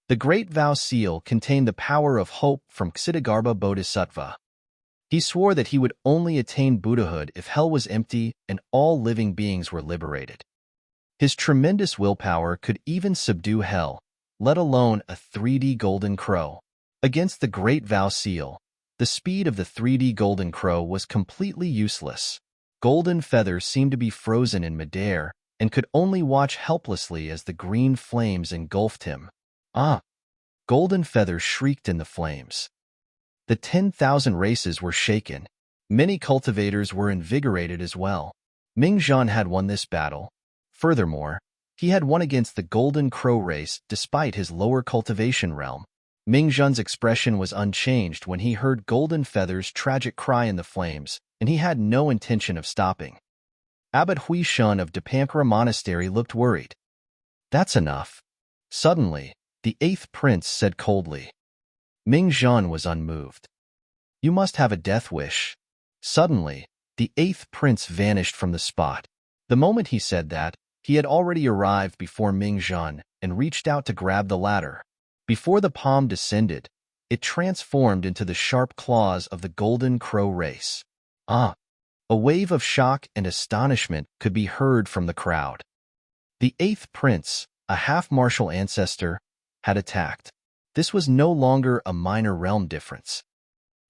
The Great Vow Seal contained the power of hope from Ksitigarbha Bodhisattva. He swore that he would only attain Buddhahood if hell was empty and all living beings were liberated. His tremendous willpower could even subdue hell, let alone a 3D golden crow. Against the Great Vow Seal, the speed of the 3D golden crow was completely useless. Golden Feather seemed to be frozen in midair and could only watch helplessly as the green flames engulfed him. Ah! Golden Feather shrieked in the flames. The 10,000 races were shaken. Many cultivators were invigorated as well. Mingzhan had won this battle. Furthermore, he had won against the Golden Crow race despite his lower cultivation realm. Mingzhan's expression was unchanged when he heard Golden Feather's tragic cry in the flames, and he had no intention of stopping. Abbot Huishun of Dipankara Monastery looked worried. "That's enough." Suddenly, the 8th prince said coldly. Mingzhan was unmoved. "You must have a death wish." Suddenly, the 8th prince vanished from the spot. The moment he said that, he had already arrived before Mingzhan and reached out to grab the ladder. Before the palm descended, it transformed into the sharp claws of the Golden Crow race. Ah! A wave of shock and astonishment could be heard from the crowd. The 8th prince, a half-martial ancestor, had attacked. This was no longer a minor realm difference.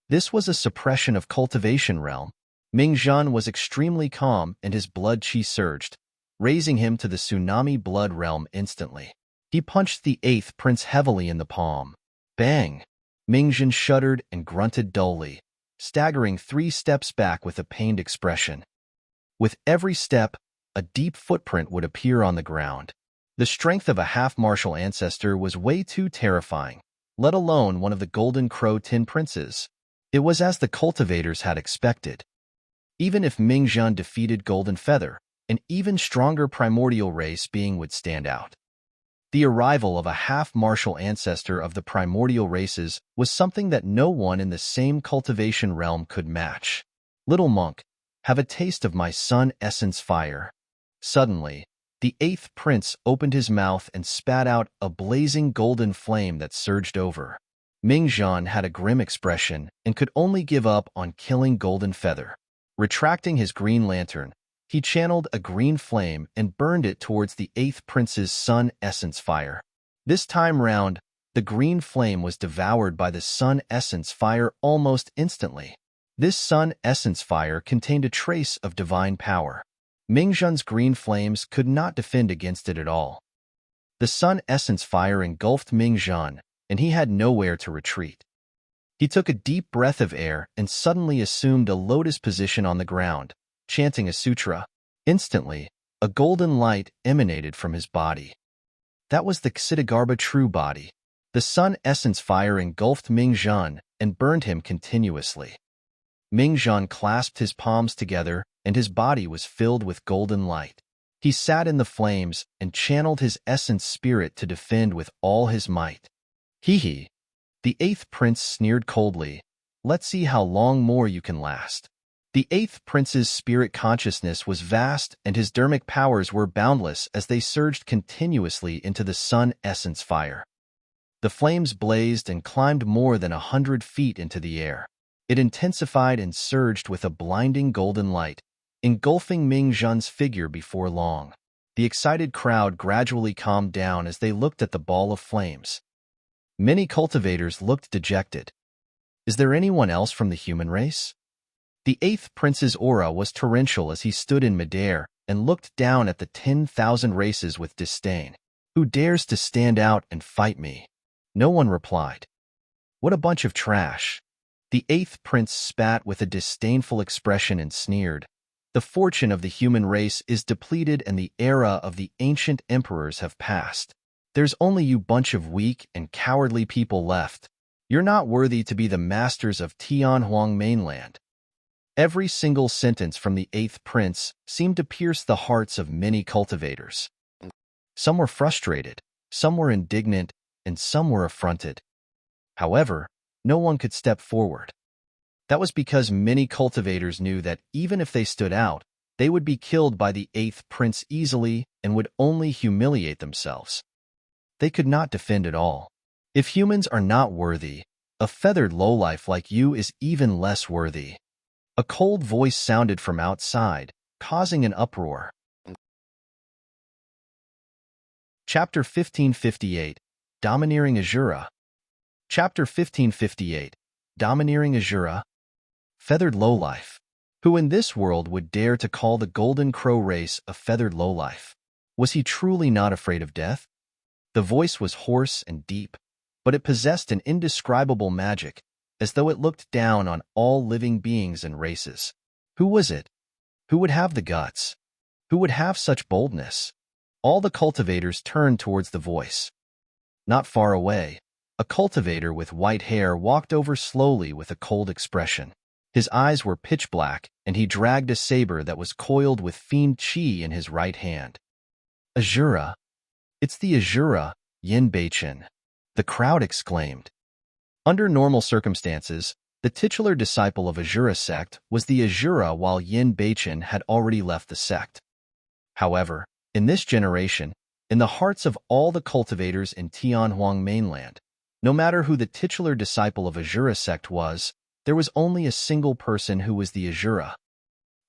This was a suppression of cultivation realm. Mingzhan was extremely calm and his blood chi surged, raising him to the tsunami blood realm instantly. He punched the 8th prince heavily in the palm. Bang! Mingzhan shuddered and grunted dully, staggering 3 steps back with a pained expression. With every step, a deep footprint would appear on the ground. The strength of a half-martial ancestor was way too terrifying, let alone one of the Golden Crow 10 princes. It was as the cultivators had expected. Even if Mingzhan defeated Golden Feather, an even stronger primordial race being would stand out. The arrival of a half-martial ancestor of the primordial races was something that no one in the same cultivation realm could match. "Little monk, have a taste of my sun essence fire." Suddenly, the 8th prince opened his mouth and spat out a blazing golden flame that surged over. Mingzhan had a grim expression and could only give up on killing Golden Feather. Retracting his green lantern, he channeled a green flame and burned it towards the 8th prince's sun essence fire. This time round, the green flame was devoured by the sun essence fire almost instantly. This sun essence fire contained a trace of divine power. Mingzhan's green flames could not defend against it at all. The sun essence fire engulfed Mingzhan, and he had nowhere to retreat. He took a deep breath of air and suddenly assumed a lotus position on the ground, chanting a sutra. Instantly, a golden light emanated from his body. That was the Ksitigarbha true body. The sun essence fire engulfed Mingzhan and burned him continuously. Mingzhan clasped his palms together, and his body was filled with golden light. He sat in the flames and channeled his essence spirit to defend with all his might. Hee. The 8th prince sneered coldly. "Let's see how long more you can last." The 8th prince's spirit consciousness was vast and his dermic powers were boundless as they surged continuously into the sun essence fire. The flames blazed and climbed more than 100 feet into the air. It intensified and surged with a blinding golden light, engulfing Mingzhan's figure before long. The excited crowd gradually calmed down as they looked at the ball of flames. Many cultivators looked dejected. Is there anyone else from the human race? The 8th prince's aura was torrential as he stood in midair and looked down at the 10,000 races with disdain. "Who dares to stand out and fight me?" No one replied. "What a bunch of trash." The 8th prince spat with a disdainful expression and sneered. "The fortune of the human race is depleted and the era of the ancient emperors have passed. There's only you bunch of weak and cowardly people left. You're not worthy to be the masters of Tianhuang mainland." Every single sentence from the 8th prince seemed to pierce the hearts of many cultivators. Some were frustrated, some were indignant, and some were affronted. However, no one could step forward. That was because many cultivators knew that even if they stood out, they would be killed by the 8th prince easily and would only humiliate themselves. They could not defend at all. If humans are not worthy, a feathered lowlife like you is even less worthy. A cold voice sounded from outside, causing an uproar. Chapter 1558, Domineering Asura. Chapter 1558, Domineering Asura. Feathered lowlife. Who in this world would dare to call the golden crow race a feathered lowlife? Was he truly not afraid of death? The voice was hoarse and deep, but it possessed an indescribable magic, as though it looked down on all living beings and races. Who was it? Who would have the guts? Who would have such boldness? All the cultivators turned towards the voice. Not far away, a cultivator with white hair walked over slowly with a cold expression. His eyes were pitch black, and he dragged a saber that was coiled with fiend chi in his right hand. Asura. It's the Asura, Yin Beichin. The crowd exclaimed. Under normal circumstances, the titular disciple of Asura sect was the Asura, while Yin Beichin had already left the sect. However, in this generation, in the hearts of all the cultivators in Tianhuang mainland, no matter who the titular disciple of Asura sect was, there was only a single person who was the Asura.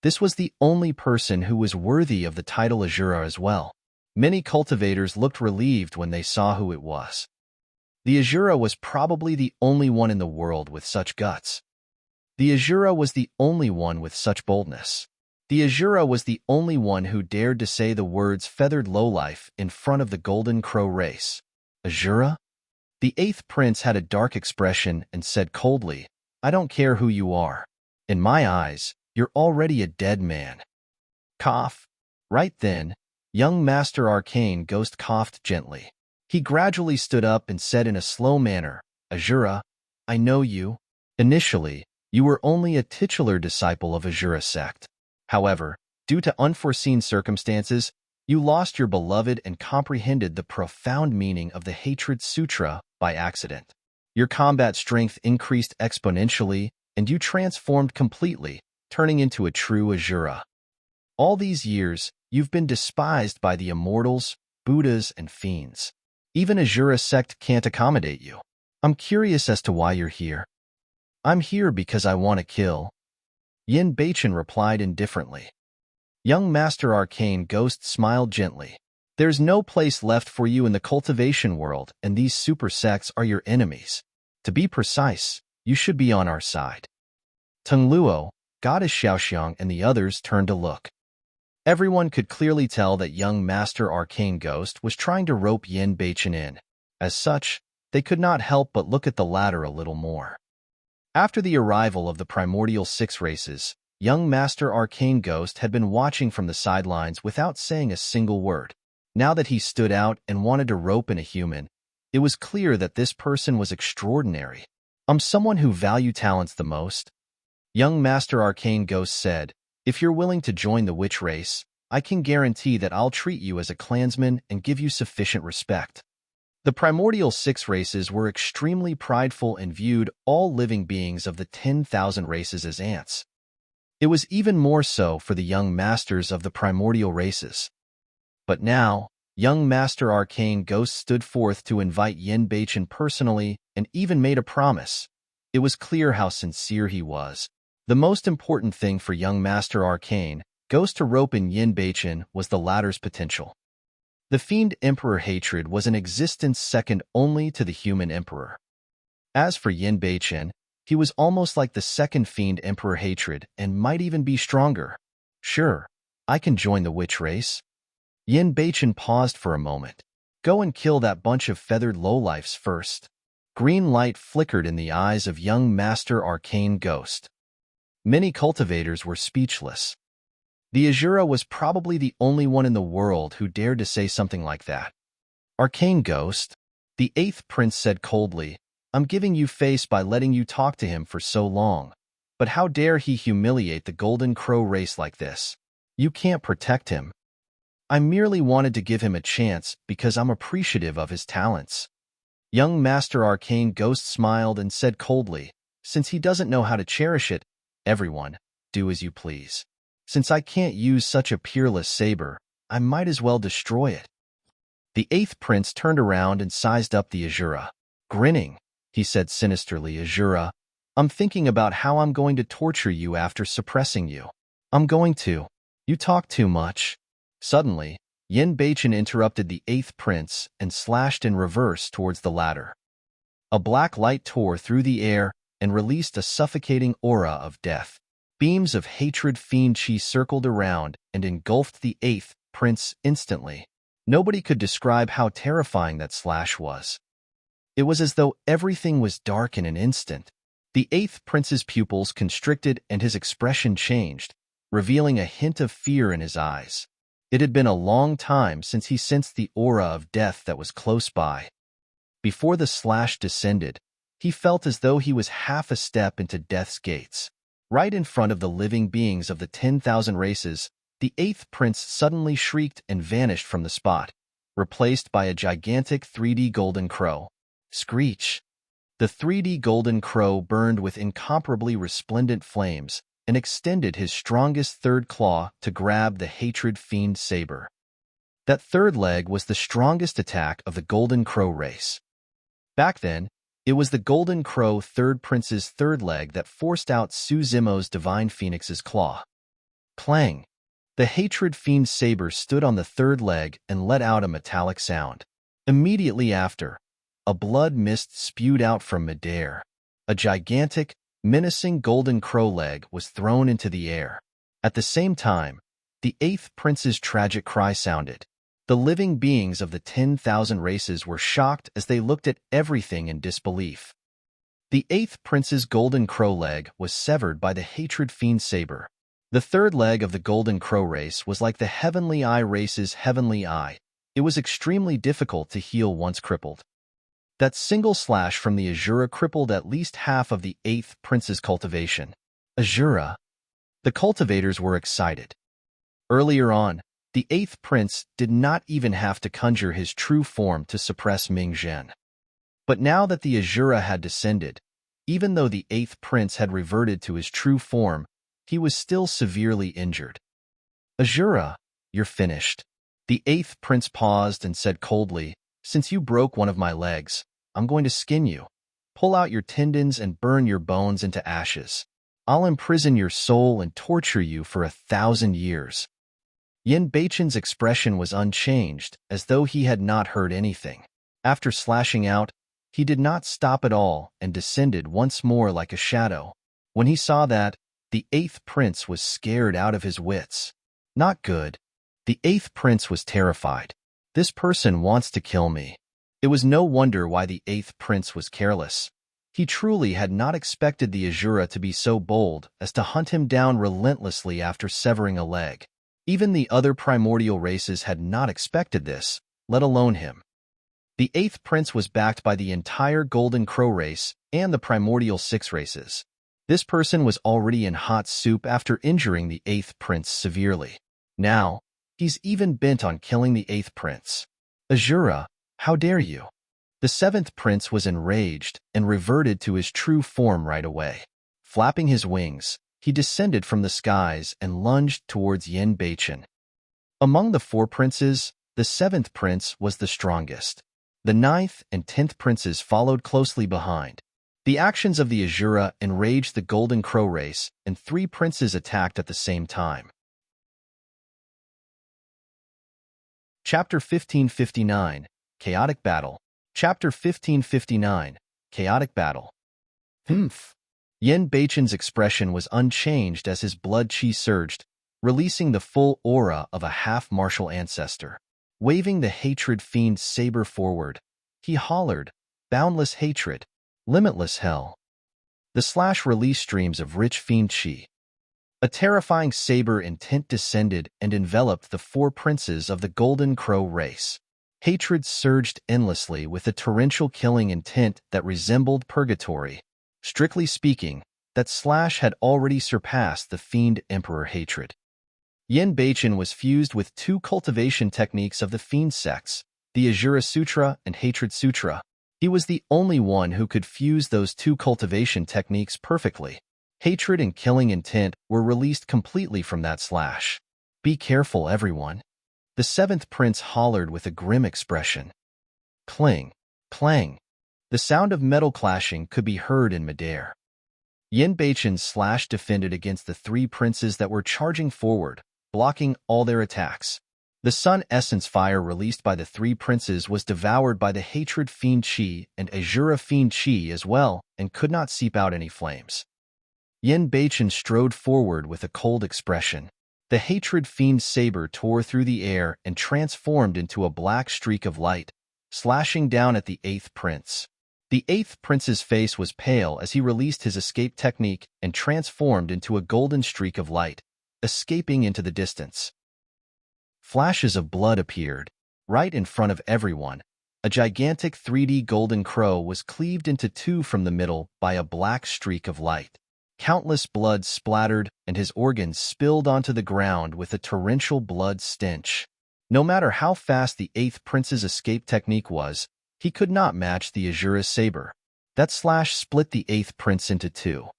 This was the only person who was worthy of the title Asura as well. Many cultivators looked relieved when they saw who it was. The Asura was probably the only one in the world with such guts. The Asura was the only one with such boldness. The Asura was the only one who dared to say the words feathered lowlife in front of the golden crow race. Asura? The eighth prince had a dark expression and said coldly, I don't care who you are. In my eyes, you're already a dead man. Cough. Right then, young Master Arcane Ghost coughed gently. He gradually stood up and said in a slow manner, Asura, I know you. Initially, you were only a titular disciple of Asura sect. However, due to unforeseen circumstances, you lost your beloved and comprehended the profound meaning of the Hatred Sutra by accident. Your combat strength increased exponentially, and you transformed completely, turning into a true Asura. All these years, you've been despised by the immortals, Buddhas, and fiends. Even Asura sect can't accommodate you. I'm curious as to why you're here. I'm here because I want to kill. Yin Beichin replied indifferently. Young Master Arcane Ghost smiled gently. There's no place left for you in the cultivation world, and these super sects are your enemies. To be precise, you should be on our side. Tung Luo, Goddess Xiaoxiang, and the others turned to look. Everyone could clearly tell that young Master Arcane Ghost was trying to rope Yin Beichin in. As such, they could not help but look at the latter a little more. After the arrival of the primordial 6 races, young Master Arcane Ghost had been watching from the sidelines without saying a single word. Now that he stood out and wanted to rope in a human, it was clear that this person was extraordinary. I'm someone who value talents the most. Young Master Arcane Ghost said, if you're willing to join the witch race, I can guarantee that I'll treat you as a clansman and give you sufficient respect. The primordial 6 races were extremely prideful and viewed all living beings of the 10,000 races as ants. It was even more so for the young masters of the primordial races. But now, young Master Arcane Ghost stood forth to invite Yin Beichin personally and even made a promise. It was clear how sincere he was. The most important thing for young Master Arcane Ghost to rope in Yin Beichin was the latter's potential. The Fiend Emperor hatred was an existence second only to the human emperor. As for Yin Beichin, he was almost like the second Fiend Emperor hatred and might even be stronger. Sure, I can join the witch race. Yin Beichin paused for a moment. Go and kill that bunch of feathered lowlifes first. Green light flickered in the eyes of young Master Arcane Ghost. Many cultivators were speechless. The Asura was probably the only one in the world who dared to say something like that. Arcane Ghost, the 8th prince said coldly, I'm giving you face by letting you talk to him for so long. But how dare he humiliate the Golden Crow race like this? You can't protect him. I merely wanted to give him a chance because I'm appreciative of his talents. Young Master Arcane Ghost smiled and said coldly, since he doesn't know how to cherish it, everyone, do as you please. Since I can't use such a peerless saber, I might as well destroy it. The 8th prince turned around and sized up the Asura. Grinning, he said sinisterly, Asura, I'm thinking about how I'm going to torture you after suppressing you. I'm going to. You talk too much. Suddenly, Yin Baichen interrupted the 8th prince and slashed in reverse towards the latter. A black light tore through the air and released a suffocating aura of death. Beams of hatred fiend chi circled around and engulfed the 8th prince instantly. Nobody could describe how terrifying that slash was. It was as though everything was dark in an instant. The 8th prince's pupils constricted and his expression changed, revealing a hint of fear in his eyes. It had been a long time since he sensed the aura of death that was close by. Before the slash descended, he felt as though he was half a step into death's gates. Right in front of the living beings of the 10,000 races, the 8th prince suddenly shrieked and vanished from the spot, replaced by a gigantic 3D golden crow. Screech! The 3D golden crow burned with incomparably resplendent flames and extended his strongest third claw to grab the hatred fiend saber. That third leg was the strongest attack of the golden crow race. Back then, it was the golden crow third prince's third leg that forced out Su Zimo's divine phoenix's claw. Clang! The hatred fiend saber stood on the third leg and let out a metallic sound. Immediately after, a blood mist spewed out from midair. A gigantic, menacing golden crow leg was thrown into the air. At the same time, the 8th prince's tragic cry sounded. The living beings of the 10,000 races were shocked as they looked at everything in disbelief. The 8th prince's golden crow leg was severed by the hatred fiend saber. The third leg of the golden crow race was like the heavenly eye race's heavenly eye. It was extremely difficult to heal once crippled. That single slash from the Asura crippled at least half of the 8th prince's cultivation. Asura. The cultivators were excited. Earlier on, the 8th prince did not even have to conjure his true form to suppress Ming Zhen. But now that the Asura had descended, even though the 8th prince had reverted to his true form, he was still severely injured. Asura, you're finished. The 8th prince paused and said coldly, Since you broke one of my legs, I'm going to skin you, pull out your tendons and burn your bones into ashes. I'll imprison your soul and torture you for 1,000 years. Yin Baichen's expression was unchanged, as though he had not heard anything. After slashing out, he did not stop at all and descended once more like a shadow. When he saw that, the 8th prince was scared out of his wits. Not good. The 8th prince was terrified. This person wants to kill me. It was no wonder why the 8th prince was careless. He truly had not expected the Asura to be so bold as to hunt him down relentlessly after severing a leg. Even the other primordial races had not expected this, let alone him. The 8th prince was backed by the entire Golden Crow race and the primordial 6 races. This person was already in hot soup after injuring the 8th prince severely. Now, he's even bent on killing the 8th prince. Asura, how dare you? The 7th prince was enraged and reverted to his true form right away. Flapping his wings, he descended from the skies and lunged towards Yin Baichen. Among the 4 princes, the 7th prince was the strongest. The 9th and 10th princes followed closely behind. The actions of the Asura enraged the Golden Crow race, and 3 princes attacked at the same time. Chapter 1559, Chaotic Battle. Chapter 1559, Chaotic Battle. Yin Baichen's expression was unchanged as his blood chi surged, releasing the full aura of a half-martial ancestor. Waving the hatred fiend saber forward, he hollered, "Boundless hatred, limitless hell." The slash released streams of rich fiend chi. A terrifying saber intent descended and enveloped the 4 princes of the Golden Crow race. Hatred surged endlessly with a torrential killing intent that resembled purgatory. Strictly speaking, that slash had already surpassed the Fiend Emperor hatred. Yin Baichen was fused with 2 cultivation techniques of the Fiend sects, the Asura Sutra and Hatred Sutra. He was the only one who could fuse those 2 cultivation techniques perfectly. Hatred and killing intent were released completely from that slash. Be careful, everyone. The 7th prince hollered with a grim expression. Cling, clang. The sound of metal clashing could be heard in midair. Yin Baichen slash defended against the three princes that were charging forward, blocking all their attacks. The sun essence fire released by the three princes was devoured by the hatred fiend Qi and Asura fiend Qi as well, and could not seep out any flames. Yin Baichen strode forward with a cold expression. The hatred fiend's saber tore through the air and transformed into a black streak of light, slashing down at the eighth prince. The eighth prince's face was pale as he released his escape technique and transformed into a golden streak of light, escaping into the distance. Flashes of blood appeared. Right in front of everyone, a gigantic 3D golden crow was cleaved into two from the middle by a black streak of light. Countless blood splattered and his organs spilled onto the ground with a torrential blood stench. No matter how fast the eighth prince's escape technique was, he could not match the Asura's saber. That slash split the eighth prince into two.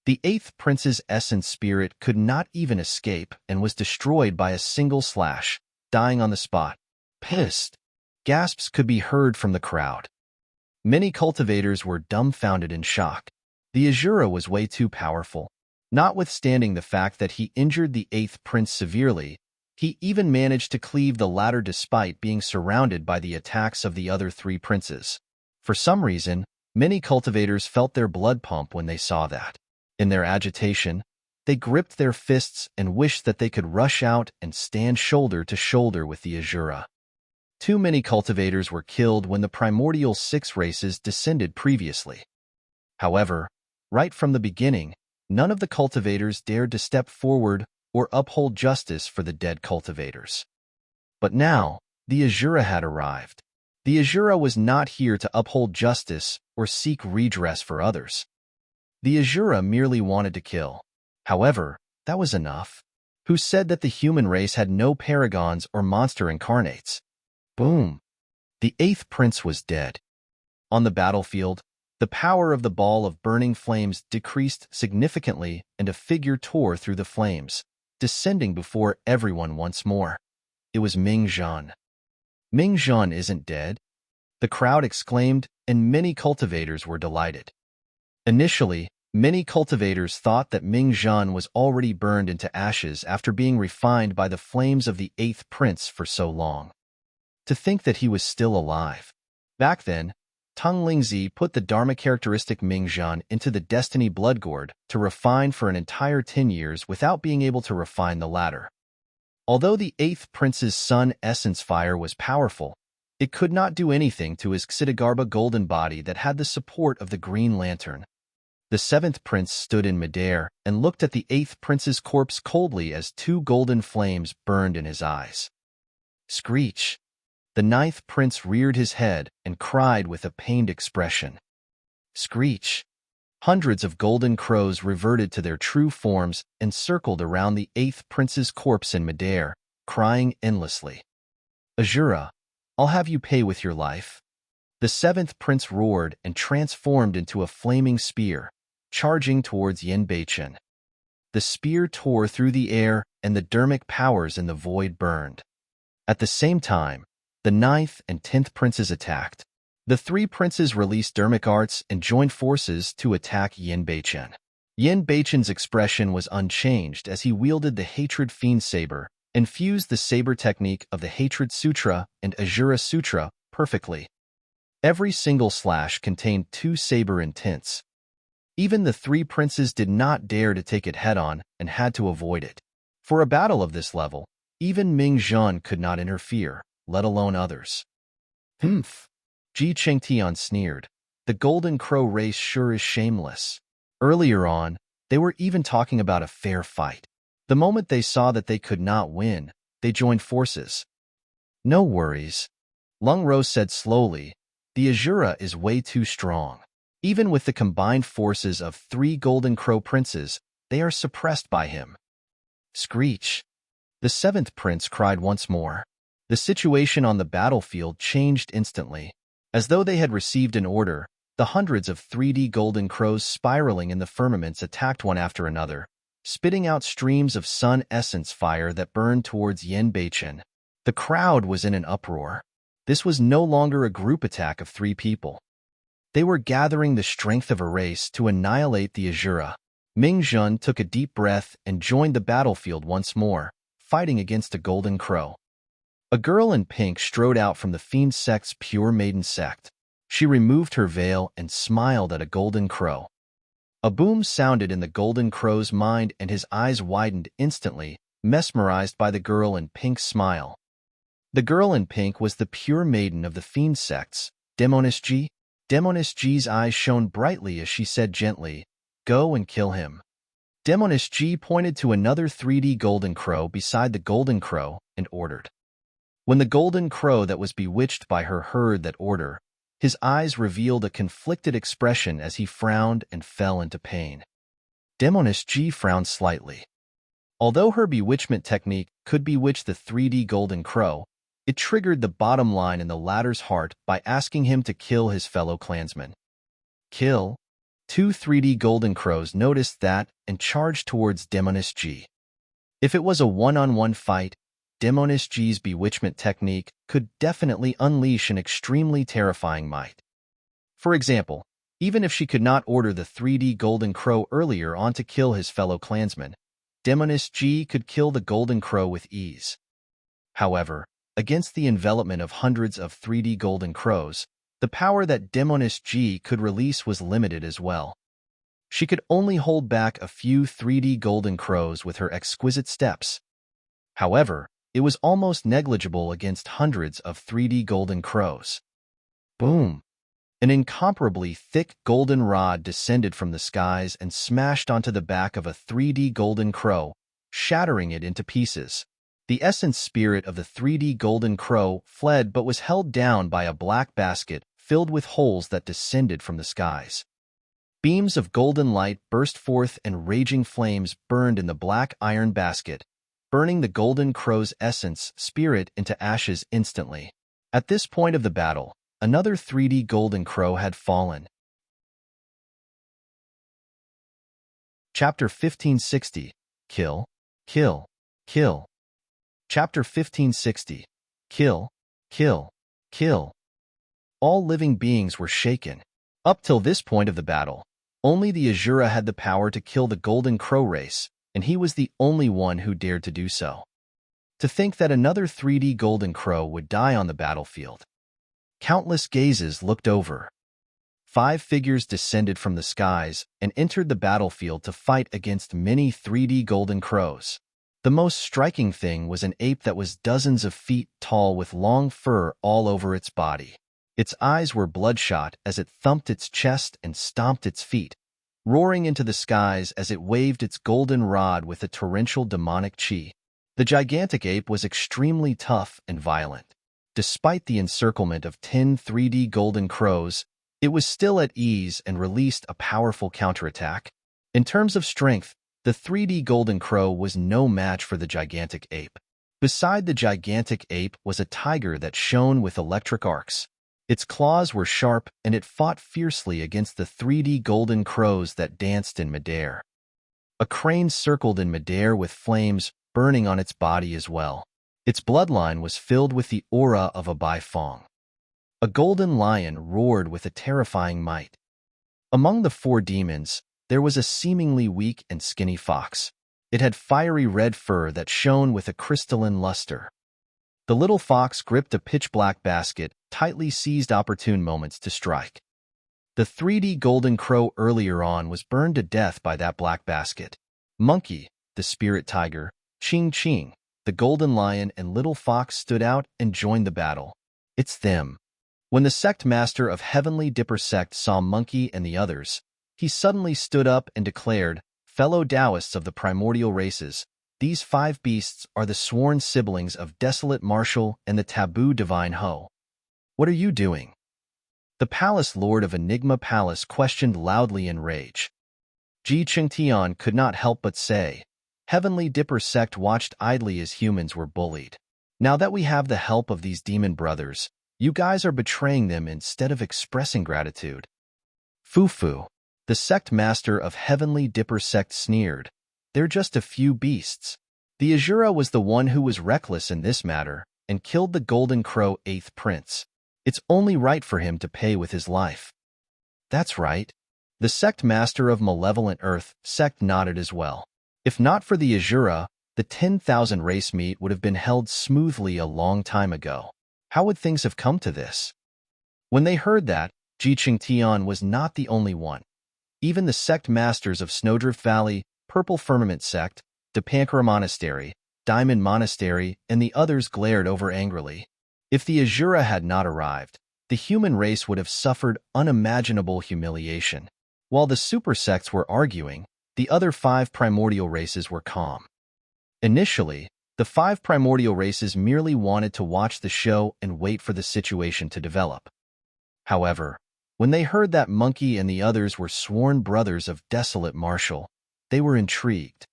The eighth prince's essence spirit could not even escape and was destroyed by a single slash, dying on the spot. Pissed. Gasps could be heard from the crowd. Many cultivators were dumbfounded in shock. The Asura was way too powerful. Notwithstanding the fact that he injured the eighth prince severely, he even managed to cleave the latter despite being surrounded by the attacks of the other three princes. For some reason, many cultivators felt their blood pump when they saw that. In their agitation, they gripped their fists and wished that they could rush out and stand shoulder to shoulder with the Asura. Too many cultivators were killed when the primordial 6 races descended previously. However, right from the beginning, none of the cultivators dared to step forward or uphold justice for the dead cultivators. But now, the Asura had arrived. The Asura was not here to uphold justice or seek redress for others. The Asura merely wanted to kill. However, that was enough. Who said that the human race had no paragons or monster incarnates? Boom! The eighth prince was dead. On the battlefield, the power of the ball of burning flames decreased significantly and a figure tore through the flames, descending before everyone once more. It was Ming Zhan. Ming Zhan isn't dead, the crowd exclaimed, and many cultivators were delighted. Initially, many cultivators thought that Ming Zhan was already burned into ashes after being refined by the flames of the eighth prince for so long. To think that he was still alive. Back then, Tang Lingzi put the Dharma characteristic Ming Zhan into the Destiny Blood Gourd to refine for an entire 10 years without being able to refine the latter. Although the eighth prince's sun essence fire was powerful, it could not do anything to his Xitigarbha golden body that had the support of the Green Lantern. The seventh prince stood in midair and looked at the eighth prince's corpse coldly as 2 golden flames burned in his eyes. Screech! The ninth prince reared his head and cried with a pained expression. Screech! Hundreds of golden crows reverted to their true forms and circled around the eighth prince's corpse in midair, crying endlessly. Asura, I'll have you pay with your life. The seventh prince roared and transformed into a flaming spear, charging towards Yin Baichen. The spear tore through the air and the dermic powers in the void burned. At the same time, the ninth and 10th princes attacked. The 3 princes released dermic arts and joined forces to attack Yin Baichen. Yin Baichen's expression was unchanged as he wielded the Hatred Fiend Saber and fused the saber technique of the Hatred Sutra and Asura Sutra perfectly. Every single slash contained 2 saber intents. Even the 3 princes did not dare to take it head-on and had to avoid it. For a battle of this level, even Ming Zhan could not interfere, let alone others. Humph! Ji Chengtian sneered. The Golden Crow race sure is shameless. Earlier on, they were even talking about a fair fight. The moment they saw that they could not win, they joined forces. No worries. Lung Ro said slowly, the Asura is way too strong. Even with the combined forces of 3 Golden Crow princes, they are suppressed by him. Screech! The 7th prince cried once more. The situation on the battlefield changed instantly. As though they had received an order, the hundreds of 3D golden crows spiraling in the firmaments attacked one after another, spitting out streams of sun essence fire that burned towards Yin Baichen. The crowd was in an uproar. This was no longer a group attack of 3 people. They were gathering the strength of a race to annihilate the Asura. Ming Jun took a deep breath and joined the battlefield once more, fighting against a golden crow. A girl in pink strode out from the fiend sect's pure maiden sect. She removed her veil and smiled at a golden crow. A boom sounded in the golden crow's mind and his eyes widened instantly, mesmerized by the girl in pink's smile. The girl in pink was the pure maiden of the fiend sects, Demoness G. Demoness G's eyes shone brightly as she said gently, "Go and kill him." Demoness G pointed to another 3D golden crow beside the golden crow and ordered. When the golden crow that was bewitched by her heard that order, his eyes revealed a conflicted expression as he frowned and fell into pain. Demoness G frowned slightly. Although her bewitchment technique could bewitch the 3D golden crow, it triggered the bottom line in the latter's heart by asking him to kill his fellow clansmen. Kill? Two 3D golden crows noticed that and charged towards Demoness G. If it was a one-on-one fight, Demoness G's bewitchment technique could definitely unleash an extremely terrifying might. For example, even if she could not order the 3D golden crow earlier on to kill his fellow clansmen, Demoness G could kill the golden crow with ease. However, against the envelopment of hundreds of 3D golden crows, the power that Demoness G could release was limited as well. She could only hold back a few 3D golden crows with her exquisite steps. However, it was almost negligible against hundreds of 3D golden crows. Boom! An incomparably thick golden rod descended from the skies and smashed onto the back of a 3D golden crow, shattering it into pieces. The essence spirit of the 3D golden crow fled but was held down by a black basket filled with holes that descended from the skies. Beams of golden light burst forth and raging flames burned in the black iron basket, burning the golden crow's essence spirit into ashes instantly. At this point of the battle, another 3D golden crow had fallen. Chapter 1560. Kill, kill, kill. Chapter 1560. Kill, kill, kill. All living beings were shaken. Up till this point of the battle, only the Asura had the power to kill the golden crow race, and he was the only one who dared to do so. To think that another 3D golden crow would die on the battlefield. Countless gazes looked over. 5 figures descended from the skies and entered the battlefield to fight against many 3D golden crows. The most striking thing was an ape that was dozens of feet tall with long fur all over its body. Its eyes were bloodshot as it thumped its chest and stomped its feet, roaring into the skies as it waved its golden rod with a torrential demonic chi. The gigantic ape was extremely tough and violent. Despite the encirclement of 10 3D golden crows, it was still at ease and released a powerful counterattack. In terms of strength, the 3D golden crow was no match for the gigantic ape. Beside the gigantic ape was a tiger that shone with electric arcs. Its claws were sharp and it fought fiercely against the 3D golden crows that danced in midair. A crane circled in midair with flames burning on its body as well. Its bloodline was filled with the aura of a Baifeng. A golden lion roared with a terrifying might. Among the 4 demons, there was a seemingly weak and skinny fox. It had fiery red fur that shone with a crystalline luster. The little fox gripped a pitch-black basket, tightly seized opportune moments to strike. The 3D golden crow earlier on was burned to death by that black basket. Monkey, the spirit tiger, Ching Ching, the golden lion and little fox stood out and joined the battle. It's them. When the sect master of Heavenly Dipper sect saw Monkey and the others, he suddenly stood up and declared, "Fellow Taoists of the primordial races, these 5 beasts are the sworn siblings of Desolate Marshal and the taboo Divine Ho. What are you doing?" The palace lord of Enigma Palace questioned loudly in rage. Ji Qingtian could not help but say, Heavenly Dipper sect watched idly as humans were bullied. Now that we have the help of these demon brothers, you guys are betraying them instead of expressing gratitude. Fufu. The sect master of Heavenly Dipper sect sneered. They're just a few beasts. The Asura was the one who was reckless in this matter and killed the Golden Crow 8th prince. It's only right for him to pay with his life. That's right. The sect master of Malevolent Earth sect nodded as well. If not for the Asura, the 10,000 race meet would have been held smoothly a long time ago. How would things have come to this? When they heard that, Jiqing Tian was not the only one. Even the sect masters of Snowdrift Valley, Purple Firmament Sect, Dipankara Monastery, Diamond Monastery, and the others glared over angrily. If the Asura had not arrived, the human race would have suffered unimaginable humiliation. While the super sects were arguing, the other 5 primordial races were calm. Initially, the 5 primordial races merely wanted to watch the show and wait for the situation to develop. However, when they heard that Monkey and the others were sworn brothers of Desolate Marshal, they were intrigued.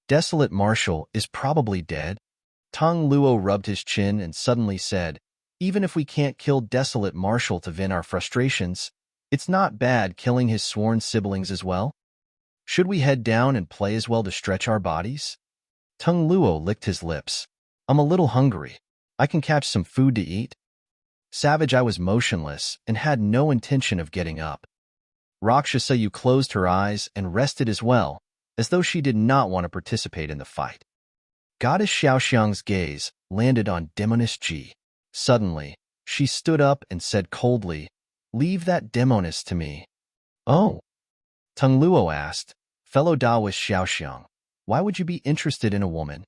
Desolate Marshal is probably dead? Tong Luo rubbed his chin and suddenly said, even if we can't kill Desolate Marshal to vent our frustrations, it's not bad killing his sworn siblings as well. Should we head down and play as well to stretch our bodies? Tong Luo licked his lips. I'm a little hungry. I can catch some food to eat. Savage, I was motionless and had no intention of getting up. Rakshasa Yu closed her eyes and rested as well, as though she did not want to participate in the fight. Goddess Xiaoxiang's gaze landed on Demoness Ji. Suddenly, she stood up and said coldly, "Leave that Demoness to me." "Oh?" Tong Luo asked, "Fellow Taoist Xiaoxiang, why would you be interested in a woman?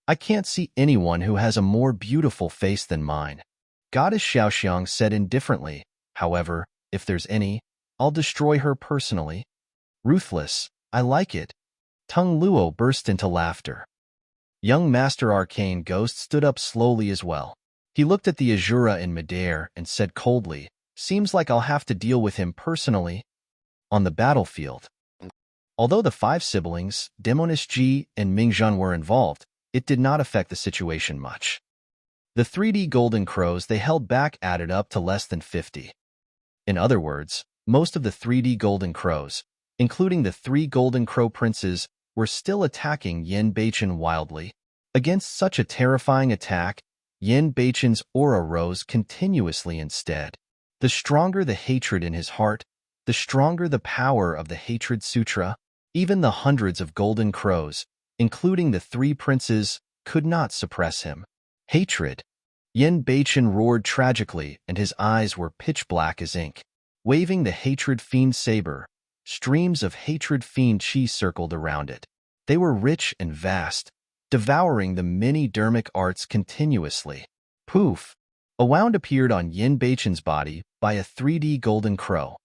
I can't see anyone who has a more beautiful face than mine." Goddess Xiaoxiang said indifferently, "However, if there's any, I'll destroy her personally." "Ruthless, I like it." Tong Luo burst into laughter. Young Master Arcane Ghost stood up slowly as well. He looked at the Asura in midair and said coldly, "Seems like I'll have to deal with him personally." On the battlefield. Although the 5 siblings, Demoness Ji and Mingzhen were involved, it did not affect the situation much. The 3D Golden Crows they held back added up to less than 50. In other words, most of the 3D Golden Crows, including the 3 Golden Crow Princes, were still attacking Yin Beichen wildly. Against such a terrifying attack, Yin Beichen's aura rose continuously instead. The stronger the hatred in his heart, the stronger the power of the Hatred Sutra. Even the hundreds of Golden Crows, including the 3 princes, could not suppress him. Hatred. Yin Beichen roared tragically, and his eyes were pitch black as ink. Waving the Hatred Fiend saber, streams of Hatred Fiend chi circled around it. They were rich and vast, devouring the many dermic arts continuously. Poof! A wound appeared on Yin Beichen's body by a 3D Golden Crow.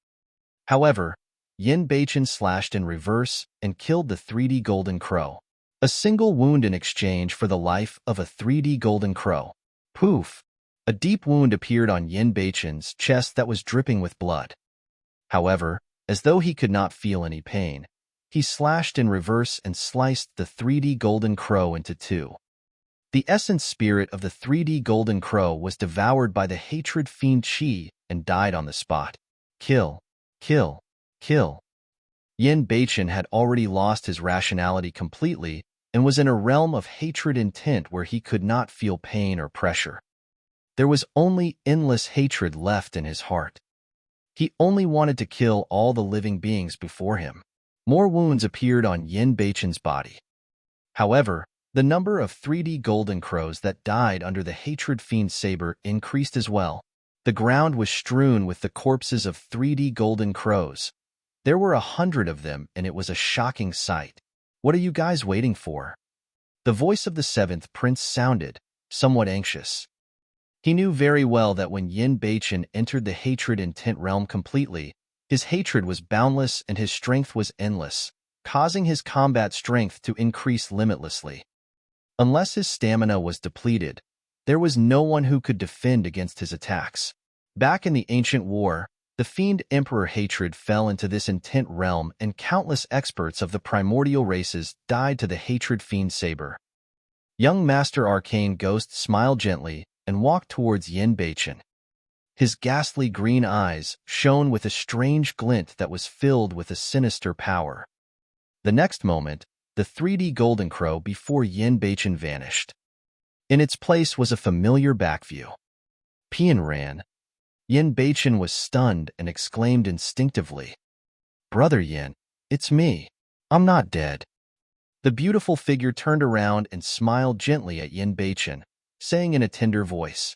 However, Yin Beichen slashed in reverse and killed the 3D Golden Crow. A single wound in exchange for the life of a 3D Golden Crow. Poof! A deep wound appeared on Yin Beichen's chest that was dripping with blood. However, as though he could not feel any pain, he slashed in reverse and sliced the 3D Golden Crow into 2. The essence spirit of the 3D Golden Crow was devoured by the Hatred Fiend Chi and died on the spot. Kill, kill, kill. Yin Beichen had already lost his rationality completely and was in a realm of hatred intent where he could not feel pain or pressure. There was only endless hatred left in his heart. He only wanted to kill all the living beings before him. More wounds appeared on Yin Beichen's body. However, the number of 3D Golden Crows that died under the Hatred Fiend saber increased as well. The ground was strewn with the corpses of 3D Golden Crows. There were 100 of them, and it was a shocking sight. "What are you guys waiting for?" The voice of the 7th prince sounded, somewhat anxious. He knew very well that when Yin Beichen entered the hatred intent realm completely, his hatred was boundless and his strength was endless, causing his combat strength to increase limitlessly. Unless his stamina was depleted, there was no one who could defend against his attacks. Back in the ancient war, the Fiend Emperor hatred fell into this intent realm and countless experts of the primordial races died to the Hatred Fiend saber. Young Master Arcane Ghost smiled gently and walked towards Yin Beichen. His ghastly green eyes shone with a strange glint that was filled with a sinister power. The next moment, the 3D Golden Crow before Yin Beichen vanished. In its place was a familiar back view. Pian ran. Yin Beichen was stunned and exclaimed instinctively, "Brother Yin, it's me. I'm not dead." The beautiful figure turned around and smiled gently at Yin Beichen, saying in a tender voice,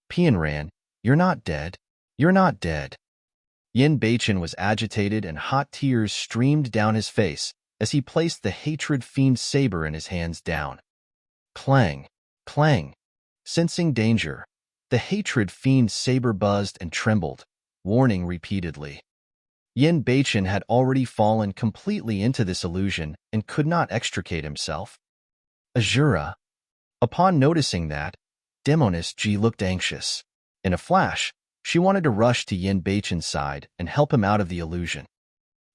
"Pianran, you're not dead. You're not dead." Yin Beichen was agitated and hot tears streamed down his face as he placed the hatred fiend saber in his hands down. Clang, clang. Sensing danger, the hatred fiend saber buzzed and trembled, warning repeatedly. Yin Beichen had already fallen completely into this illusion and could not extricate himself. Asura. Upon noticing that, Demoness G looked anxious. In a flash, she wanted to rush to Yin Beichen's side and help him out of the illusion.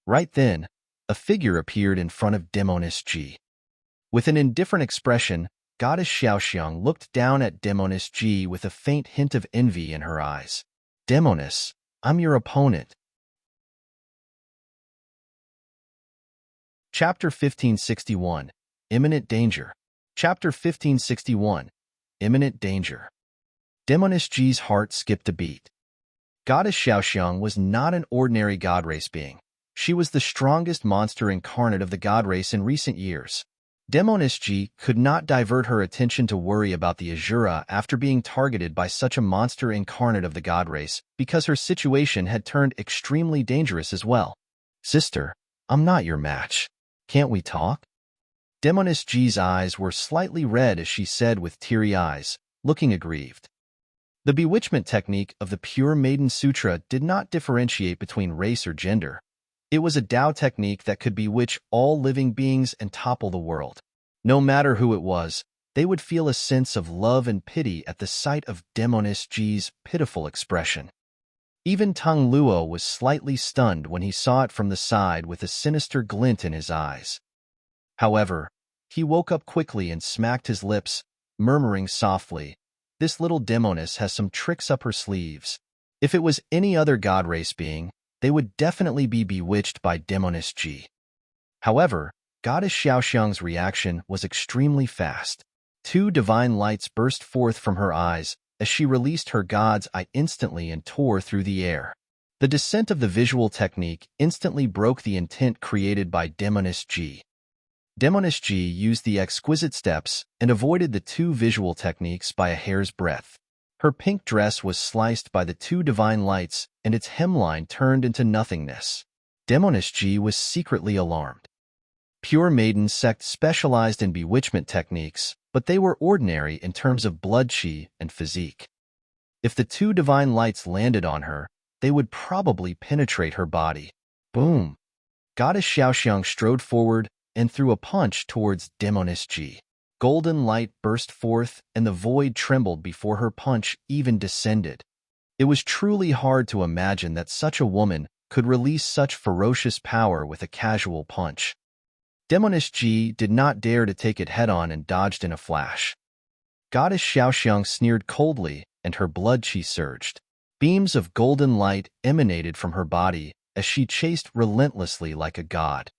Right then, a figure appeared in front of Demoness G. With an indifferent expression, Goddess Xiaoxiang looked down at Demoness G with a faint hint of envy in her eyes. "Demoness, I'm your opponent." Chapter 1561, Imminent Danger. Chapter 1561, Imminent Danger. Demoness G's heart skipped a beat. Goddess Xiaoxiang was not an ordinary god race being. She was the strongest monster incarnate of the god race in recent years. Demoness G could not divert her attention to worry about the Asura after being targeted by such a monster incarnate of the god race because her situation had turned extremely dangerous as well. "Sister, I'm not your match. Can't we talk?" Demoness G's eyes were slightly red as she said with teary eyes, looking aggrieved. The bewitchment technique of the Pure Maiden Sutra did not differentiate between race or gender. It was a Tao technique that could bewitch all living beings and topple the world. No matter who it was, they would feel a sense of love and pity at the sight of Demoness G's pitiful expression. Even Tung Luo was slightly stunned when he saw it from the side with a sinister glint in his eyes. However, he woke up quickly and smacked his lips, murmuring softly, "This little Demoness has some tricks up her sleeves." If it was any other god race being, they would definitely be bewitched by Demoness G. However, Goddess Xiaoxiang's reaction was extremely fast. Two divine lights burst forth from her eyes as she released her god's eye instantly and tore through the air. The descent of the visual technique instantly broke the intent created by Demoness G. Demoness G used the exquisite steps and avoided the two visual techniques by a hair's breadth. Her pink dress was sliced by the two divine lights and its hemline turned into nothingness. Demoness G was secretly alarmed. Pure Maiden sect specialized in bewitchment techniques, but they were ordinary in terms of blood chi and physique. If the two divine lights landed on her, they would probably penetrate her body. Boom! Goddess Xiaoxiang strode forward and threw a punch towards Demoness G. Golden light burst forth, and the void trembled before her punch even descended. It was truly hard to imagine that such a woman could release such ferocious power with a casual punch. Demoness G did not dare to take it head-on and dodged in a flash. Goddess Xiaoxiang sneered coldly, and her blood chi surged. Beams of golden light emanated from her body as she chased relentlessly like a god.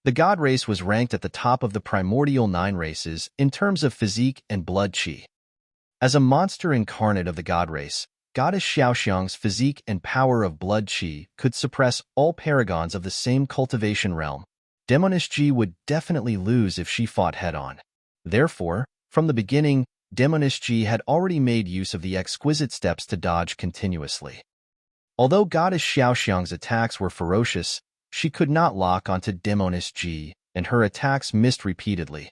The god race was ranked at the top of the primordial 9 races in terms of physique and blood chi. As a monster incarnate of the god race, Goddess Xiaoxiang's physique and power of blood chi could suppress all paragons of the same cultivation realm. Demoness G would definitely lose if she fought head-on. Therefore, from the beginning, Demoness G had already made use of the exquisite steps to dodge continuously. Although Goddess Xiaoxiang's attacks were ferocious, she could not lock onto Demoness G, and her attacks missed repeatedly.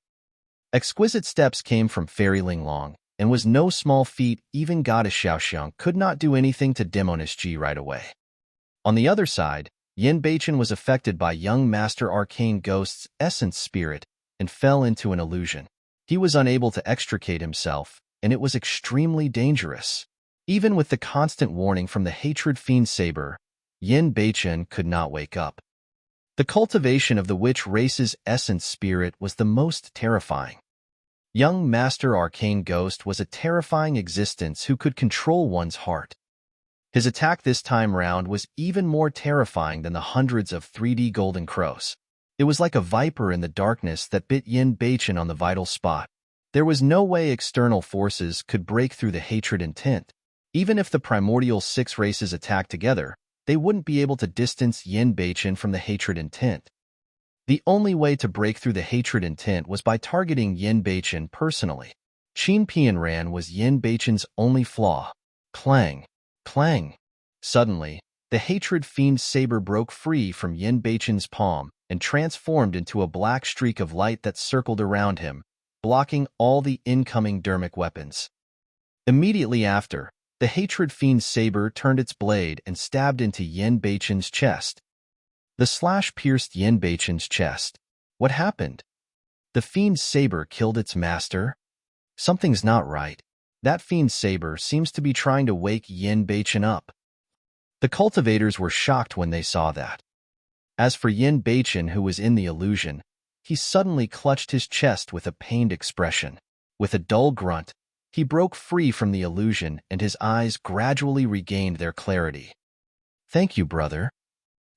Exquisite steps came from Fairy Linglong, and was no small feat. Even Goddess Xiaoxiang could not do anything to Demoness G right away. On the other side, Yin Beichen was affected by young Master Arcane Ghost's essence spirit and fell into an illusion. He was unable to extricate himself, and it was extremely dangerous. Even with the constant warning from the hatred fiend saber, Yin Beichen could not wake up. The cultivation of the witch race's essence spirit was the most terrifying. Young Master Arcane Ghost was a terrifying existence who could control one's heart. His attack this time round was even more terrifying than the hundreds of 3D golden crows. It was like a viper in the darkness that bit Yin Beichen on the vital spot. There was no way external forces could break through the hatred intent. Even if the primordial 6 races attacked together, they wouldn't be able to distance Yin Beichen from the hatred intent. The only way to break through the hatred intent was by targeting Yin Beichen personally. Qin Pianran was Yin Beichen's only flaw. Clang, clang. Suddenly, the hatred fiend's saber broke free from Yin Beichen's palm and transformed into a black streak of light that circled around him, blocking all the incoming dermic weapons. Immediately after, the hatred fiend's saber turned its blade and stabbed into Yin Beichen's chest. The slash pierced Yin Beichen's chest. What happened? The fiend's saber killed its master? Something's not right. That fiend's saber seems to be trying to wake Yin Beichen up. The cultivators were shocked when they saw that. As for Yin Beichen, who was in the illusion, he suddenly clutched his chest with a pained expression. With a dull grunt, he broke free from the illusion and his eyes gradually regained their clarity. "Thank you, brother."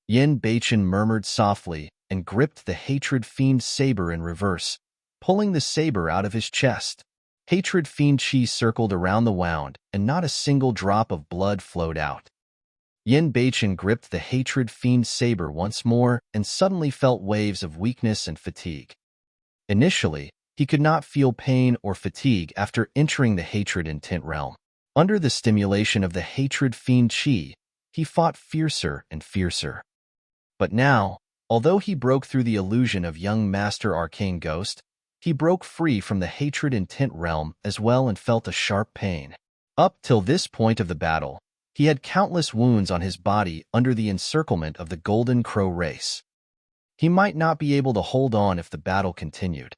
Yin Beichen murmured softly and gripped the hatred fiend's saber in reverse, pulling the saber out of his chest. Hatred fiend chi circled around the wound, and not a single drop of blood flowed out. Yin Beichen gripped the hatred fiend's saber once more and suddenly felt waves of weakness and fatigue. Initially, he could not feel pain or fatigue after entering the hatred intent realm. Under the stimulation of the hatred fiend chi, he fought fiercer and fiercer. But now, although he broke through the illusion of young Master Arcane Ghost, he broke free from the hatred intent realm as well and felt a sharp pain. Up till this point of the battle, he had countless wounds on his body under the encirclement of the Golden Crow race. He might not be able to hold on if the battle continued.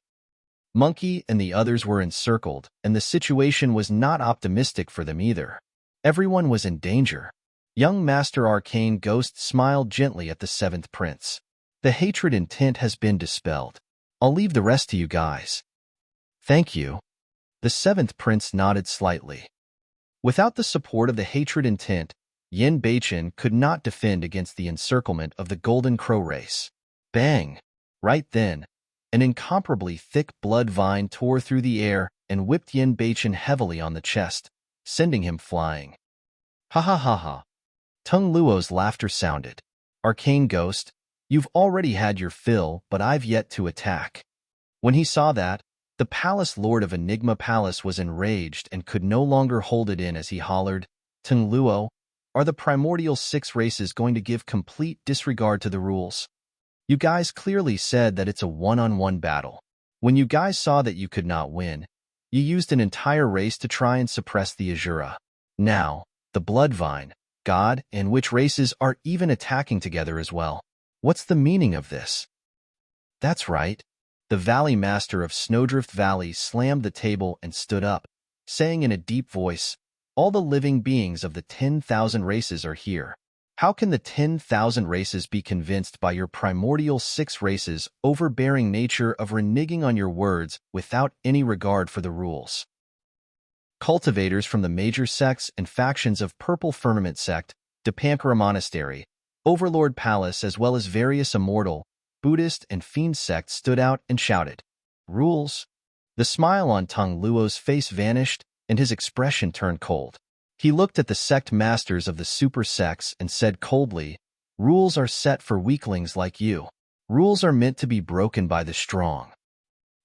Monkey and the others were encircled, and the situation was not optimistic for them either. Everyone was in danger. Young Master Arcane Ghost smiled gently at the 7th Prince. "The hatred intent has been dispelled. I'll leave the rest to you guys." "Thank you." The 7th Prince nodded slightly. Without the support of the hatred intent, Yin Beichen could not defend against the encirclement of the Golden Crow race. Bang! Right then, an incomparably thick blood vine tore through the air and whipped Yin Beichen heavily on the chest, sending him flying. "Ha ha ha ha." Tung Luo's laughter sounded. "Arcane Ghost, you've already had your fill, but I've yet to attack." When he saw that, the Palace Lord of Enigma Palace was enraged and could no longer hold it in as he hollered, "Tung Luo, are the primordial 6 races going to give complete disregard to the rules? You guys clearly said that it's a one-on-one battle. When you guys saw that you could not win, you used an entire race to try and suppress the Asura. Now, the Bloodvine, God, and which races are even attacking together as well. What's the meaning of this?" "That's right." The Valley Master of Snowdrift Valley slammed the table and stood up, saying in a deep voice, "All the living beings of the 10,000 races are here. How can the 10,000 races be convinced by your primordial 6 races' overbearing nature of reneging on your words without any regard for the rules?" Cultivators from the major sects and factions of Purple Firmament Sect, Dipankara Monastery, Overlord Palace, as well as various Immortal, Buddhist, and Fiend sects stood out and shouted, "Rules?" The smile on Tung Luo's face vanished, and his expression turned cold. He looked at the sect masters of the super sects and said coldly, "Rules are set for weaklings like you. Rules are meant to be broken by the strong.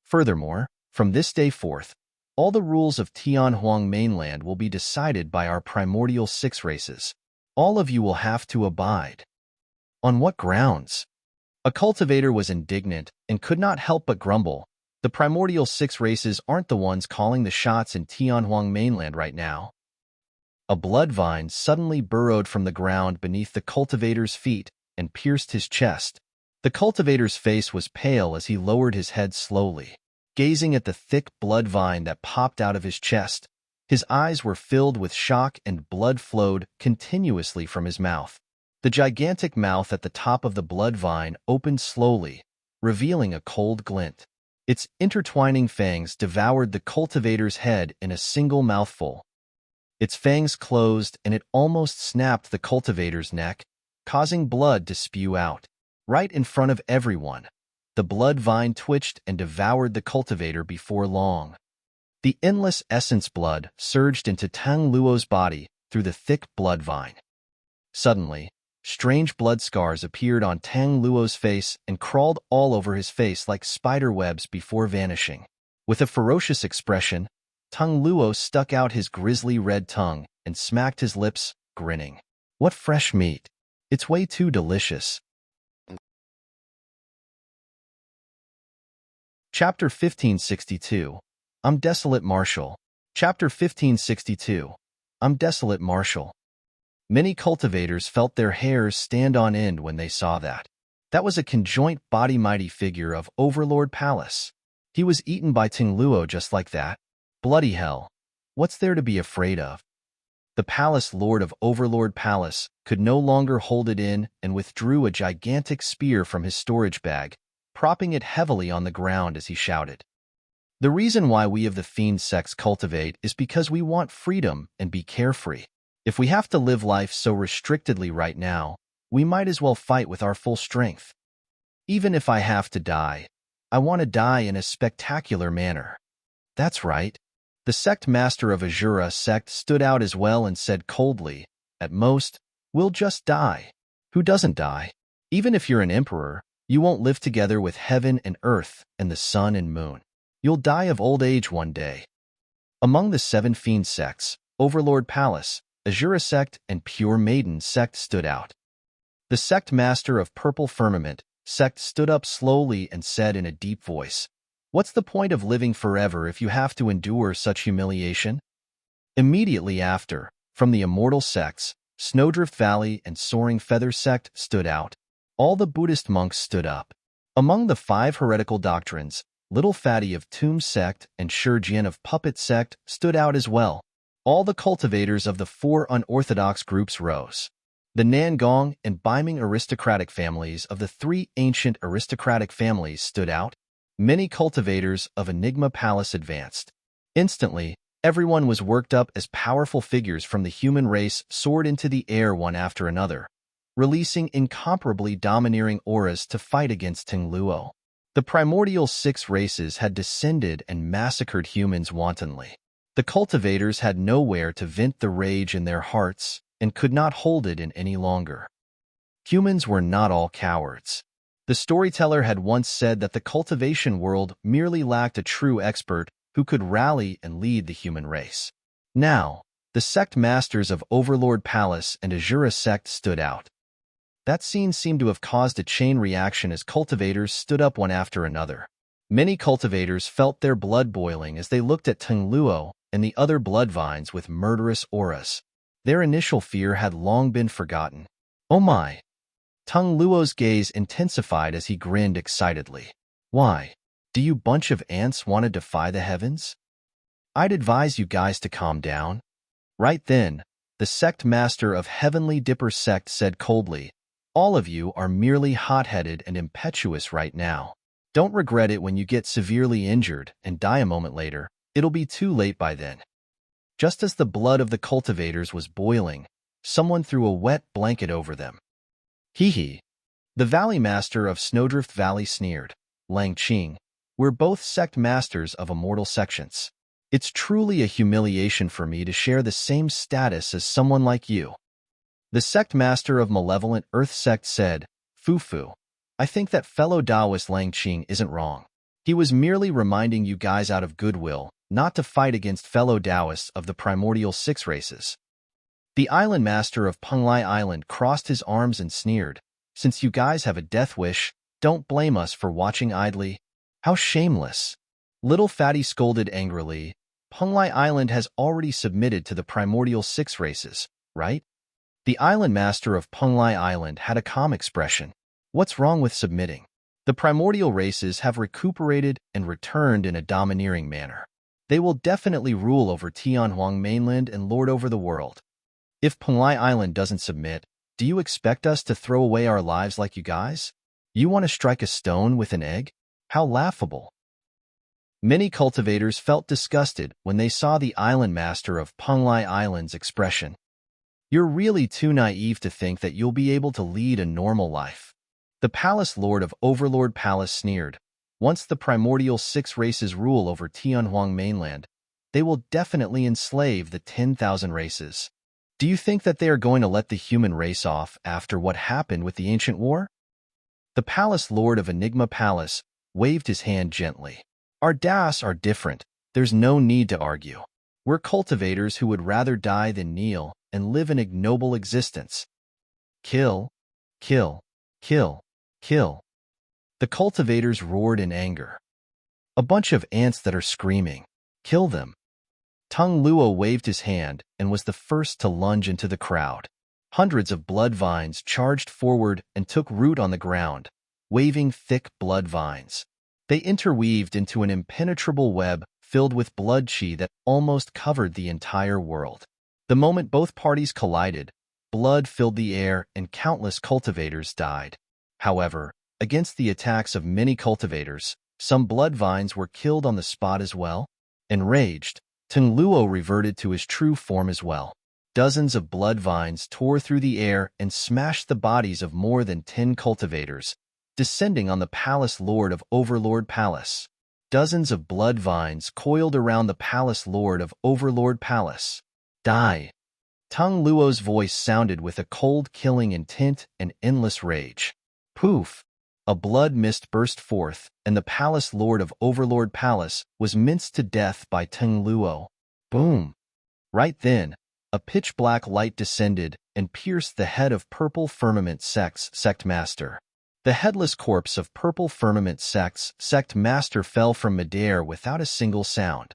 Furthermore, from this day forth, all the rules of Tianhuang mainland will be decided by our primordial 6 races. All of you will have to abide." "On what grounds?" A cultivator was indignant and could not help but grumble. "The primordial 6 races aren't the ones calling the shots in Tianhuang mainland right now." A blood vine suddenly burrowed from the ground beneath the cultivator's feet and pierced his chest. The cultivator's face was pale as he lowered his head slowly. Gazing at the thick blood vine that popped out of his chest, his eyes were filled with shock and blood flowed continuously from his mouth. The gigantic mouth at the top of the blood vine opened slowly, revealing a cold glint. Its intertwining fangs devoured the cultivator's head in a single mouthful. Its fangs closed and it almost snapped the cultivator's neck, causing blood to spew out. Right in front of everyone, the blood vine twitched and devoured the cultivator before long. The endless essence blood surged into Tang Luo's body, through the thick blood vine. Suddenly, strange blood scars appeared on Tang Luo's face and crawled all over his face like spider webs before vanishing. With a ferocious expression, Tang Luo stuck out his grisly red tongue and smacked his lips, grinning. What fresh meat! It's way too delicious. Chapter 1562. I'm Desolate Marshal. Chapter 1562. I'm Desolate Marshal. Many cultivators felt their hairs stand on end when they saw that. That was a conjoint body mighty figure of Overlord Palace. He was eaten by Ting Luo just like that. Bloody hell. What's there to be afraid of? The Palace Lord of Overlord Palace could no longer hold it in and withdrew a gigantic spear from his storage bag, propping it heavily on the ground as he shouted. The reason why we of the Fiend sex cultivate is because we want freedom and be carefree. If we have to live life so restrictedly right now, we might as well fight with our full strength. Even if I have to die, I want to die in a spectacular manner. That's right. The sect master of Asura sect stood out as well and said coldly, at most, we'll just die. Who doesn't die? Even if you're an emperor, you won't live together with heaven and earth and the sun and moon. You'll die of old age one day. Among the 7 Fiend sects, Overlord Palace, Asura sect, and Pure Maiden sect stood out. The sect master of Purple Firmament sect stood up slowly and said in a deep voice, "What's the point of living forever if you have to endure such humiliation?" Immediately after, from the immortal sects, Snowdrift Valley and Soaring Feather sect stood out. All the Buddhist monks stood up. Among the 5 heretical doctrines, Little Fatty of Tomb sect and Shurjian of Puppet sect stood out as well. All the cultivators of the 4 unorthodox groups rose. The Nangong and Biming aristocratic families of the 3 ancient aristocratic families stood out. Many cultivators of Enigma Palace advanced. Instantly, everyone was worked up as powerful figures from the human race soared into the air one after another, releasing incomparably domineering auras to fight against Ting Luo. The primordial 6 races had descended and massacred humans wantonly. The cultivators had nowhere to vent the rage in their hearts and could not hold it in any longer. Humans were not all cowards. The storyteller had once said that the cultivation world merely lacked a true expert who could rally and lead the human race. Now, the sect masters of Overlord Palace and Asura sect stood out. That scene seemed to have caused a chain reaction as cultivators stood up one after another. Many cultivators felt their blood boiling as they looked at Ting Luo and the other bloodvines with murderous auras. Their initial fear had long been forgotten. Oh my! Tung Luo's gaze intensified as he grinned excitedly. Why? Do you bunch of ants want to defy the heavens? I'd advise you guys to calm down. Right then, the sect master of Heavenly Dipper sect said coldly, all of you are merely hot-headed and impetuous right now. Don't regret it when you get severely injured and die a moment later. It'll be too late by then. Just as the blood of the cultivators was boiling, someone threw a wet blanket over them. Hee hee. The Valley Master of Snowdrift Valley sneered. Lang Qing, we're both sect masters of immortal sections. It's truly a humiliation for me to share the same status as someone like you. The sect master of Malevolent Earth sect said, Fu, I think that fellow Taoist Lang Qing isn't wrong. He was merely reminding you guys out of goodwill not to fight against fellow Taoists of the primordial 6 races. The island master of Penglai Island crossed his arms and sneered, since you guys have a death wish, don't blame us for watching idly. How shameless. Little Fatty scolded angrily, Penglai Island has already submitted to the primordial 6 races, right? The island master of Penglai Island had a calm expression. What's wrong with submitting? The primordial races have recuperated and returned in a domineering manner. They will definitely rule over Tianhuang mainland and lord over the world. If Penglai Island doesn't submit, do you expect us to throw away our lives like you guys? You want to strike a stone with an egg? How laughable. Many cultivators felt disgusted when they saw the island master of Penglai Island's expression. You're really too naive to think that you'll be able to lead a normal life. The Palace Lord of Overlord Palace sneered. Once the primordial 6 races rule over Tianhuang mainland, they will definitely enslave the 10,000 races. Do you think that they are going to let the human race off after what happened with the ancient war? The palace lord of Enigma Palace waved his hand gently. Our Das are different. There's no need to argue. We're cultivators who would rather die than kneel and live an ignoble existence. Kill, kill, kill, kill. The cultivators roared in anger. A bunch of ants that are screaming. Kill them. Tung Luo waved his hand and was the first to lunge into the crowd. Hundreds of blood vines charged forward and took root on the ground, waving thick blood vines. They interweaved into an impenetrable web filled with blood chi that almost covered the entire world. The moment both parties collided, blood filled the air and countless cultivators died. However, against the attacks of many cultivators, some blood vines were killed on the spot as well. Enraged, Tung Luo reverted to his true form as well. Dozens of blood vines tore through the air and smashed the bodies of more than 10 cultivators, descending on the palace lord of Overlord Palace. Dozens of blood vines coiled around the palace lord of Overlord Palace. Die! Tung Luo's voice sounded with a cold killing intent and endless rage. Poof! A blood mist burst forth, and the palace lord of Overlord Palace was minced to death by Tung Luo. Boom! Right then, a pitch-black light descended and pierced the head of Purple Firmament Sect's Sect Master. The headless corpse of Purple Firmament Sect's Sect Master fell from midair without a single sound.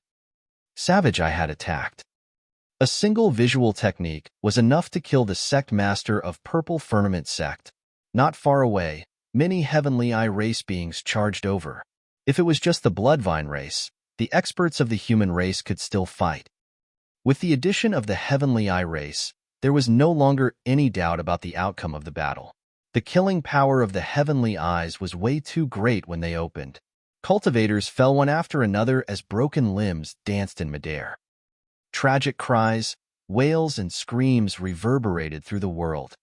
Savage I had attacked. A single visual technique was enough to kill the Sect Master of Purple Firmament Sect. Not far away, many Heavenly Eye race beings charged over. If it was just the Bloodvine race, the experts of the human race could still fight. With the addition of the Heavenly Eye race, there was no longer any doubt about the outcome of the battle. The killing power of the Heavenly Eyes was way too great when they opened. Cultivators fell one after another as broken limbs danced in midair. Tragic cries, wails, and screams reverberated through the world.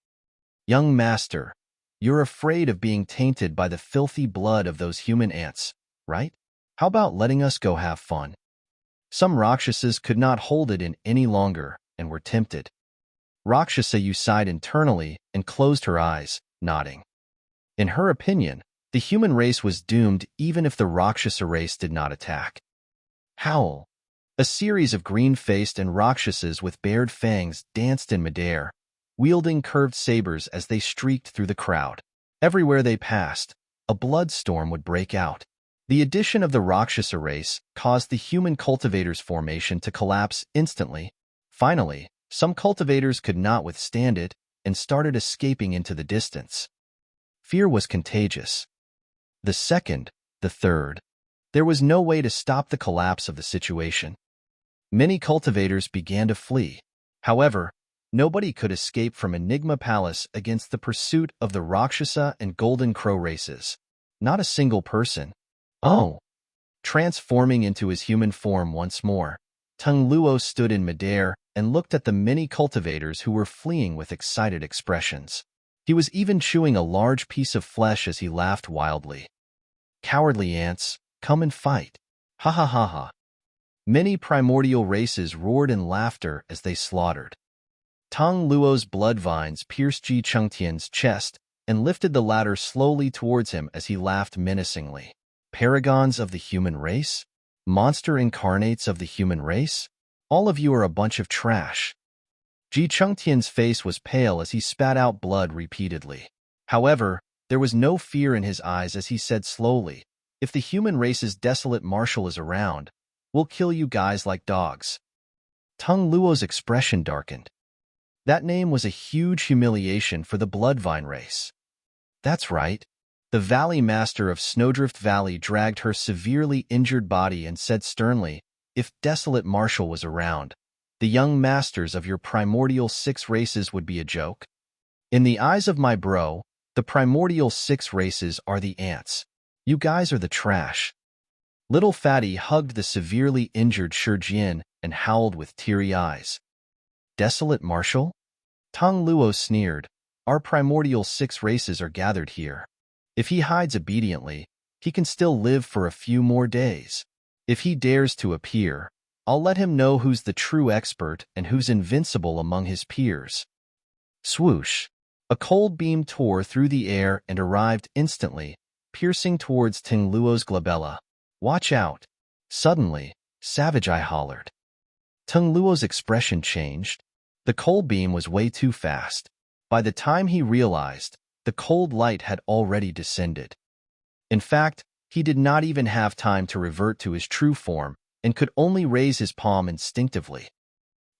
Young master, you're afraid of being tainted by the filthy blood of those human ants, right? How about letting us go have fun? Some Rakshasas could not hold it in any longer and were tempted. Rakshasa Yu sighed internally and closed her eyes, nodding. In her opinion, the human race was doomed even if the Rakshasa race did not attack. Howl! A series of green-faced and Rakshasas with bared fangs danced in midair, wielding curved sabers as they streaked through the crowd. Everywhere they passed, a blood storm would break out. The addition of the Rakshasa race caused the human cultivators' formation to collapse instantly. Finally, some cultivators could not withstand it and started escaping into the distance. Fear was contagious. The second, the third. There was no way to stop the collapse of the situation. Many cultivators began to flee. However, nobody could escape from Enigma Palace against the pursuit of the Rakshasa and Golden Crow races. Not a single person. Oh! Transforming into his human form once more, Tung Luo stood in midair and looked at the many cultivators who were fleeing with excited expressions. He was even chewing a large piece of flesh as he laughed wildly. Cowardly ants, come and fight. Ha ha ha ha. Many primordial races roared in laughter as they slaughtered. Tung Luo's blood vines pierced Ji Chengtian's chest and lifted the ladder slowly towards him as he laughed menacingly. Paragons of the human race? Monster incarnates of the human race? All of you are a bunch of trash. Ji Chengtian's face was pale as he spat out blood repeatedly. However, there was no fear in his eyes as he said slowly, if the human race's Desolate Marshal is around, we'll kill you guys like dogs. Tung Luo's expression darkened. That name was a huge humiliation for the Bloodvine race. That's right. The Valley Master of Snowdrift Valley dragged her severely injured body and said sternly, if Desolate Marshal was around, the young masters of your primordial 6 races would be a joke. In the eyes of my bro, the primordial 6 races are the ants. You guys are the trash. Little Fatty hugged the severely injured Shijian and howled with teary eyes. Desolate Marshal? Tung Luo sneered. Our primordial 6 races are gathered here. If he hides obediently, he can still live for a few more days. If he dares to appear, I'll let him know who's the true expert and who's invincible among his peers. Swoosh! A cold beam tore through the air and arrived instantly, piercing towards Ting Luo's glabella. Watch out! Suddenly, Savage Eye hollered. Tung Luo's expression changed. The cold beam was way too fast. By the time he realized, the cold light had already descended. In fact, he did not even have time to revert to his true form and could only raise his palm instinctively.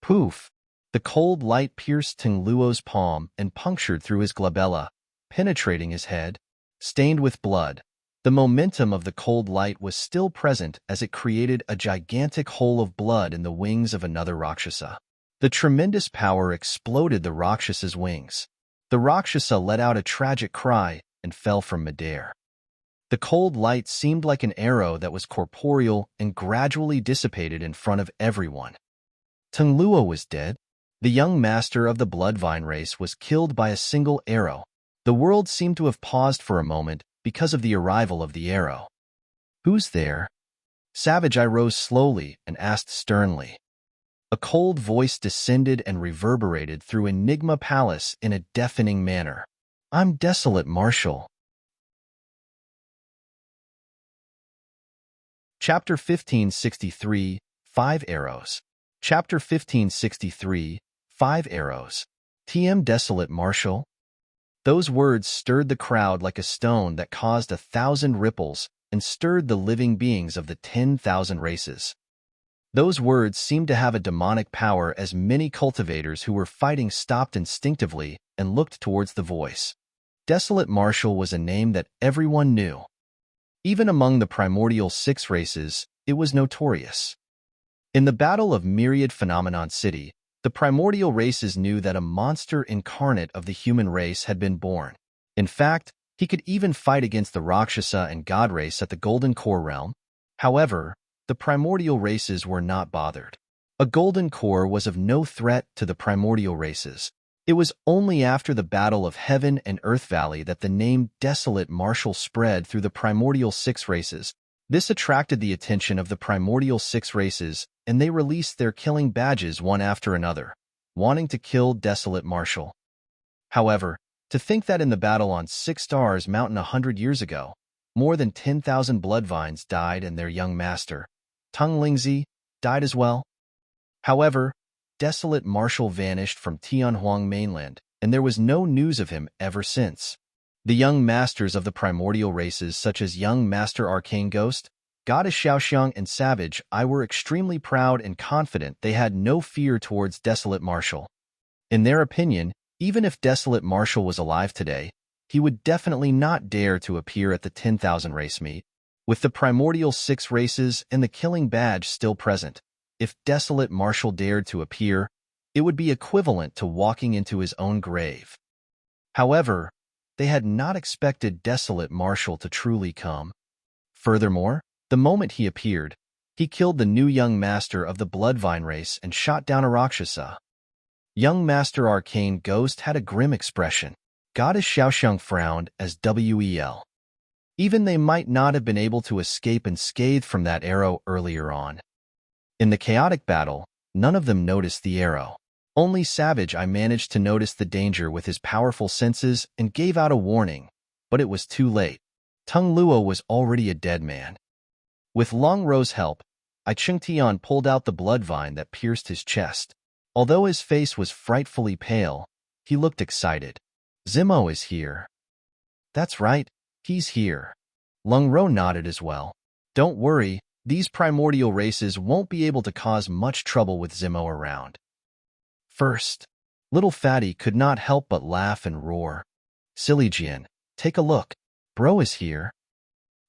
Poof! The cold light pierced Ting Luo's palm and punctured through his glabella, penetrating his head. Stained with blood, the momentum of the cold light was still present as it created a gigantic hole of blood in the wings of another Rakshasa. The tremendous power exploded the Rakshasa's wings. The Rakshasa let out a tragic cry and fell from midair. The cold light seemed like an arrow that was corporeal and gradually dissipated in front of everyone. Tung Luo was dead. The young master of the Bloodvine race was killed by a single arrow. The world seemed to have paused for a moment because of the arrival of the arrow. Who's there? Savage Eye rose slowly and asked sternly. A cold voice descended and reverberated through Enigma Palace in a deafening manner. I'm Desolate Marshal. Chapter 1563, 5 Arrows. Chapter 1563, 5 Arrows. TM Desolate Marshal? Those words stirred the crowd like a stone that caused 1,000 ripples and stirred the living beings of the 10,000 races. Those words seemed to have a demonic power as many cultivators who were fighting stopped instinctively and looked towards the voice. Desolate Marshal was a name that everyone knew. Even among the primordial 6 races, it was notorious. In the Battle of Myriad Phenomenon City, the primordial races knew that a monster incarnate of the human race had been born. In fact, he could even fight against the Rakshasa and God race at the Golden Core realm. However, the primordial races were not bothered. A Golden Core was of no threat to the primordial races. It was only after the Battle of Heaven and Earth Valley that the name Desolate Marshal spread through the primordial 6 races. This attracted the attention of the primordial 6 races, and they released their killing badges one after another, wanting to kill Desolate Marshal. However, to think that in the battle on 6 Stars Mountain 100 years ago, more than 10,000 Bloodvines died and their young master, Tung Lingzi, died as well. However, Desolate Marshal vanished from Tianhuang mainland, and there was no news of him ever since. The young masters of the primordial races such as young Master Arcane Ghost, Goddess Xiaoxiang, and Savage Eye were extremely proud and confident they had no fear towards Desolate Marshal. In their opinion, even if Desolate Marshal was alive today, he would definitely not dare to appear at the 10,000 race meet. With the primordial 6 races and the killing badge still present, if Desolate Marshal dared to appear, it would be equivalent to walking into his own grave. However, they had not expected Desolate Marshal to truly come. Furthermore, the moment he appeared, he killed the new young master of the Bloodvine race and shot down a Rakshasa. Young Master Arcane Ghost had a grim expression. Goddess Xiaoxiang frowned as well. Even they might not have been able to escape unscathed from that arrow earlier on. In the chaotic battle, none of them noticed the arrow. Only Savage Eye managed to notice the danger with his powerful senses and gave out a warning, but it was too late. Tung Luo was already a dead man. With Long Ro's help, Ai Chengtian pulled out the bloodvine that pierced his chest. Although his face was frightfully pale, he looked excited. Zimo is here. That's right, he's here. Lung Ro nodded as well. Don't worry, these primordial races won't be able to cause much trouble with Zimo around. First, little Fatty could not help but laugh and roar. Silly Jian, take a look. Bro is here.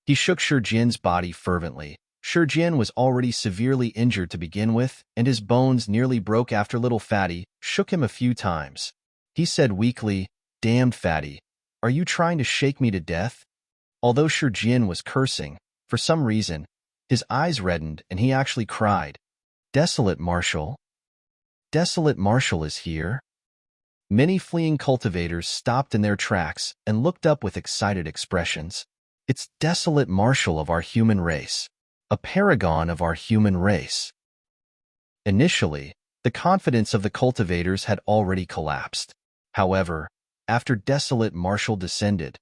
He shook Shurjian's body fervently. Shurjian was already severely injured to begin with, and his bones nearly broke after little Fatty shook him a few times. He said weakly, "Damned Fatty, are you trying to shake me to death?" Although Shurjian was cursing, for some reason, his eyes reddened and he actually cried, "Desolate Marshal? Desolate Marshal is here?" Many fleeing cultivators stopped in their tracks and looked up with excited expressions. It's Desolate Marshal of our human race. A paragon of our human race. Initially, the confidence of the cultivators had already collapsed. However, after Desolate Marshal descended,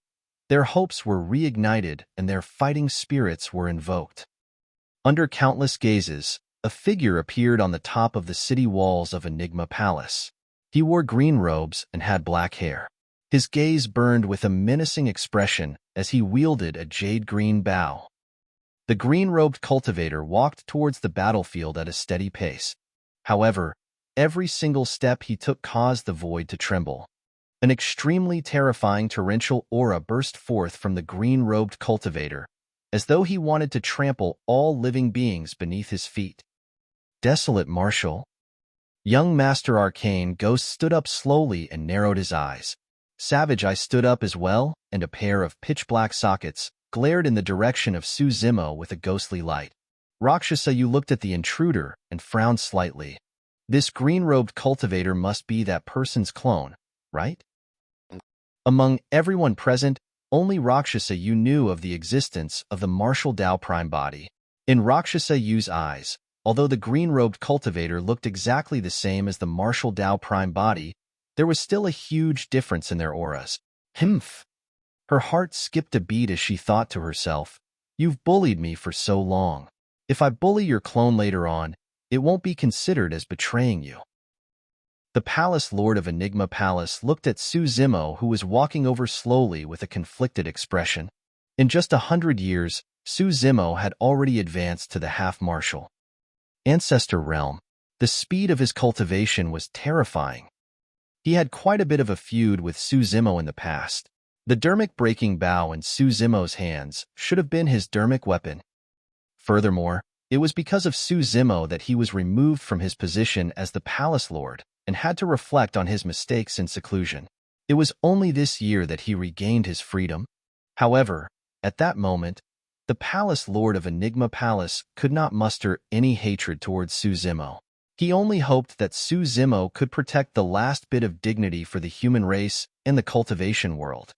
their hopes were reignited and their fighting spirits were invoked. Under countless gazes, a figure appeared on the top of the city walls of Enigma Palace. He wore green robes and had black hair. His gaze burned with a menacing expression as he wielded a jade-green bow. The green-robed cultivator walked towards the battlefield at a steady pace. However, every single step he took caused the void to tremble. An extremely terrifying torrential aura burst forth from the green-robed cultivator, as though he wanted to trample all living beings beneath his feet. Desolate Marshal. Young Master Arcane Ghost stood up slowly and narrowed his eyes. Savage Eye stood up as well, and a pair of pitch-black sockets glared in the direction of Suzimo with a ghostly light. Rakshasa, you looked at the intruder and frowned slightly. This green-robed cultivator must be that person's clone, right? Among everyone present, only Rakshasa Yu knew of the existence of the Martial Dao Prime body. In Rakshasa Yu's eyes, although the green-robed cultivator looked exactly the same as the Martial Dao Prime body, there was still a huge difference in their auras. Humph! Her heart skipped a beat as she thought to herself, "You've bullied me for so long. If I bully your clone later on, it won't be considered as betraying you." The Palace Lord of Enigma Palace looked at Suzimo, who was walking over slowly with a conflicted expression. In just 100 years, Suzimo had already advanced to the half-martial Ancestor realm. The speed of his cultivation was terrifying. He had quite a bit of a feud with Suzimo in the past. The Dermic-breaking bow in Suzimo's hands should have been his Dermic weapon. Furthermore, it was because of Suzimo that he was removed from his position as the Palace Lord and had to reflect on his mistakes in seclusion. It was only this year that he regained his freedom. However, at that moment, the Palace Lord of Enigma Palace could not muster any hatred towards Suzimo. He only hoped that Suzimo could protect the last bit of dignity for the human race and the cultivation world.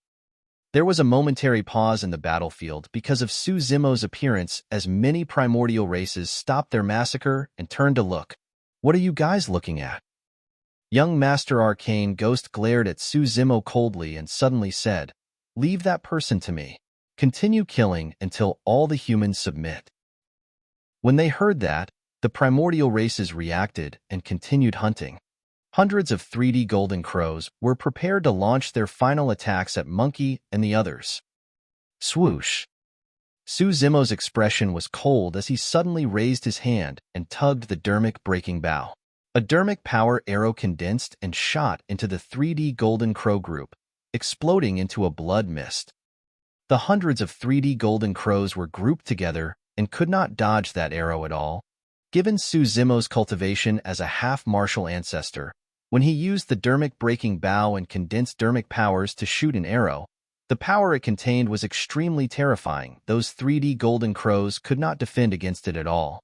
There was a momentary pause in the battlefield because of Suzimo's appearance as many primordial races stopped their massacre and turned to look. "What are you guys looking at?" Young Master Arcane Ghost glared at Suzimo coldly and suddenly said, "Leave that person to me. Continue killing until all the humans submit." When they heard that, the primordial races reacted and continued hunting. Hundreds of 3D golden crows were prepared to launch their final attacks at Monkey and the others. Swoosh! Suzimo's expression was cold as he suddenly raised his hand and tugged the Dermic-breaking bow. A Dermic power arrow condensed and shot into the 3D golden crow group, exploding into a blood mist. The hundreds of 3D golden crows were grouped together and could not dodge that arrow at all. Given Suzimo's cultivation as a half-martial ancestor, when he used the Dermic-breaking bow and condensed Dermic powers to shoot an arrow, the power it contained was extremely terrifying. Those 3D golden crows could not defend against it at all.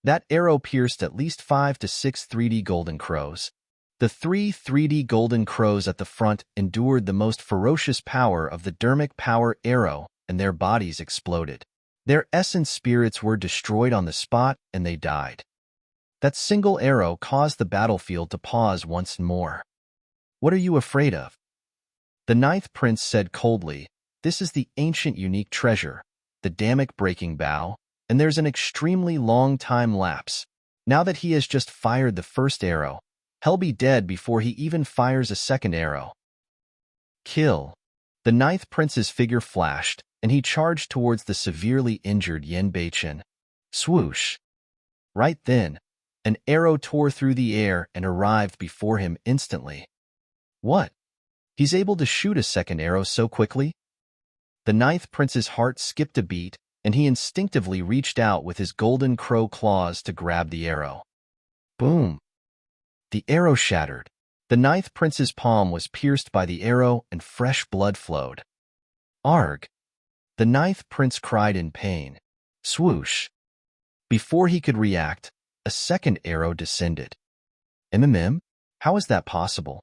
That arrow pierced at least 5 to 6 3D golden crows. The 3D golden crows at the front endured the most ferocious power of the Dermic power arrow, and their bodies exploded. Their essence spirits were destroyed on the spot, and they died. That single arrow caused the battlefield to pause once more. "What are you afraid of?" The ninth prince said coldly, "This is the ancient unique treasure, the Dermic-breaking bow, and there's an extremely long time lapse. Now that he has just fired the first arrow, he'll be dead before he even fires a second arrow." Kill. The ninth prince's figure flashed, and he charged towards the severely injured Yen Beichen. Swoosh! Right then, an arrow tore through the air and arrived before him instantly. What? He's able to shoot a second arrow so quickly? The ninth prince's heart skipped a beat, and he instinctively reached out with his golden crow claws to grab the arrow. Boom! The arrow shattered. The ninth prince's palm was pierced by the arrow and fresh blood flowed. Arg! The ninth prince cried in pain. Swoosh! Before he could react, a second arrow descended. MMM? How is that possible?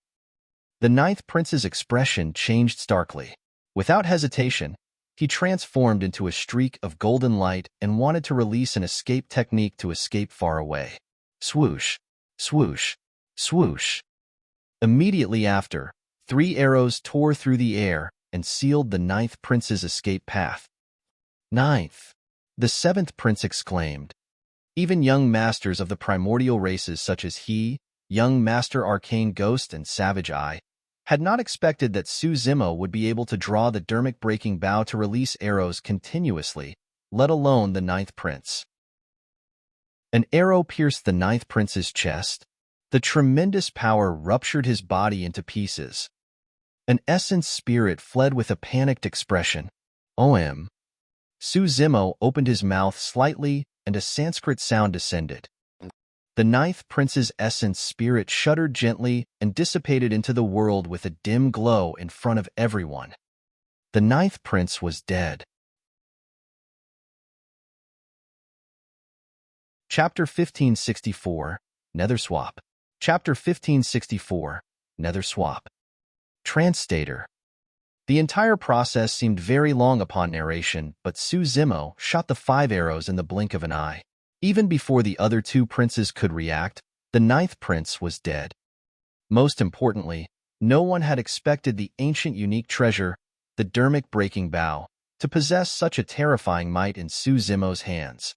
The ninth prince's expression changed starkly. Without hesitation, he transformed into a streak of golden light and wanted to release an escape technique to escape far away. Swoosh, swoosh, swoosh. Immediately after, 3 arrows tore through the air and sealed the 9th prince's escape path. 9th. The 7th prince exclaimed. Even young masters of the primordial races such as he, young master Arcane Ghost and Savage Eye, had not expected that Suzimo would be able to draw the dermic-breaking bow to release arrows continuously, let alone the 9th prince. An arrow pierced the 9th prince's chest. The tremendous power ruptured his body into pieces. An essence spirit fled with a panicked expression. OM. Suzimo opened his mouth slightly, and a Sanskrit sound descended. The 9th prince's essence spirit shuddered gently and dissipated into the world with a dim glow in front of everyone. The 9th prince was dead. Chapter 1564, Nether Swap. Chapter 1564, Nether Swap. Translator. The entire process seemed very long upon narration, but Suzimo shot the 5 arrows in the blink of an eye. Even before the other 2 princes could react, the 9th prince was dead. Most importantly, no one had expected the ancient unique treasure, the dermic-breaking bow, to possess such a terrifying might in Suzimo's hands.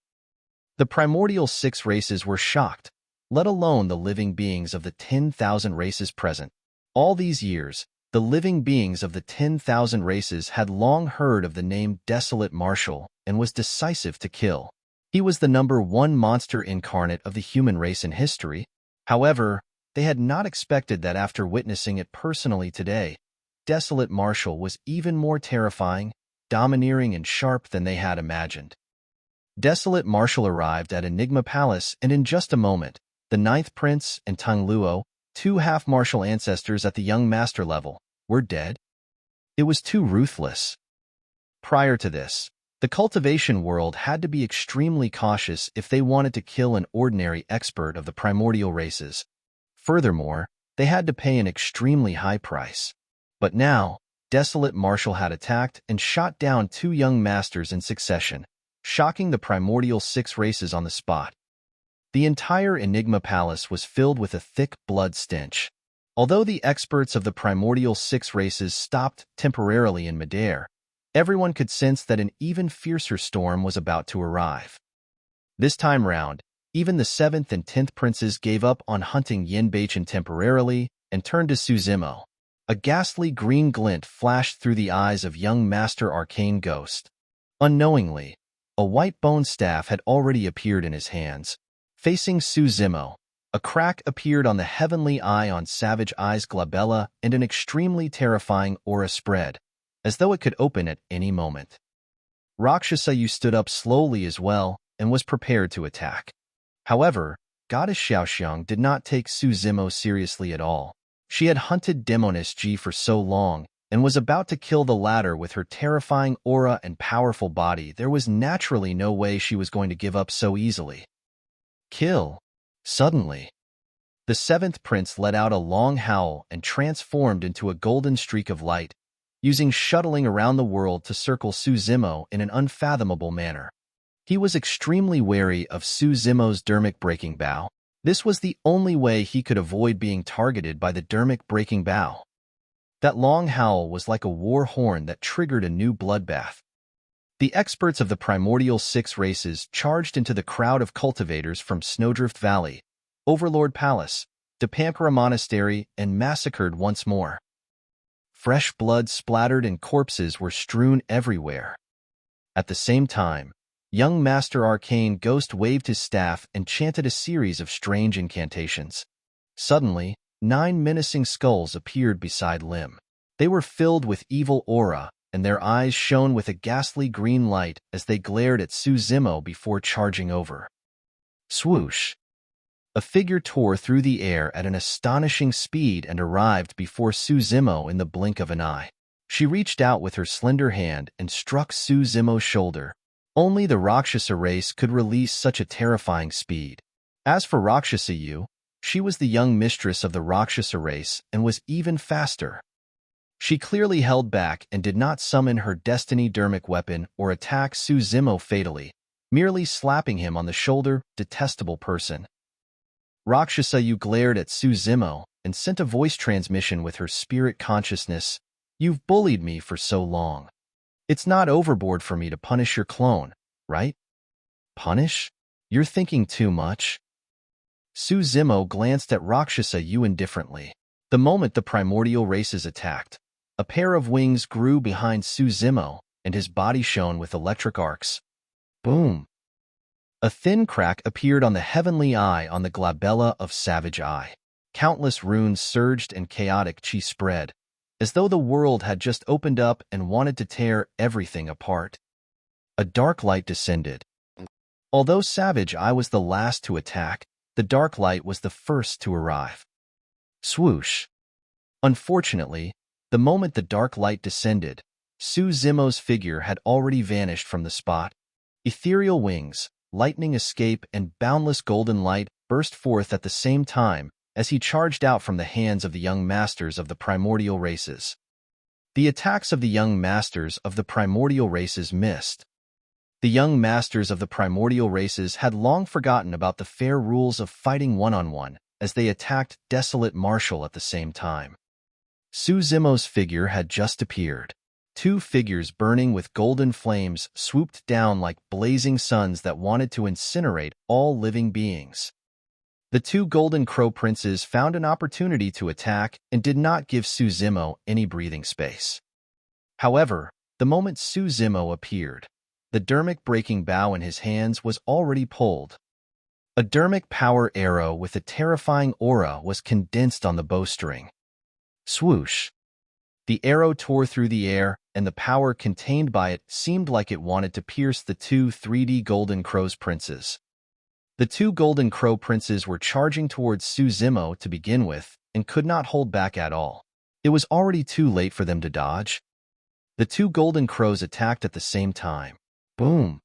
The primordial 6 races were shocked, let alone the living beings of the 10,000 races present. All these years, the living beings of the 10,000 races had long heard of the name Desolate Marshal and was decisive to kill. He was the number 1 monster incarnate of the human race in history. However, they had not expected that after witnessing it personally today, Desolate Marshal was even more terrifying, domineering, and sharp than they had imagined. Desolate Marshal arrived at Enigma Palace, and in just a moment, the 9th prince and Tang Luo, 2 half-martial ancestors at the young master level, were dead. It was too ruthless. Prior to this, the cultivation world had to be extremely cautious if they wanted to kill an ordinary expert of the primordial races. Furthermore, they had to pay an extremely high price. But now, Desolate Marshal had attacked and shot down 2 young masters in succession, shocking the primordial 6 races on the spot. The entire Enigma Palace was filled with a thick blood stench. Although the experts of the primordial 6 races stopped temporarily in midair, everyone could sense that an even fiercer storm was about to arrive. This time round, even the 7th and 10th princes gave up on hunting Yinbeichen temporarily and turned to Suzimo. A ghastly green glint flashed through the eyes of young Master Arcane Ghost. Unknowingly, a white bone staff had already appeared in his hands. Facing Suzimo, a crack appeared on the heavenly eye on Savage Eye's glabella, and an extremely terrifying aura spread, as though it could open at any moment. Rakshasayu stood up slowly as well and was prepared to attack. However, Goddess Xiaoxiang did not take Suzimo seriously at all. She had hunted Demoness Ji for so long and was about to kill the latter with her terrifying aura and powerful body. There was naturally no way she was going to give up so easily. Kill. Suddenly, the 7th prince let out a long howl and transformed into a golden streak of light, using shuttling around the world to circle Suzimo in an unfathomable manner. He was extremely wary of Suzimo's dermic-breaking bow. This was the only way he could avoid being targeted by the dermic-breaking bow. That long howl was like a war horn that triggered a new bloodbath. The experts of the primordial 6 races charged into the crowd of cultivators from Snowdrift Valley, Overlord Palace, Depampara Monastery, and massacred once more. Fresh blood splattered and corpses were strewn everywhere. At the same time, young Master Arcane Ghost waved his staff and chanted a series of strange incantations. Suddenly, 9 menacing skulls appeared beside Lim. They were filled with evil aura, and their eyes shone with a ghastly green light as they glared at Suzimo before charging over. Swoosh! A figure tore through the air at an astonishing speed and arrived before Suzimo in the blink of an eye. She reached out with her slender hand and struck Suzimo's shoulder. Only the Rakshasa race could release such a terrifying speed. As for Rakshasayu, she was the young mistress of the Rakshasa race and was even faster. She clearly held back and did not summon her destiny dermic weapon or attack Suzimo fatally, merely slapping him on the shoulder. Detestable person. Rakshasa Yu glared at Suzimo and sent a voice transmission with her spirit consciousness. You've bullied me for so long. It's not overboard for me to punish your clone, right? Punish? You're thinking too much. Suzimo glanced at Rakshasa Yu indifferently. The moment the primordial races attacked, a pair of wings grew behind Suzimo, and his body shone with electric arcs. Boom! A thin crack appeared on the heavenly eye on the glabella of Savage Eye. Countless runes surged and chaotic chi spread, as though the world had just opened up and wanted to tear everything apart. A dark light descended. Although Savage Eye was the last to attack, the dark light was the first to arrive. Swoosh! Unfortunately, the moment the dark light descended, Suzimo's figure had already vanished from the spot. Ethereal wings, lightning escape, and boundless golden light burst forth at the same time as he charged out from the hands of the young masters of the primordial races. The attacks of the young masters of the primordial races missed. The young masters of the primordial races had long forgotten about the fair rules of fighting one-on-one as they attacked Desolate Marshal at the same time. Suzimo's figure had just appeared. Two figures burning with golden flames swooped down like blazing suns that wanted to incinerate all living beings. The two Golden Crow Princes found an opportunity to attack and did not give Suzimo any breathing space. However, the moment Suzimo appeared, the dermic breaking bow in his hands was already pulled. A dermic power arrow with a terrifying aura was condensed on the bowstring. Swoosh! The arrow tore through the air, and the power contained by it seemed like it wanted to pierce the two 3D Golden Crows Princes. The two Golden Crow Princes were charging towards Suzimo to begin with and could not hold back at all. It was already too late for them to dodge. The two Golden Crows attacked at the same time. Boom!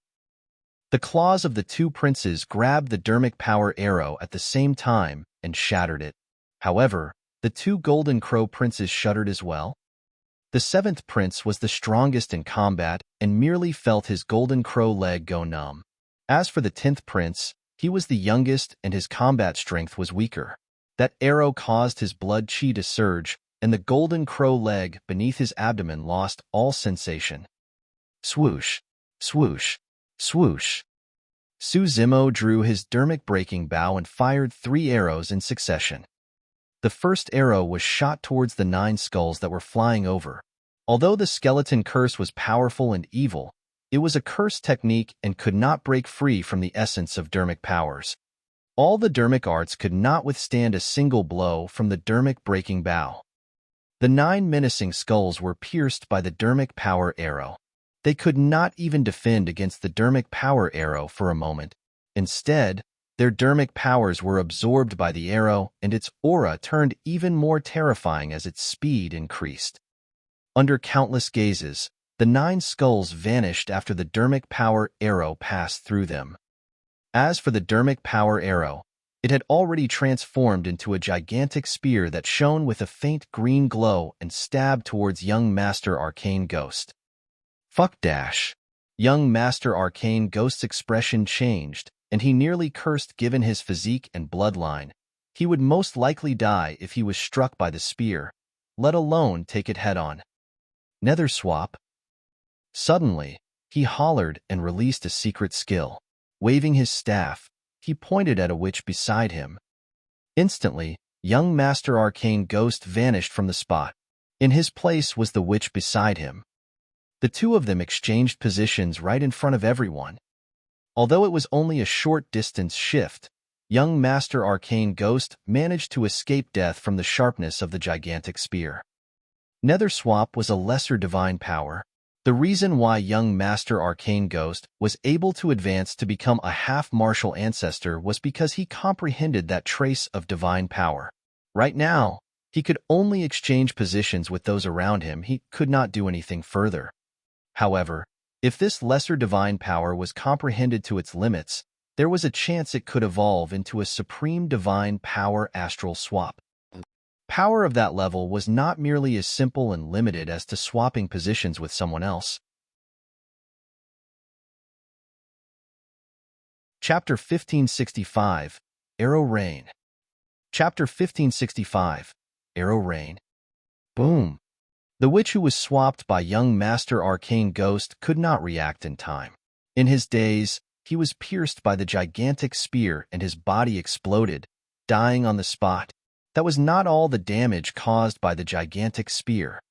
The claws of the two princes grabbed the dermic power arrow at the same time and shattered it. However, the two Golden Crow Princes shuddered as well. The seventh prince was the strongest in combat and merely felt his Golden Crow leg go numb. As for the 10th prince, he was the youngest and his combat strength was weaker. That arrow caused his blood chi to surge, and the Golden Crow leg beneath his abdomen lost all sensation. Swoosh! Swoosh! Swoosh! Suzimo drew his dermic breaking bow and fired 3 arrows in succession. The first arrow was shot towards the 9 skulls that were flying over. Although the skeleton curse was powerful and evil, it was a curse technique and could not break free from the essence of dermic powers. All the dermic arts could not withstand a single blow from the dermic breaking bow. The 9 menacing skulls were pierced by the dermic power arrow. They could not even defend against the dermic power arrow for a moment. Instead, their dermic powers were absorbed by the arrow, and its aura turned even more terrifying as its speed increased. Under countless gazes, the 9 skulls vanished after the dermic power arrow passed through them. As for the dermic power arrow, it had already transformed into a gigantic spear that shone with a faint green glow and stabbed towards young Master Arcane Ghost. Fuck dash. Young Master Arcane Ghost's expression changed, and he nearly cursed given his physique and bloodline. He would most likely die if he was struck by the spear, let alone take it head-on. Nether swap. Suddenly, he hollered and released a secret skill. Waving his staff, he pointed at a witch beside him. Instantly, young Master Arcane Ghost vanished from the spot. In his place was the witch beside him. The two of them exchanged positions right in front of everyone. Although it was only a short distance shift, young Master Arcane Ghost managed to escape death from the sharpness of the gigantic spear. Nether swap was a lesser divine power. The reason why young Master Arcane Ghost was able to advance to become a half-martial ancestor was because he comprehended that trace of divine power. Right now, he could only exchange positions with those around him. He could not do anything further. However, if this lesser divine power was comprehended to its limits, there was a chance it could evolve into a supreme divine power astral swap. Power of that level was not merely as simple and limited as to swapping positions with someone else. Chapter 1565, Arrow Rain. Chapter 1565, Arrow Rain. Boom. The witch who was swapped by young Master Arcane Ghost could not react in time. In his daze, he was pierced by the gigantic spear and his body exploded, dying on the spot. That was not all the damage caused by the gigantic spear.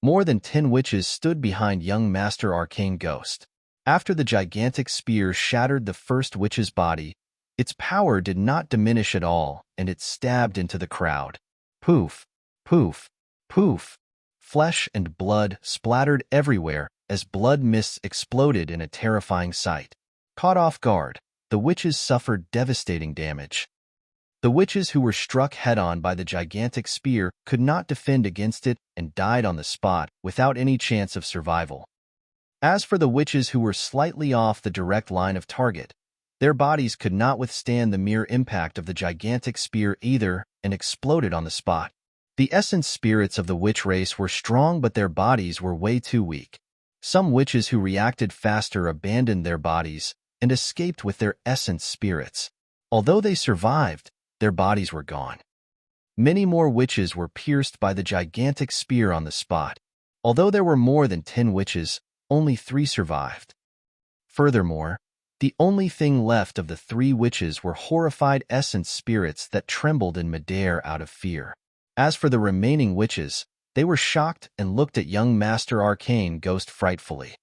More than 10 witches stood behind young Master Arcane Ghost. After the gigantic spear shattered the first witch's body, its power did not diminish at all, and it stabbed into the crowd. Poof, poof, poof. Flesh and blood splattered everywhere as blood mists exploded in a terrifying sight. Caught off guard, the witches suffered devastating damage. The witches who were struck head-on by the gigantic spear could not defend against it and died on the spot without any chance of survival. As for the witches who were slightly off the direct line of target, their bodies could not withstand the mere impact of the gigantic spear either and exploded on the spot. The essence spirits of the witch race were strong, but their bodies were way too weak. Some witches who reacted faster abandoned their bodies and escaped with their essence spirits. Although they survived, their bodies were gone. Many more witches were pierced by the gigantic spear on the spot. Although there were more than 10 witches, only 3 survived. Furthermore, the only thing left of the 3 witches were horrified essence spirits that trembled in midair out of fear. As for the remaining witches, they were shocked and looked at young Master Arcane Ghost frightfully.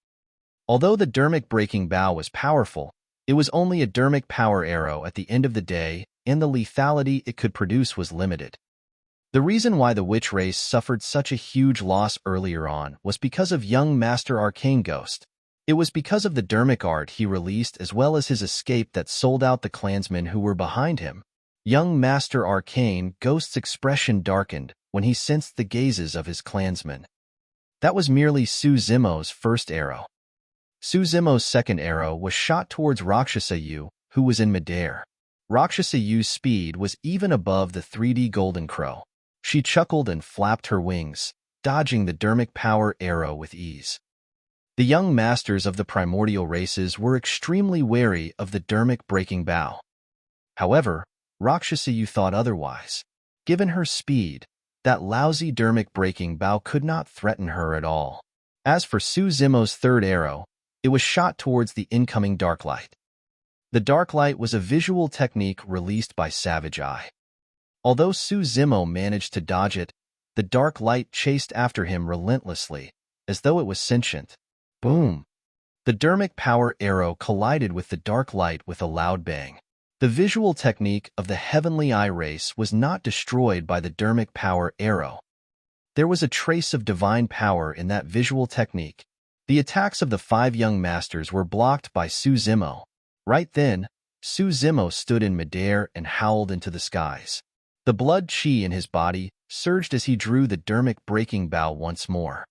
Although the dermic breaking bow was powerful, it was only a dermic power arrow at the end of the day, and the lethality it could produce was limited. The reason why the witch race suffered such a huge loss earlier on was because of young Master Arcane Ghost. It was because of the dermic art he released as well as his escape that sold out the clansmen who were behind him. Young Master Arcane Ghost's expression darkened when he sensed the gazes of his clansmen. That was merely Suzimo's first arrow. Suzimo's second arrow was shot towards Rakshasayu, who was in midair. Rakshasayu's speed was even above the 3D Golden Crow. She chuckled and flapped her wings, dodging the dermic power arrow with ease. The young masters of the primordial races were extremely wary of the dermic breaking bow. However, Rakshasayu thought otherwise. Given her speed, that lousy dermic breaking bow could not threaten her at all. As for Suzimo's third arrow, it was shot towards the incoming dark light. The dark light was a visual technique released by Savage Eye. Although Suzimo managed to dodge it, the dark light chased after him relentlessly, as though it was sentient. Boom! The dermic power arrow collided with the dark light with a loud bang. The visual technique of the Heavenly Eye race was not destroyed by the dermic power arrow. There was a trace of divine power in that visual technique. The attacks of the 5 young masters were blocked by Suzimo. Right then, Suzimo stood in midair and howled into the skies. The blood chi in his body surged as he drew the dermic breaking bow once more.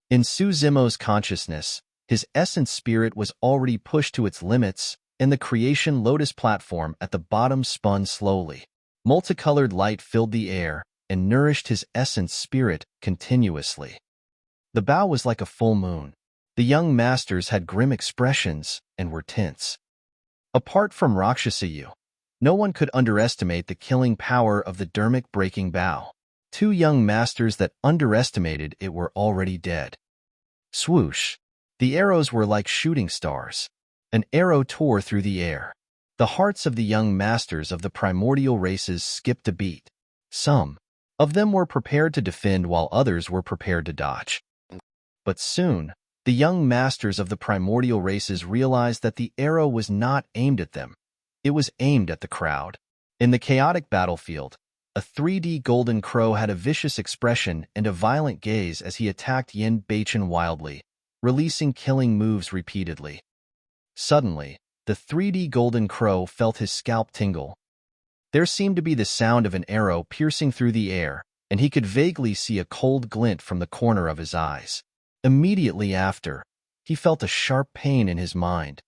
In Suzimo's consciousness, his essence spirit was already pushed to its limits, and the creation lotus platform at the bottom spun slowly. Multicolored light filled the air and nourished his essence spirit continuously. The bow was like a full moon. The young masters had grim expressions and were tense. Apart from Rakshasayu, no one could underestimate the killing power of the dermic breaking bow. 2 young masters that underestimated it were already dead. Swoosh! The arrows were like shooting stars. An arrow tore through the air. The hearts of the young masters of the primordial races skipped a beat. Some of them were prepared to defend while others were prepared to dodge. But soon, the young masters of the primordial races realized that the arrow was not aimed at them. It was aimed at the crowd. In the chaotic battlefield, a 3D golden crow had a vicious expression and a violent gaze as he attacked Yin Baichen wildly, releasing killing moves repeatedly. Suddenly, the 3D golden crow felt his scalp tingle. There seemed to be the sound of an arrow piercing through the air, and he could vaguely see a cold glint from the corner of his eyes. Immediately after, he felt a sharp pain in his mind.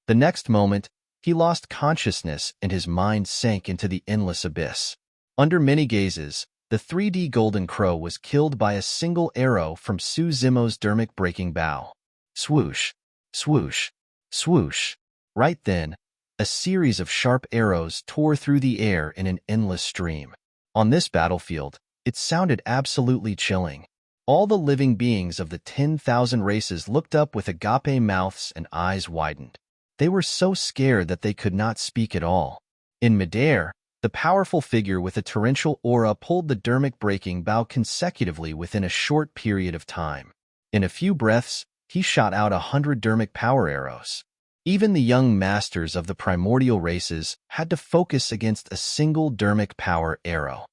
The next moment, he lost consciousness and his mind sank into the endless abyss. Under many gazes, the 3D golden crow was killed by a single arrow from Suzimo's dermic breaking bow. Swoosh! Swoosh! Swoosh! Right then, A series of sharp arrows tore through the air in an endless stream. On this battlefield, it sounded absolutely chilling. All the living beings of the 10,000 races looked up with agape mouths and eyes widened. They were so scared that they could not speak at all. In midair, the powerful figure with a torrential aura pulled the dermic breaking bow consecutively within a short period of time. In a few breaths, he shot out 100 dermic power arrows. Even the young masters of the primordial races had to focus against a single dermic power arrow.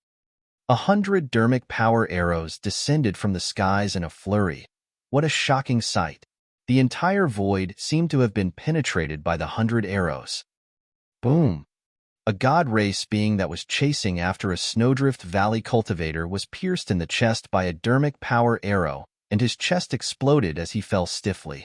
100 dermic power arrows descended from the skies in a flurry. What a shocking sight! The entire void seemed to have been penetrated by the 100 arrows. Boom! A god race being that was chasing after a Snowdrift Valley cultivator was pierced in the chest by a dermic power arrow, and his chest exploded as he fell stiffly.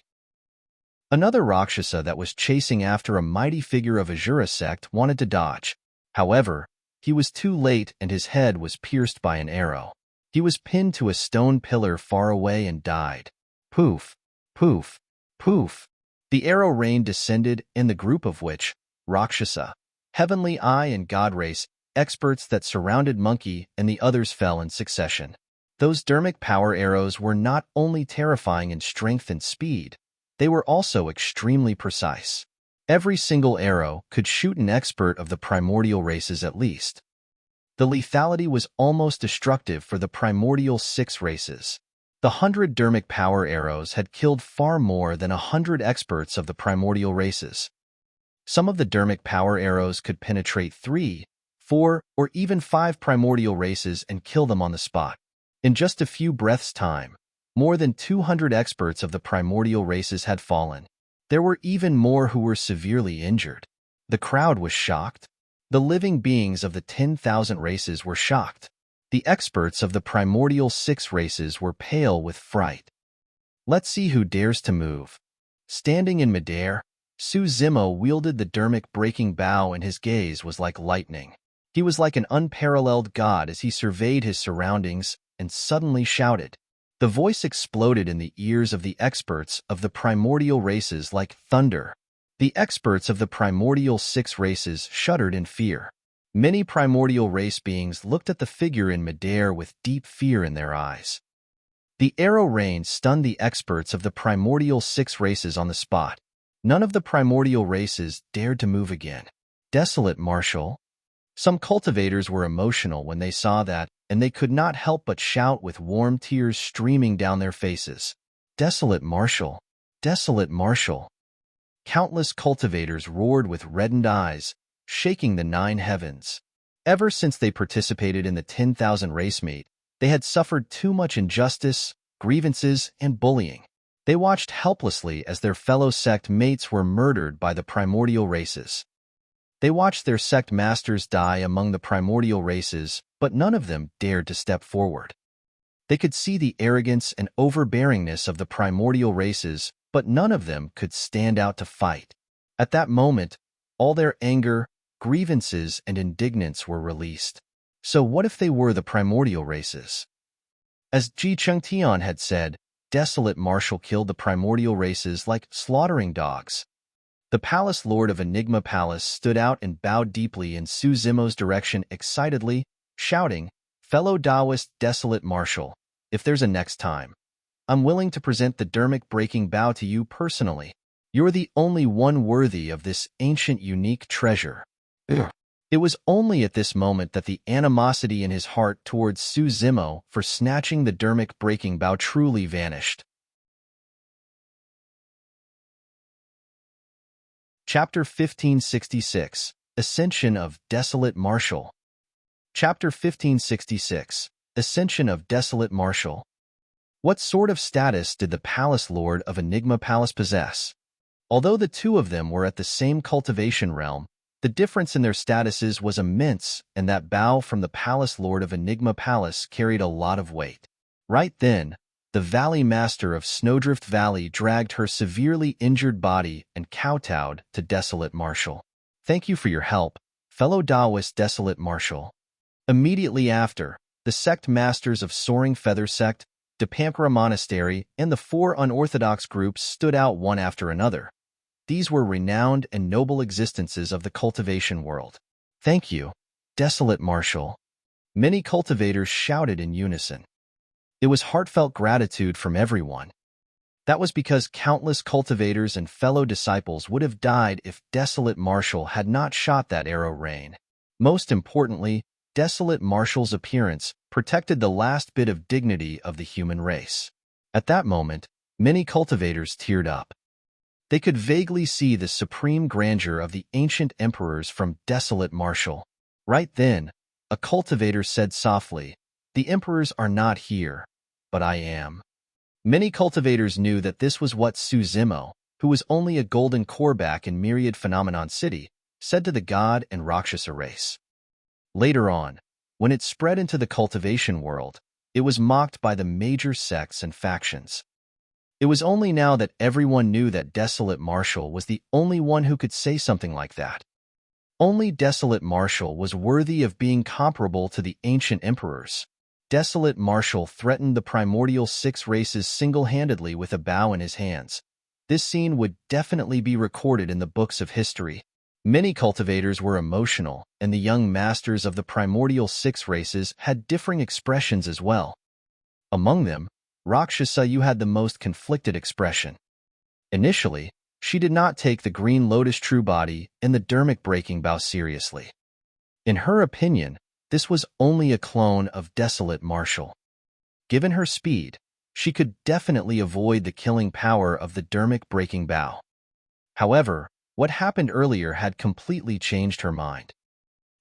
Another Rakshasa that was chasing after a mighty figure of Asura sect wanted to dodge. However, he was too late and his head was pierced by an arrow. He was pinned to a stone pillar far away and died. Poof, poof, poof. The arrow rain descended, in the group of which, Rakshasa, Heavenly Eye and God Race, experts that surrounded Monkey and the others fell in succession. Those dermic power arrows were not only terrifying in strength and speed, they were also extremely precise. Every single arrow could shoot an expert of the primordial races at least. The lethality was almost destructive for the primordial 6 races. The 100 dermic power arrows had killed far more than 100 experts of the primordial races. Some of the dermic power arrows could penetrate 3, 4, or even 5 primordial races and kill them on the spot. In just a few breaths' time, more than 200 experts of the primordial races had fallen. There were even more who were severely injured. The crowd was shocked. The living beings of the 10,000 races were shocked. The experts of the primordial 6 races were pale with fright. Let's see who dares to move. Standing in midair, Zimo wielded the dermic breaking bow and his gaze was like lightning. He was like an unparalleled god as he surveyed his surroundings and suddenly shouted. The voice exploded in the ears of the experts of the primordial races like thunder. The experts of the primordial 6 races shuddered in fear. Many primordial race beings looked at the figure in midair with deep fear in their eyes. The arrow rain stunned the experts of the primordial 6 races on the spot. None of the primordial races dared to move again. Desolate, Marshal. Some cultivators were emotional when they saw that, and they could not help but shout with warm tears streaming down their faces. Desolate, Marshal! Desolate, Marshal! Countless cultivators roared with reddened eyes, shaking the 9 heavens. Ever since they participated in the 10,000 race meet, they had suffered too much injustice, grievances, and bullying. They watched helplessly as their fellow sect mates were murdered by the primordial races. They watched their sect masters die among the primordial races, but none of them dared to step forward. They could see the arrogance and overbearingness of the primordial races, but none of them could stand out to fight. At that moment, all their anger, grievances, and indignance were released. So what if they were the primordial races? As Ji Chengtian had said, Desolate Marshal killed the primordial races like slaughtering dogs. The Palace Lord of Enigma Palace stood out and bowed deeply in Zimo's direction excitedly, shouting, Fellow Taoist Desolate Marshal, if there's a next time, I'm willing to present the dermic breaking bow to you personally. You're the only one worthy of this ancient unique treasure. Ugh. It was only at this moment that the animosity in his heart towards Zimo for snatching the dermic breaking bow truly vanished. Chapter 1566, Ascension of Desolate Marshal. Chapter 1566, Ascension of Desolate Marshal. What sort of status did the Palace Lord of Enigma Palace possess? Although the two of them were at the same cultivation realm, the difference in their statuses was immense, and that bow from the Palace Lord of Enigma Palace carried a lot of weight. Right then, the Valley Master of Snowdrift Valley dragged her severely injured body and kowtowed to Desolate Marshal. Thank you for your help, fellow Taoist Desolate Marshal. Immediately after, the sect masters of Soaring Feather Sect, Depampara Monastery, and the 4 unorthodox groups stood out one after another. these were renowned and noble existences of the cultivation world. Thank you, Desolate Marshal. Many cultivators shouted in unison. It was heartfelt gratitude from everyone. That was because countless cultivators and fellow disciples would have died if Desolate Marshal had not shot that arrow rain. Most importantly, Desolate Marshal's appearance protected the last bit of dignity of the human race. At that moment, many cultivators teared up. They could vaguely see the supreme grandeur of the ancient emperors from Desolate Marshal. Right then, a cultivator said softly, "The emperors are not here, but I am." Many cultivators knew that this was what Suzimo, who was only a golden coreback in Myriad Phenomenon City, said to the god and Rakshasa race. Later on, when it spread into the cultivation world, it was mocked by the major sects and factions. It was only now that everyone knew that Desolate Marshal was the only one who could say something like that. Only Desolate Marshal was worthy of being comparable to the ancient emperors. Desolate Marshal threatened the primordial 6 races single-handedly with a bow in his hands. This scene would definitely be recorded in the books of history. Many cultivators were emotional, and the young masters of the primordial 6 races had differing expressions as well. Among them, Rakshasa had the most conflicted expression. Initially, she did not take the Green Lotus True Body and the Dermic Breaking Bow seriously. In her opinion, this was only a clone of Desolate Marshal. Given her speed, she could definitely avoid the killing power of the Dermic Breaking Bow. However, what happened earlier had completely changed her mind.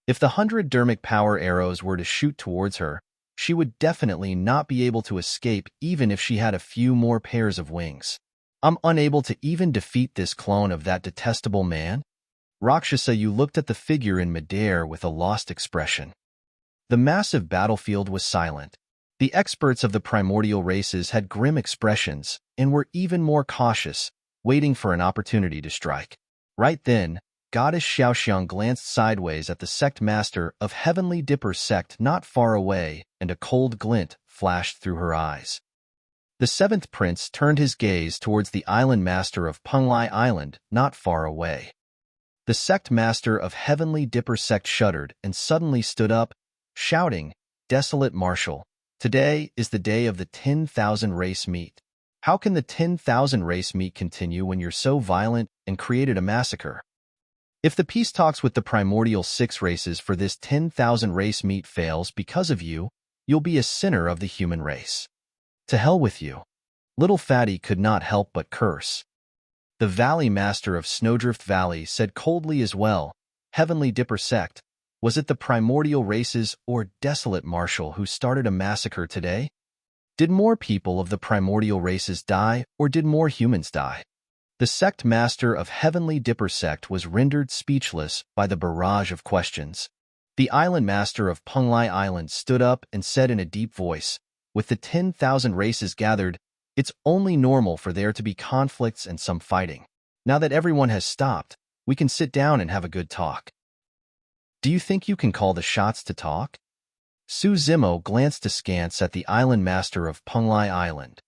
If the 100 Dermic Power arrows were to shoot towards her, she would definitely not be able to escape even if she had a few more pairs of wings. I'm unable to even defeat this clone of that detestable man? Rakshasa looked at the figure in midair with a lost expression. The massive battlefield was silent. The experts of the primordial races had grim expressions and were even more cautious, waiting for an opportunity to strike. Right then, Goddess Xiaoxiang glanced sideways at the sect master of Heavenly Dipper sect not far away, and a cold glint flashed through her eyes. The 7th prince turned his gaze towards the island master of Penglai Island not far away. The sect master of Heavenly Dipper sect shuddered and suddenly stood up, shouting, "Desolate Marshal, today is the day of the 10,000 race meet. How can the 10,000 race meet continue when you're so violent and created a massacre? If the peace talks with the primordial 6 races for this 10,000 race meet fails because of you, you'll be a sinner of the human race. To hell with you." Little Fatty could not help but curse. The Valley Master of Snowdrift Valley said coldly as well, "Heavenly Dipper sect, was it the primordial races or Desolate Marshal who started a massacre today? Did more people of the primordial races die, or did more humans die?" The sect master of Heavenly Dipper sect was rendered speechless by the barrage of questions. The island master of Penglai Island stood up and said in a deep voice, "With the 10,000 races gathered, it's only normal for there to be conflicts and some fighting. Now that everyone has stopped, we can sit down and have a good talk." "Do you think you can call the shots to talk?" Suzimo glanced askance at the island master of Penglai Island.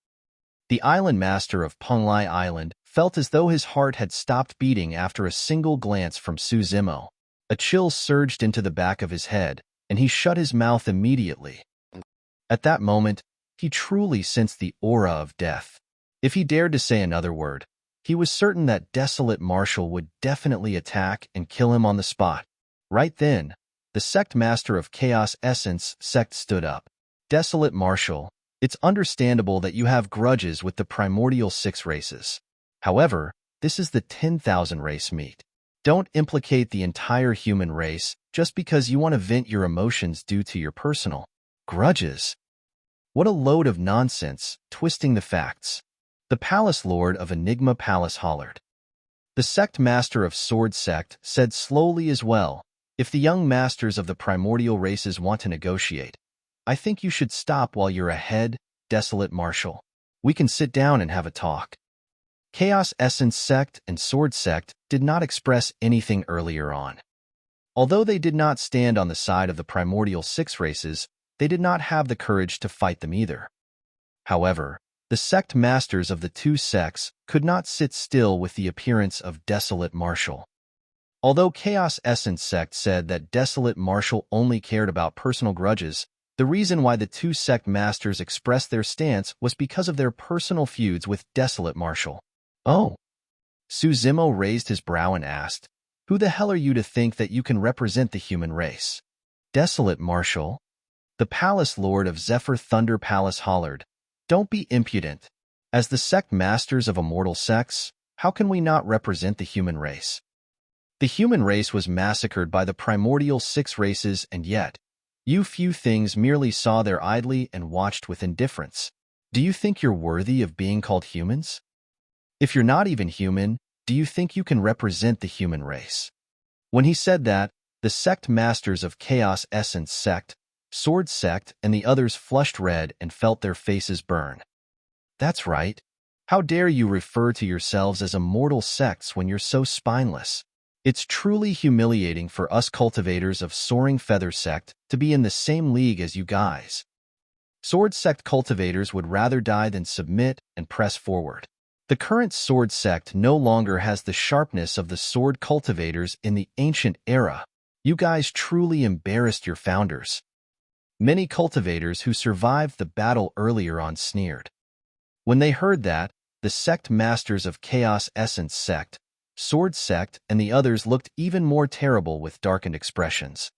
The island master of Penglai Island felt as though his heart had stopped beating after a single glance from Suzimo. A chill surged into the back of his head, and he shut his mouth immediately. At that moment, he truly sensed the aura of death. If he dared to say another word, he was certain that Desolate Marshal would definitely attack and kill him on the spot. Right then, the sect master of Chaos Essence sect stood up. "Desolate Marshal, it's understandable that you have grudges with the primordial 6 races. However, this is the 10,000 race meet. Don't implicate the entire human race just because you want to vent your emotions due to your personal grudges." What a load of nonsense, twisting the facts. The Palace Lord of Enigma Palace hollered. The sect master of Sword Sect said slowly as well, "If the young masters of the primordial races want to negotiate, I think you should stop while you're ahead, Desolate Marshal. We can sit down and have a talk." Chaos Essence Sect and Sword Sect did not express anything earlier on. Although they did not stand on the side of the primordial 6 races, they did not have the courage to fight them either. However, The sect masters of the two sects could not sit still with the appearance of Desolate Marshal. Although Chaos Essence sect said that Desolate Marshal only cared about personal grudges, the reason why the two sect masters expressed their stance was because of their personal feuds with Desolate Marshal. Oh. Suzimo raised his brow and asked, "Who the hell are you to think that you can represent the human race?" Desolate Marshal? The Palace Lord of Zephyr Thunder Palace hollered, "Don't be impudent. As the sect masters of immortal sects, how can we not represent the human race? The human race was massacred by the primordial 6 races, and yet, you few things merely saw there idly and watched with indifference. Do you think you're worthy of being called humans? If you're not even human, do you think you can represent the human race?" When he said that, the sect masters of Chaos Essence sect, Sword sect, and the others flushed red and felt their faces burn. That's right. How dare you refer to yourselves as immortal sects when you're so spineless? It's truly humiliating for us cultivators of Soaring Feather sect to be in the same league as you guys. Sword sect cultivators would rather die than submit and press forward. The current Sword sect no longer has the sharpness of the sword cultivators in the ancient era. You guys truly embarrassed your founders. Many cultivators who survived the battle earlier on sneered. When they heard that, the sect masters of Chaos Essence sect, Sword sect, and the others looked even more terrible with darkened expressions.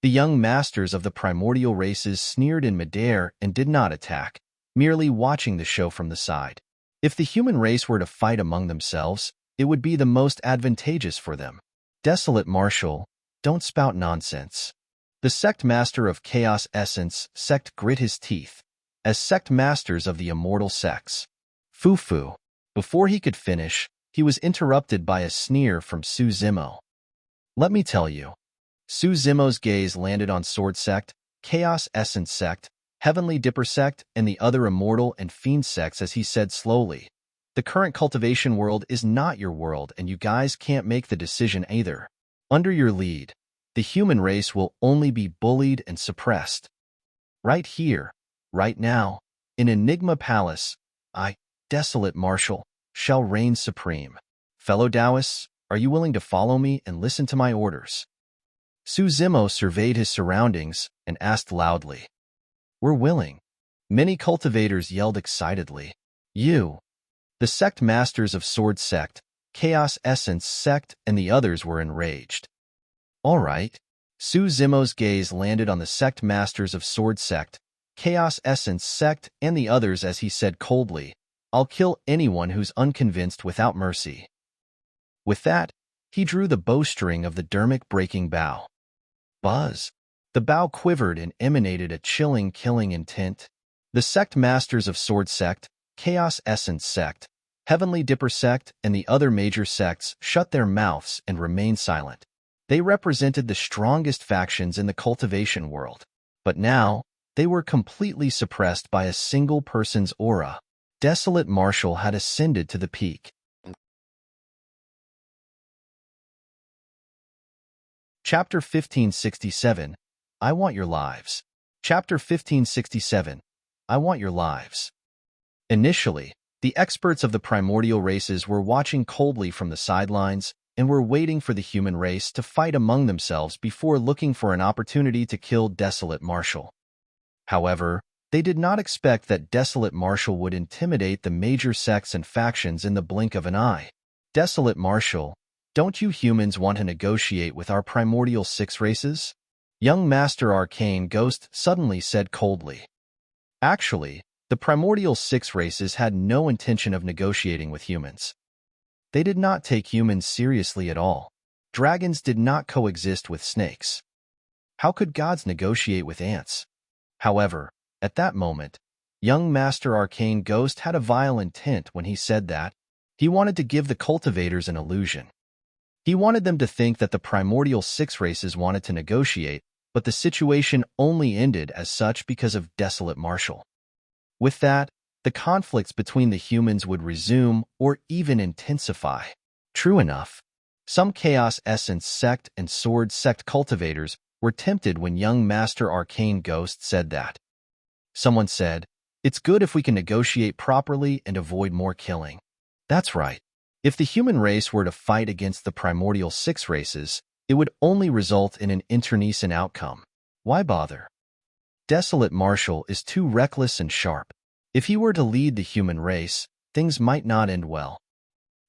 The young masters of the primordial races sneered in midair and did not attack, merely watching the show from the side. If the human race were to fight among themselves, it would be the most advantageous for them. Desolate Marshal, don't spout nonsense. The sect master of Chaos Essence sect grit his teeth, as sect masters of the immortal sects. Foo-foo. Before he could finish, he was interrupted by a sneer from Suzimo. Let me tell you. Suzimo's gaze landed on Sword sect, Chaos Essence sect, Heavenly Dipper sect, and the other immortal and fiend sects as he said slowly, "The current cultivation world is not your world and you guys can't make the decision either. Under your lead, the human race will only be bullied and suppressed. Right here, right now, in Enigma Palace, I, Desolate Marshal, shall reign supreme. Fellow Taoists, are you willing to follow me and listen to my orders?" Suzimo surveyed his surroundings and asked loudly. "We're willing." Many cultivators yelled excitedly. "You!" The sect masters of Sword sect, Chaos Essence sect, and the others were enraged. All right. Suzimo's gaze landed on the sect masters of Sword sect, Chaos Essence sect, and the others as he said coldly, "I'll kill anyone who's unconvinced without mercy." With that, he drew the bowstring of the dermic-breaking bow. Buzz. The bow quivered and emanated a chilling, killing intent. The sect masters of Sword sect, Chaos Essence sect, Heavenly Dipper sect, and the other major sects shut their mouths and remained silent. They represented the strongest factions in the cultivation world. But now, they were completely suppressed by a single person's aura. Desolate Marshal had ascended to the peak. Chapter 1567, I Want Your Lives. Chapter 1567, I Want Your Lives. Initially, the experts of the primordial races were watching coldly from the sidelines and were waiting for the human race to fight among themselves before looking for an opportunity to kill Desolate Marshal. However, they did not expect that Desolate Marshal would intimidate the major sects and factions in the blink of an eye. Desolate Marshal, don't you humans want to negotiate with our primordial 6 races? Young Master Arcane Ghost suddenly said coldly. Actually, the primordial 6 races had no intention of negotiating with humans. They did not take humans seriously at all. Dragons did not coexist with snakes. How could gods negotiate with ants? However, at that moment, young Master Arcane Ghost had a vile intent when he said that. He wanted to give the cultivators an illusion. He wanted them to think that the primordial 6 races wanted to negotiate, but the situation only ended as such because of Desolate Marshal. With that, the conflicts between the humans would resume or even intensify. True enough, some Chaos Essence sect and Sword sect cultivators were tempted when young Master Arcane Ghost said that. Someone said, It's good if we can negotiate properly and avoid more killing. That's right. If the human race were to fight against the primordial 6 races, it would only result in an internecine outcome. Why bother? Desolate Marshal is too reckless and sharp. If he were to lead the human race, things might not end well.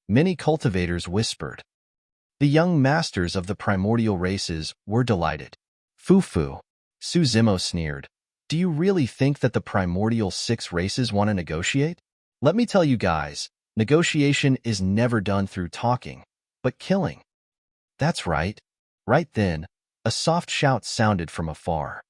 Many cultivators whispered. The young masters of the primordial races were delighted. Foo-foo, Suzimo sneered. Do you really think that the primordial 6 races want to negotiate? Let me tell you guys, negotiation is never done through talking, but killing. That's right. Right then, a soft shout sounded from afar.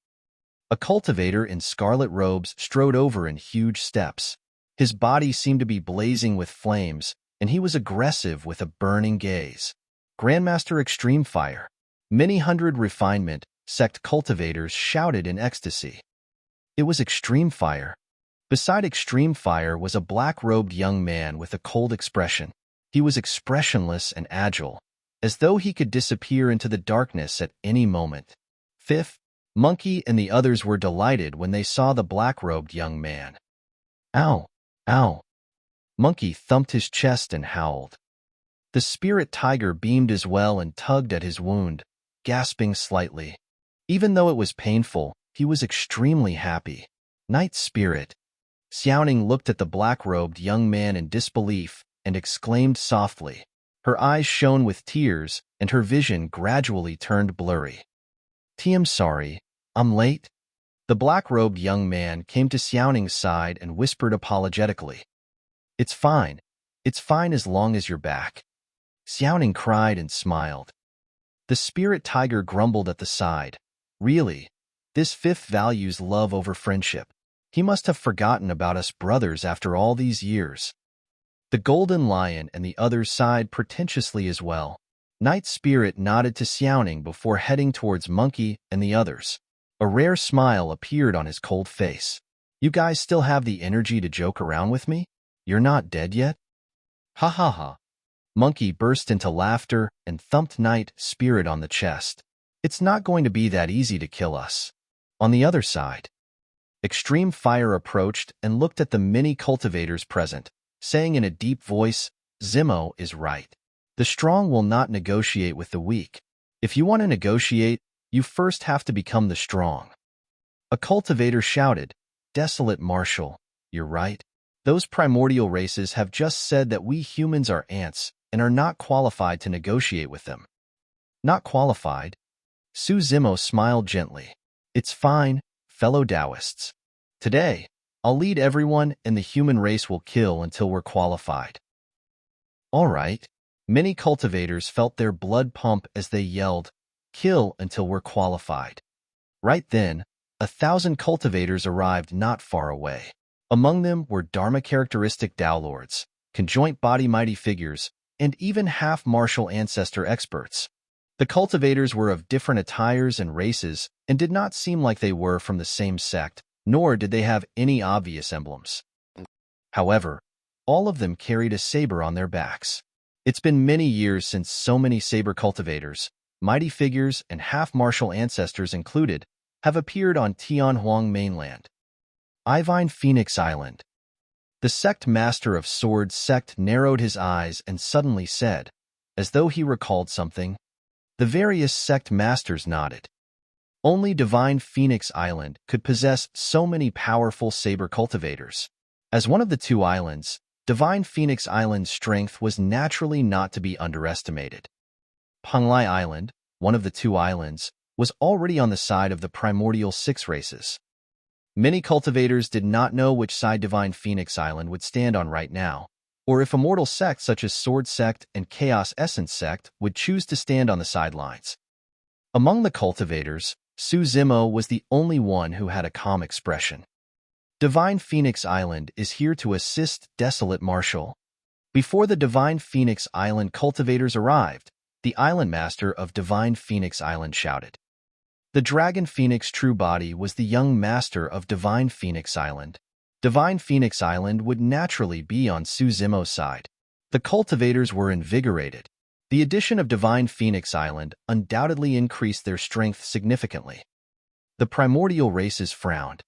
A cultivator in scarlet robes strode over in huge steps. His body seemed to be blazing with flames, and he was aggressive with a burning gaze. Grandmaster Extreme Fire. Many hundred refinement sect cultivators shouted in ecstasy. It was Extreme Fire. Beside Extreme Fire was a black-robed young man with a cold expression. He was expressionless and agile, as though he could disappear into the darkness at any moment. Fifth, Monkey and the others were delighted when they saw the black-robed young man. Ow! Ow! Monkey thumped his chest and howled. The spirit tiger beamed as well and tugged at his wound, gasping slightly. Even though it was painful, he was extremely happy. Night Spirit. Xiaoning looked at the black-robed young man in disbelief and exclaimed softly. Her eyes shone with tears, and her vision gradually turned blurry. I'm sorry, I'm late. The black-robed young man came to Xiaoning's side and whispered apologetically. It's fine as long as you're back. Xiaoning cried and smiled. The spirit tiger grumbled at the side. Really, this fifth values love over friendship. He must have forgotten about us brothers after all these years. The golden lion and the others sighed pretentiously as well. Night Spirit nodded to Xiaoning before heading towards Monkey and the others. A rare smile appeared on his cold face. You guys still have the energy to joke around with me? You're not dead yet? Ha ha ha. Monkey burst into laughter and thumped Night Spirit on the chest. It's not going to be that easy to kill us. On the other side, Extreme Fire approached and looked at the many cultivators present, saying in a deep voice, Zimo is right. The strong will not negotiate with the weak. If you want to negotiate, you first have to become the strong. A cultivator shouted, Desolate Marshal, you're right. Those primordial races have just said that we humans are ants and are not qualified to negotiate with them. Not qualified? Suzimo smiled gently. It's fine, fellow Taoists. Today, I'll lead everyone and the human race will kill until we're qualified. All right. Many cultivators felt their blood pump as they yelled, Kill until we're qualified. Right then, 1,000 cultivators arrived not far away. Among them were Dharma characteristic Tao Lords, conjoint body mighty figures, and even half-martial ancestor experts. The cultivators were of different attires and races and did not seem like they were from the same sect, nor did they have any obvious emblems. However, all of them carried a saber on their backs. It's been many years since so many saber cultivators, mighty figures and half-martial ancestors included, have appeared on Tianhuang mainland. Ivine Phoenix Island. The sect master of Swords sect narrowed his eyes and suddenly said, as though he recalled something. The various sect masters nodded. Only Divine Phoenix Island could possess so many powerful saber cultivators. As one of the 2 islands, Divine Phoenix Island's strength was naturally not to be underestimated. Penglai Island, one of the 2 islands, was already on the side of the primordial 6 races. Many cultivators did not know which side Divine Phoenix Island would stand on right now, or if immortal sects such as Sword Sect and Chaos Essence Sect would choose to stand on the sidelines. Among the cultivators, Suzimo was the only one who had a calm expression. Divine Phoenix Island is here to assist Desolate Marshal. Before the Divine Phoenix Island cultivators arrived, the Island Master of Divine Phoenix Island shouted. The Dragon Phoenix True Body was the young master of Divine Phoenix Island. Divine Phoenix Island would naturally be on Suzimo's side. The cultivators were invigorated. The addition of Divine Phoenix Island undoubtedly increased their strength significantly. The primordial races frowned.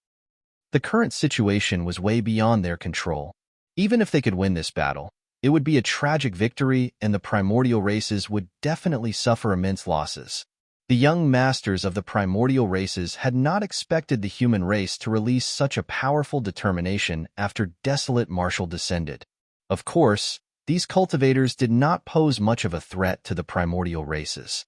The current situation was way beyond their control. Even if they could win this battle, it would be a tragic victory and the primordial races would definitely suffer immense losses. The young masters of the primordial races had not expected the human race to release such a powerful determination after Desolate Marshal descended. Of course, these cultivators did not pose much of a threat to the primordial races.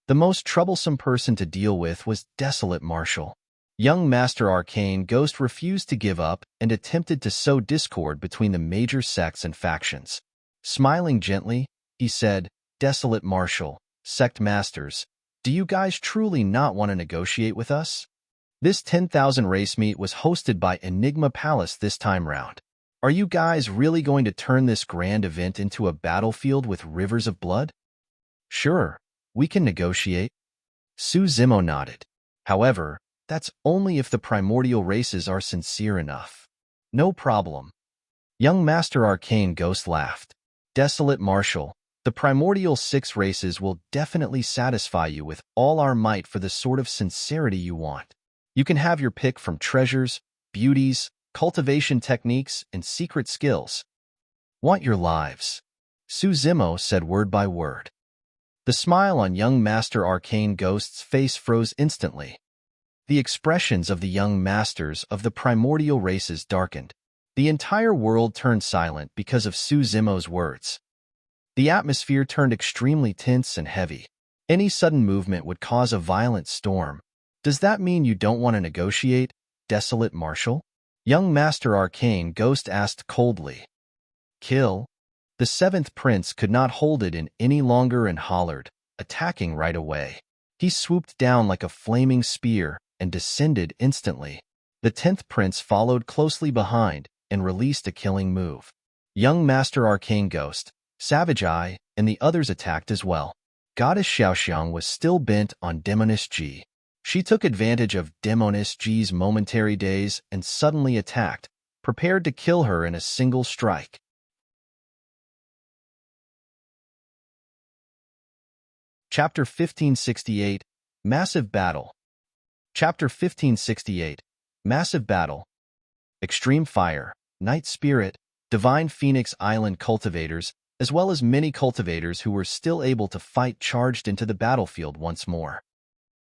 The most troublesome person to deal with was Desolate Marshal. Young Master Arcane Ghost refused to give up and attempted to sow discord between the major sects and factions. Smiling gently, he said, "Desolate Marshal, Sect Masters, do you guys truly not want to negotiate with us? This 10,000 race meet was hosted by Enigma Palace this time round. Are you guys really going to turn this grand event into a battlefield with rivers of blood?" "Sure, we can negotiate." Su Zimo nodded. "However, that's only if the primordial races are sincere enough." "No problem." Young Master Arcane Ghost laughed. "Desolate Marshal, the primordial 6 races will definitely satisfy you with all our might for the sort of sincerity you want. You can have your pick from treasures, beauties, cultivation techniques, and secret skills. Want your lives?" Su Zimo said word by word. The smile on young Master Arcane Ghost's face froze instantly. The expressions of the young masters of the primordial races darkened. The entire world turned silent because of Su Zimo's words. The atmosphere turned extremely tense and heavy. Any sudden movement would cause a violent storm. "Does that mean you don't want to negotiate, Desolate Marshal?" Young Master Arcane Ghost asked coldly. "Kill?" The 7th Prince could not hold it in any longer and hollered, attacking right away. He swooped down like a flaming spear and descended instantly. The 10th Prince followed closely behind and released a killing move. Young Master Arcane Ghost, Savage Eye, and the others attacked as well. Goddess Xiaoxiang was still bent on Demoness G. She took advantage of Demoness G's momentary daze and suddenly attacked, prepared to kill her in a single strike. Chapter 1568, Massive Battle. Chapter 1568, Massive Battle. Extreme Fire, Night Spirit, Divine Phoenix Island cultivators, as well as many cultivators who were still able to fight charged into the battlefield once more.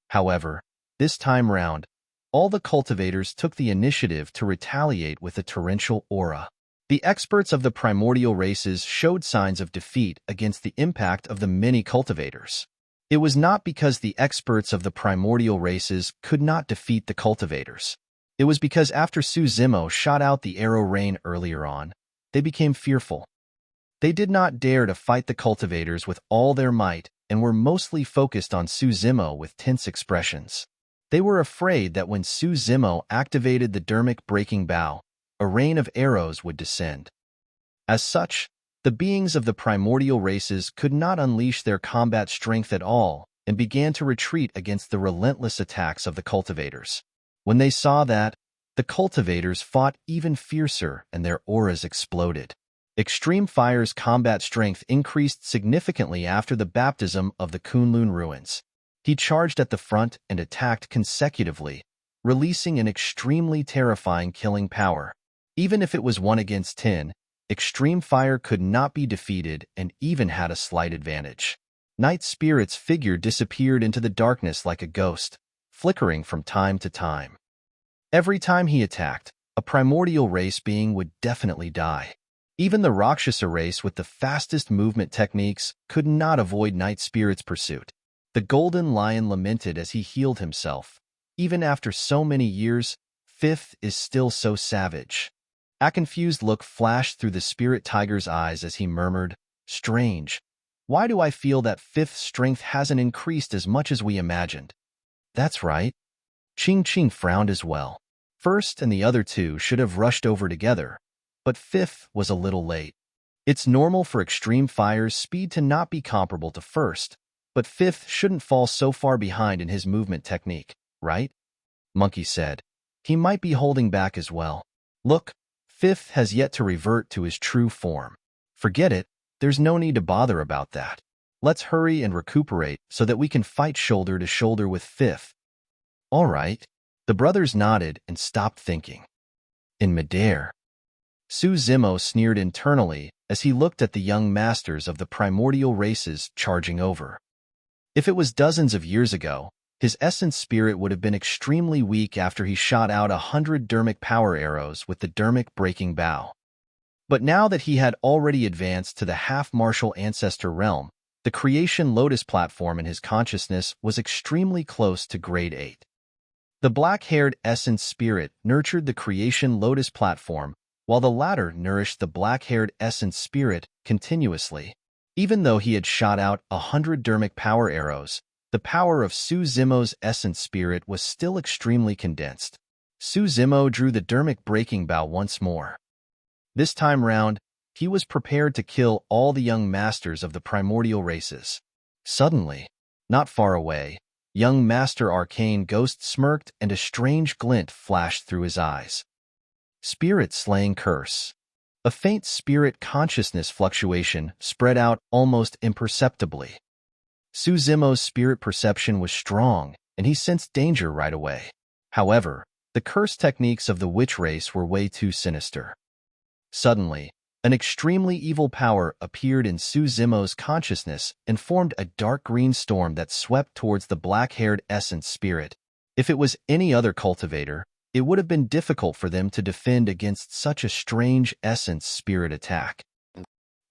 However, this time round, all the cultivators took the initiative to retaliate with a torrential aura. The experts of the primordial races showed signs of defeat against the impact of the many cultivators. It was not because the experts of the primordial races could not defeat the cultivators. It was because after Su Zimo shot out the arrow rain earlier on, they became fearful. They did not dare to fight the cultivators with all their might and were mostly focused on Su Zimo with tense expressions. They were afraid that when Su Zimo activated the dermic breaking bow, a rain of arrows would descend. As such, the beings of the primordial races could not unleash their combat strength at all and began to retreat against the relentless attacks of the cultivators. When they saw that, the cultivators fought even fiercer and their auras exploded. Extreme Fire's combat strength increased significantly after the baptism of the Kunlun ruins. He charged at the front and attacked consecutively, releasing an extremely terrifying killing power. Even if it was 1 against 10, Extreme Fire could not be defeated and even had a slight advantage. Night Spirit's figure disappeared into the darkness like a ghost, flickering from time to time. Every time he attacked, a primordial race being would definitely die. Even the Rakshasa race with the fastest movement techniques could not avoid Night Spirit's pursuit. The Golden Lion lamented as he healed himself. Even after so many years, Fifth is still so savage. A confused look flashed through the Spirit Tiger's eyes as he murmured, "Strange. Why do I feel that Fifth's strength hasn't increased as much as we imagined?" "That's right." Ching Ching frowned as well. First and the other two should have rushed over together, but Fifth was a little late. It's normal for Extreme Fire's speed to not be comparable to First, but Fifth shouldn't fall so far behind in his movement technique, right? Monkey said. He might be holding back as well. Look, Fifth has yet to revert to his true form. Forget it, there's no need to bother about that. Let's hurry and recuperate so that we can fight shoulder to shoulder with Fifth. All right. The brothers nodded and stopped thinking. In midair, Zimo sneered internally as he looked at the young masters of the primordial races charging over. If it was dozens of years ago, his essence spirit would have been extremely weak after he shot out 100 dermic power arrows with the dermic breaking bow. But now that he had already advanced to the half-martial ancestor realm, the creation lotus platform in his consciousness was extremely close to grade 8. The black-haired essence spirit nurtured the creation lotus platform, while the latter nourished the black-haired essence spirit continuously. Even though he had shot out 100 dermic power arrows, the power of Zimo's essence spirit was still extremely condensed. Zimo drew the dermic breaking bow once more. This time round, he was prepared to kill all the young masters of the primordial races. Suddenly, not far away, young Master Arcane Ghost smirked and a strange glint flashed through his eyes. Spirit-slaying curse. A faint spirit consciousness fluctuation spread out almost imperceptibly. Zimo's spirit perception was strong, and he sensed danger right away. However, the curse techniques of the witch race were way too sinister. Suddenly, an extremely evil power appeared in Zimo's consciousness and formed a dark green storm that swept towards the black-haired essence spirit. If it was any other cultivator, it would have been difficult for them to defend against such a strange essence spirit attack.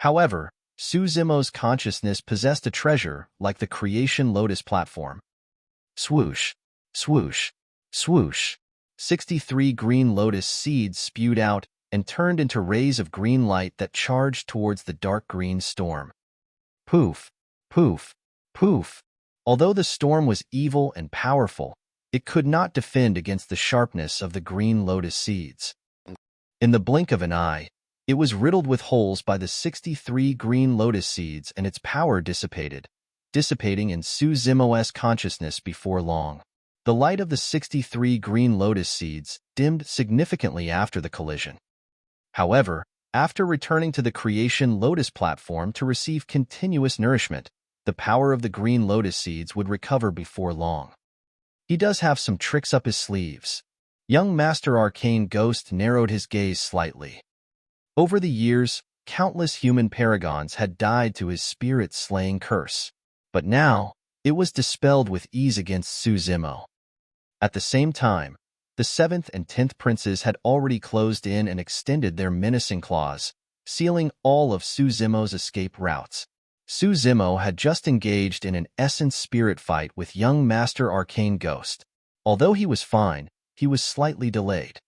However, Zimo's consciousness possessed a treasure like the creation lotus platform. Swoosh, swoosh, swoosh. 63 green lotus seeds spewed out and turned into rays of green light that charged towards the dark green storm. Poof, poof, poof. Although the storm was evil and powerful, it could not defend against the sharpness of the green lotus seeds. In the blink of an eye, it was riddled with holes by the 63 green lotus seeds, and its power dissipating in Zimo's consciousness before long. The light of the 63 green lotus seeds dimmed significantly after the collision. However, after returning to the creation lotus platform to receive continuous nourishment, the power of the green lotus seeds would recover before long. He does have some tricks up his sleeves. Young Master Arcane Ghost narrowed his gaze slightly. Over the years, countless human paragons had died to his spirit-slaying curse, but now it was dispelled with ease against Zimo. At the same time, the 7th and 10th princes had already closed in and extended their menacing claws, sealing all of Zimo's escape routes. Zimo had just engaged in an essence spirit fight with young Master Arcane Ghost. Although he was fine, he was slightly delayed.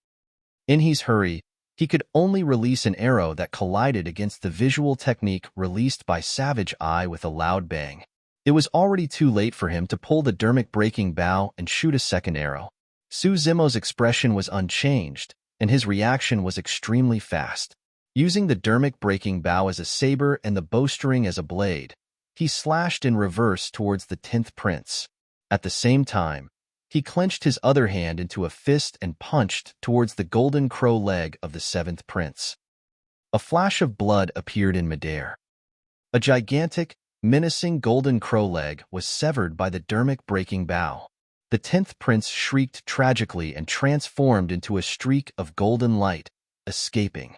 In his hurry, he could only release an arrow that collided against the visual technique released by Savage Eye with a loud bang. It was already too late for him to pull the dermic breaking bow and shoot a second arrow. Zimo's expression was unchanged, and his reaction was extremely fast. Using the dermic breaking bow as a saber and the bowstring as a blade, he slashed in reverse towards the 10th prince. At the same time, he clenched his other hand into a fist and punched towards the golden crow leg of the 7th prince. A flash of blood appeared in midair. A gigantic, menacing golden crow leg was severed by the dermic breaking bow. The 10th prince shrieked tragically and transformed into a streak of golden light, escaping.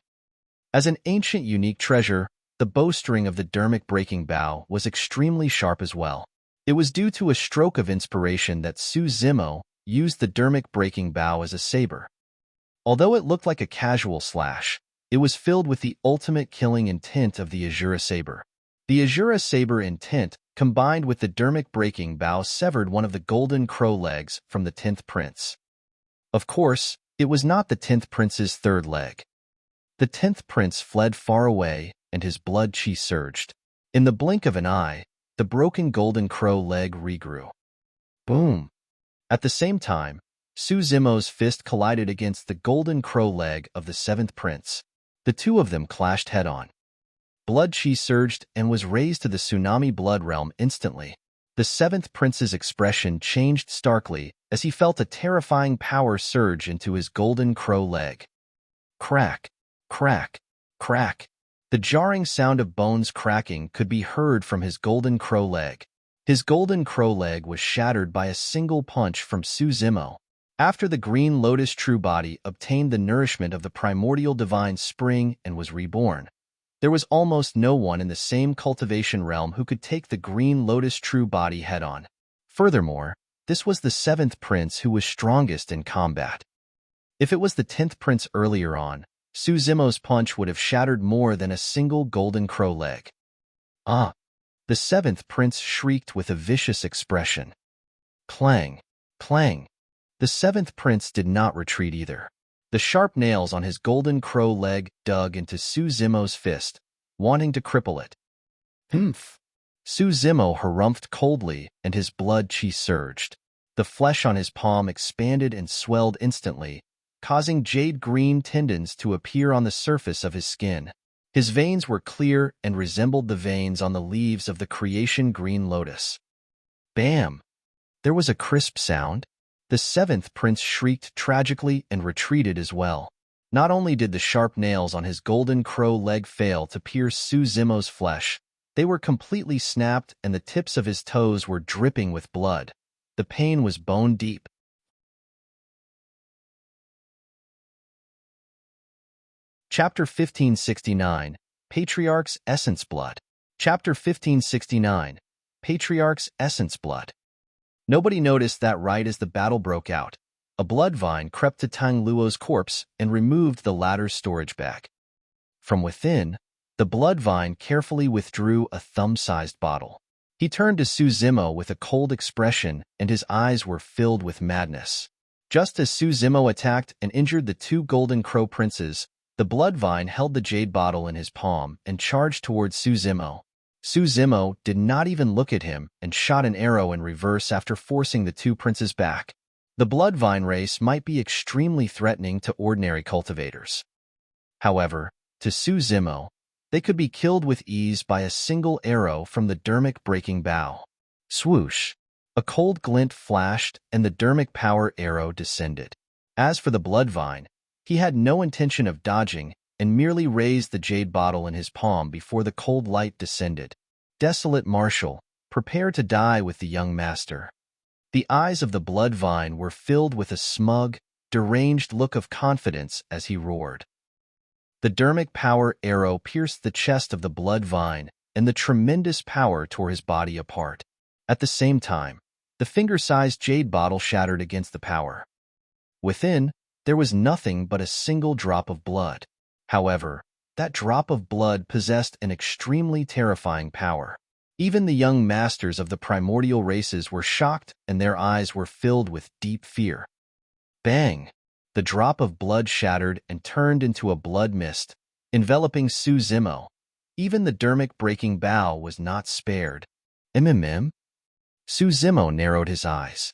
As an ancient unique treasure, the bowstring of the dermic breaking bow was extremely sharp as well. It was due to a stroke of inspiration that Zimo used the dermic breaking bow as a saber. Although it looked like a casual slash, it was filled with the ultimate killing intent of the Asura saber. The Asura saber intent, combined with the dermic breaking bow, severed one of the golden crow legs from the 10th prince. Of course, it was not the 10th prince's third leg. The 10th prince fled far away, and his blood chi surged. In the blink of an eye, the broken golden crow leg regrew. Boom! At the same time, Zimo's fist collided against the golden crow leg of the 7th prince. The two of them clashed head-on. Blood chi surged and was raised to the tsunami blood realm instantly. The 7th prince's expression changed starkly as he felt a terrifying power surge into his golden crow leg. Crack, crack, crack. The jarring sound of bones cracking could be heard from his golden crow leg. His golden crow leg was shattered by a single punch from Zimo. After the green lotus true body obtained the nourishment of the primordial divine spring and was reborn, there was almost no one in the same cultivation realm who could take the green lotus true body head-on. Furthermore, this was the 7th prince who was strongest in combat. If it was the 10th prince earlier on, Suzimo's punch would have shattered more than a single golden crow leg. Ah! The 7th prince shrieked with a vicious expression. Clang! Clang! The 7th prince did not retreat either. The sharp nails on his golden crow leg dug into Suzimo's fist, wanting to cripple it. Humph! Suzimo harumphed coldly, and his blood chi surged. The flesh on his palm expanded and swelled instantly, causing jade-green tendons to appear on the surface of his skin. His veins were clear and resembled the veins on the leaves of the creation green lotus. Bam! There was a crisp sound. The 7th prince shrieked tragically and retreated as well. Not only did the sharp nails on his golden crow leg fail to pierce Suzimo's flesh, they were completely snapped and the tips of his toes were dripping with blood. The pain was bone deep. Chapter 1569, Patriarch's Essence Blood. Chapter 1569, Patriarch's Essence Blood. Nobody noticed that right as the battle broke out, a blood vine crept to Tang Luo's corpse and removed the latter's storage bag. From within, the blood vine carefully withdrew a thumb-sized bottle. He turned to Suzimo with a cold expression, and his eyes were filled with madness. Just as Suzimo attacked and injured the 2 golden crow princes, the blood vine held the jade bottle in his palm and charged towards Suzimo. Suzimo did not even look at him and shot an arrow in reverse after forcing the 2 princes back. The blood vine race might be extremely threatening to ordinary cultivators. However, to Suzimo, they could be killed with ease by a single arrow from the dermic breaking bow. Swoosh! A cold glint flashed and the dermic power arrow descended. As for the blood vine, he had no intention of dodging and merely raised the jade bottle in his palm before the cold light descended. Desolate Marshal, prepare to die with the young master. The eyes of the blood vine were filled with a smug, deranged look of confidence as he roared. The dermic power arrow pierced the chest of the blood vine, and the tremendous power tore his body apart. At the same time, the finger-sized jade bottle shattered against the power. Within, there was nothing but a single drop of blood. However, that drop of blood possessed an extremely terrifying power. Even the young masters of the primordial races were shocked and their eyes were filled with deep fear. Bang! The drop of blood shattered and turned into a blood mist, enveloping Suzimo. Even the dermic breaking bow was not spared. Mmm? Suzimo narrowed his eyes.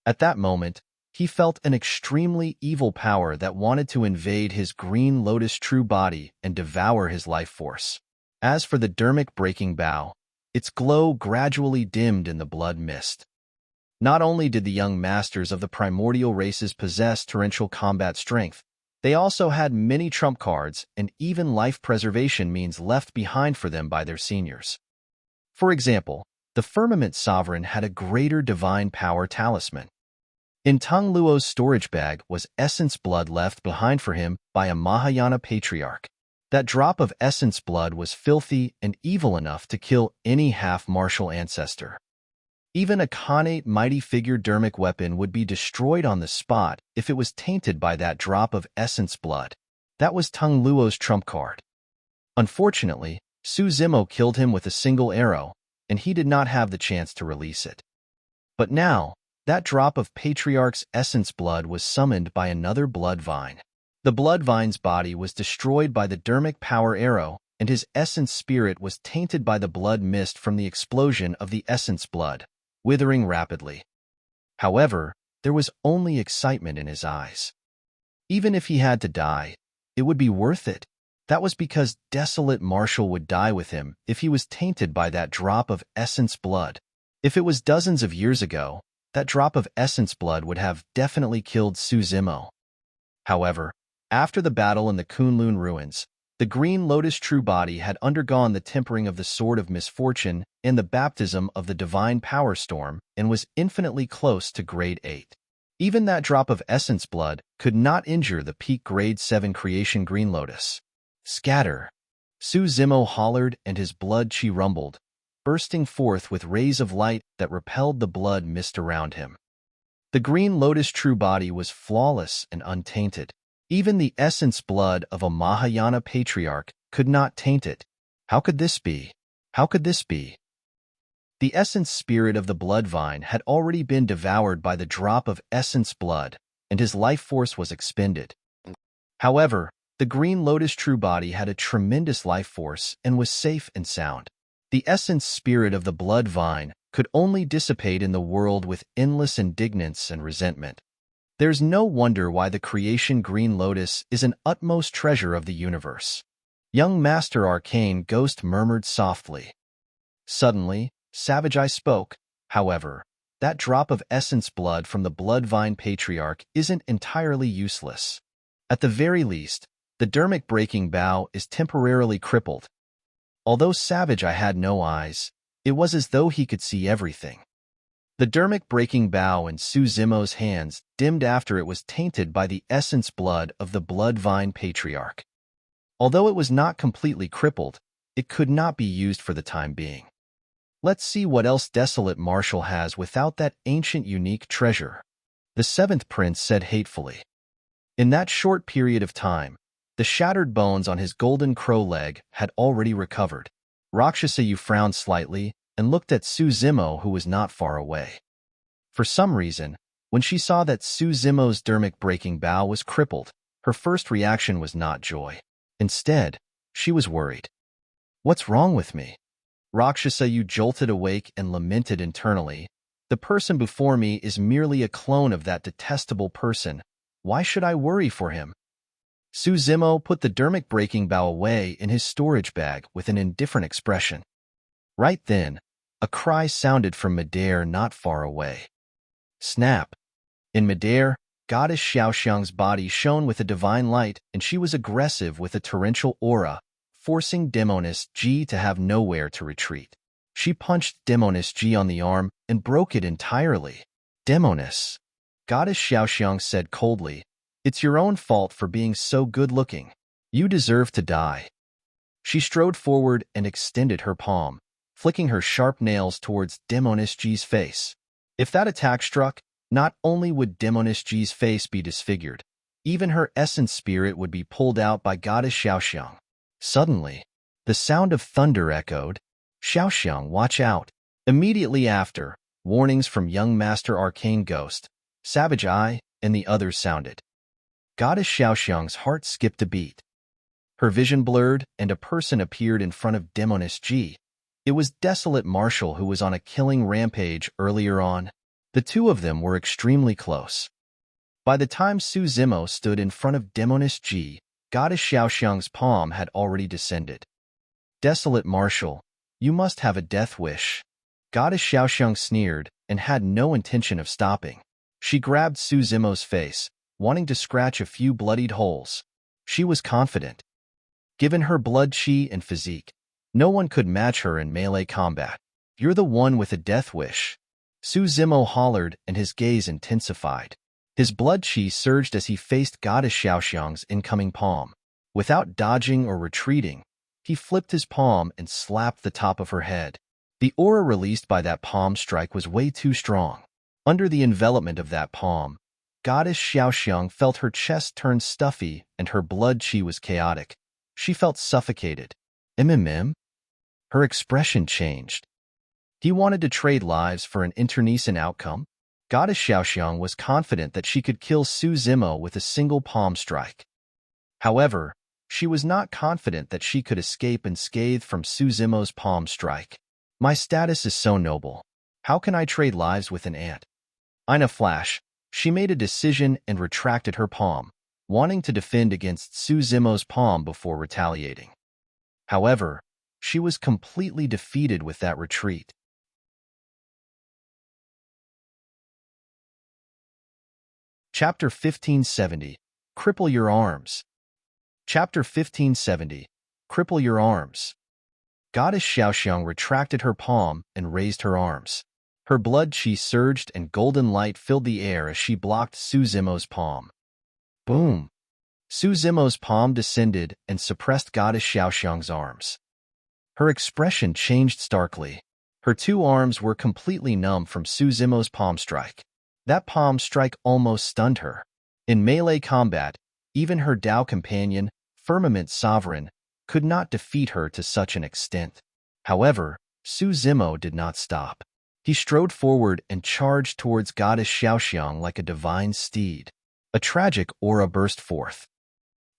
At that moment, he felt an extremely evil power that wanted to invade his green lotus true body and devour his life force. As for the dermic breaking bow, its glow gradually dimmed in the blood mist. Not only did the young masters of the primordial races possess torrential combat strength, they also had many trump cards and even life preservation means left behind for them by their seniors. For example, the Firmament Sovereign had a greater divine power talisman. In Tang Luo's storage bag was essence blood left behind for him by a Mahayana Patriarch. That drop of essence blood was filthy and evil enough to kill any half-martial ancestor. Even a Khanate mighty figure dermic weapon would be destroyed on the spot if it was tainted by that drop of essence blood. That was Tang Luo's trump card. Unfortunately, Suzimo killed him with a single arrow, and he did not have the chance to release it. But now, that drop of Patriarch's essence blood was summoned by another blood vine. The blood vine's body was destroyed by the dermic power arrow, and his essence spirit was tainted by the blood mist from the explosion of the essence blood, withering rapidly. However, there was only excitement in his eyes. Even if he had to die, it would be worth it. That was because Desolate Marshal would die with him if he was tainted by that drop of essence blood. If it was dozens of years ago, that drop of essence blood would have definitely killed Suzimo. However, after the battle in the Kunlun ruins, the Green Lotus true body had undergone the tempering of the Sword of Misfortune and the baptism of the Divine Power Storm and was infinitely close to Grade 8. Even that drop of essence blood could not injure the peak grade 7 creation green lotus. Scatter! Su Zimo hollered and his blood chi rumbled, bursting forth with rays of light that repelled the blood mist around him. The green lotus true body was flawless and untainted. Even the essence blood of a Mahayana patriarch could not taint it. How could this be? How could this be? The essence spirit of the blood vine had already been devoured by the drop of essence blood, and his life force was expended. However, the green lotus true body had a tremendous life force and was safe and sound. The essence spirit of the blood vine could only dissipate in the world with endless indignance and resentment. There's no wonder why the creation green lotus is an utmost treasure of the universe. Young Master Arcane Ghost murmured softly. Suddenly, Savage Eye spoke. However, that drop of essence blood from the Bloodvine Patriarch isn't entirely useless. At the very least, the dermic breaking bow is temporarily crippled. Although Savage Eye had no eyes, it was as though he could see everything. The dermic breaking bow in Su Zimo's hands dimmed after it was tainted by the essence blood of the Bloodvine Patriarch. Although it was not completely crippled, it could not be used for the time being. Let's see what else Desolate Marshal has without that ancient unique treasure, the seventh prince said hatefully. In that short period of time, the shattered bones on his golden crow leg had already recovered. Rakshasayu frowned slightly and looked at Su Zimo, who was not far away. For some reason, when she saw that Su Zimo's dermic breaking bow was crippled, her first reaction was not joy. Instead, she was worried. What's wrong with me? Rakshasayu jolted awake and lamented internally. The person before me is merely a clone of that detestable person. Why should I worry for him? Su Zimo put the dermic breaking bow away in his storage bag with an indifferent expression. Right then, a cry sounded from midair not far away. Snap! In midair, Goddess Xiaoxiang's body shone with a divine light, and she was aggressive with a torrential aura, forcing Demoness G to have nowhere to retreat. She punched Demoness G on the arm and broke it entirely. Demoness, Goddess Xiaoxiang said coldly, it's your own fault for being so good-looking. You deserve to die. She strode forward and extended her palm, flicking her sharp nails towards Demoness G's face. If that attack struck, not only would Demoness G's face be disfigured, even her essence spirit would be pulled out by Goddess Xiaoxiang. Suddenly, the sound of thunder echoed. Xiaoxiang, watch out. Immediately after, warnings from young Master Arcane Ghost, Savage Eye, and the others sounded. Goddess Xiaoxiang's heart skipped a beat. Her vision blurred, and a person appeared in front of Demoness G. It was Desolate Marshal, who was on a killing rampage earlier on. The two of them were extremely close. By the time Su Zimo stood in front of Demoness G, Goddess Xiaoxiang's palm had already descended. Desolate Marshal, you must have a death wish. Goddess Xiaoxiang sneered and had no intention of stopping. She grabbed Su Zimo's face, wanting to scratch a few bloodied holes. She was confident. Given her blood chi and physique, no one could match her in melee combat. You're the one with a death wish. Su Zimo hollered and his gaze intensified. His blood chi surged as he faced Goddess Xiaoxiang's incoming palm. Without dodging or retreating, he flipped his palm and slapped the top of her head. The aura released by that palm strike was way too strong. Under the envelopment of that palm, Goddess Xiaoxiang felt her chest turn stuffy and her blood chi was chaotic. She felt suffocated. Her expression changed. He wanted to trade lives for an internecine outcome. Goddess Xiaoxiang was confident that she could kill Su Zimo with a single palm strike. However, she was not confident that she could escape unscathed from Su Zimo's palm strike. My status is so noble. How can I trade lives with an ant? In a flash, she made a decision and retracted her palm, wanting to defend against Su Zimo's palm before retaliating. However, she was completely defeated with that retreat. Chapter 1570, Cripple Your Arms. Chapter 1570, Cripple Your Arms. Goddess Xiaoxiang retracted her palm and raised her arms. Her blood chi surged and golden light filled the air as she blocked Su Zimo's palm. Boom! Su Zimo's palm descended and suppressed Goddess Xiaoxiang's arms. Her expression changed starkly. Her two arms were completely numb from Su Zimo's palm strike. That palm strike almost stunned her. In melee combat, even her Dao companion, Firmament Sovereign, could not defeat her to such an extent. However, Su Zimo did not stop. He strode forward and charged towards Goddess Xiaoxiang like a divine steed. A tragic aura burst forth.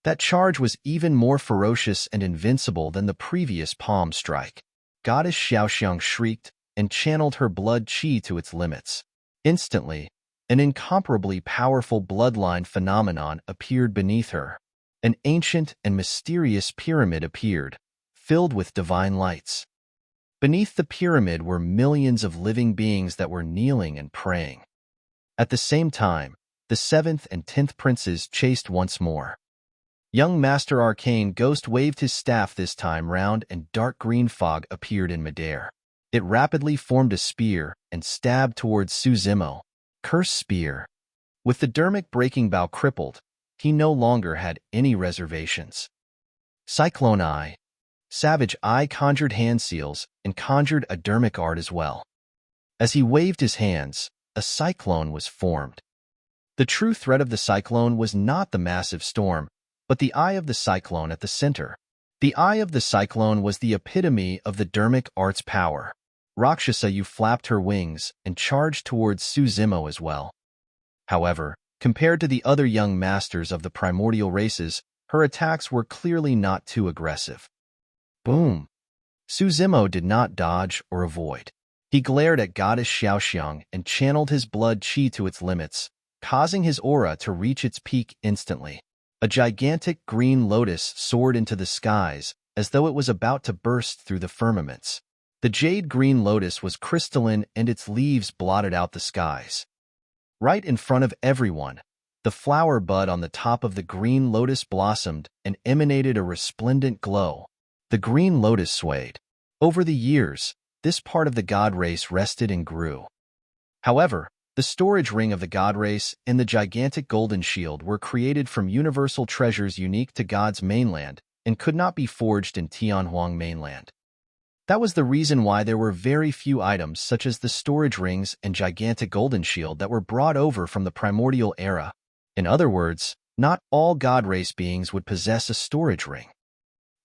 That charge was even more ferocious and invincible than the previous palm strike. Goddess Xiaoxiang shrieked and channeled her blood chi to its limits. Instantly, an incomparably powerful bloodline phenomenon appeared beneath her. An ancient and mysterious pyramid appeared, filled with divine lights. Beneath the pyramid were millions of living beings that were kneeling and praying. At the same time, the 7th and 10th princes chased once more. Young Master Arcane Ghost waved his staff this time round and dark green fog appeared in midair. It rapidly formed a spear and stabbed towards Su Zimo. Curse spear. With the dermic breaking bow crippled, he no longer had any reservations. Cyclone Eye. Savage Eye conjured hand seals and conjured a dermic art as well. As he waved his hands, a cyclone was formed. The true threat of the cyclone was not the massive storm, but the eye of the cyclone at the center. The eye of the cyclone was the epitome of the dermic art's power. Rakshasa Yu flapped her wings and charged towards Su Zimo as well. However, compared to the other young masters of the primordial races, her attacks were clearly not too aggressive. Boom! Su Zimo did not dodge or avoid. He glared at Goddess Xiaoxiang and channeled his blood chi to its limits, causing his aura to reach its peak instantly. A gigantic green lotus soared into the skies as though it was about to burst through the firmaments. The jade green lotus was crystalline and its leaves blotted out the skies. Right in front of everyone, the flower bud on the top of the green lotus blossomed and emanated a resplendent glow. The green lotus swayed. Over the years, this part of the god race rested and grew. However, the storage ring of the god race and the gigantic golden shield were created from universal treasures unique to God's mainland and could not be forged in Tianhuang mainland. That was the reason why there were very few items such as the storage rings and gigantic golden shield that were brought over from the primordial era. In other words, not all god race beings would possess a storage ring.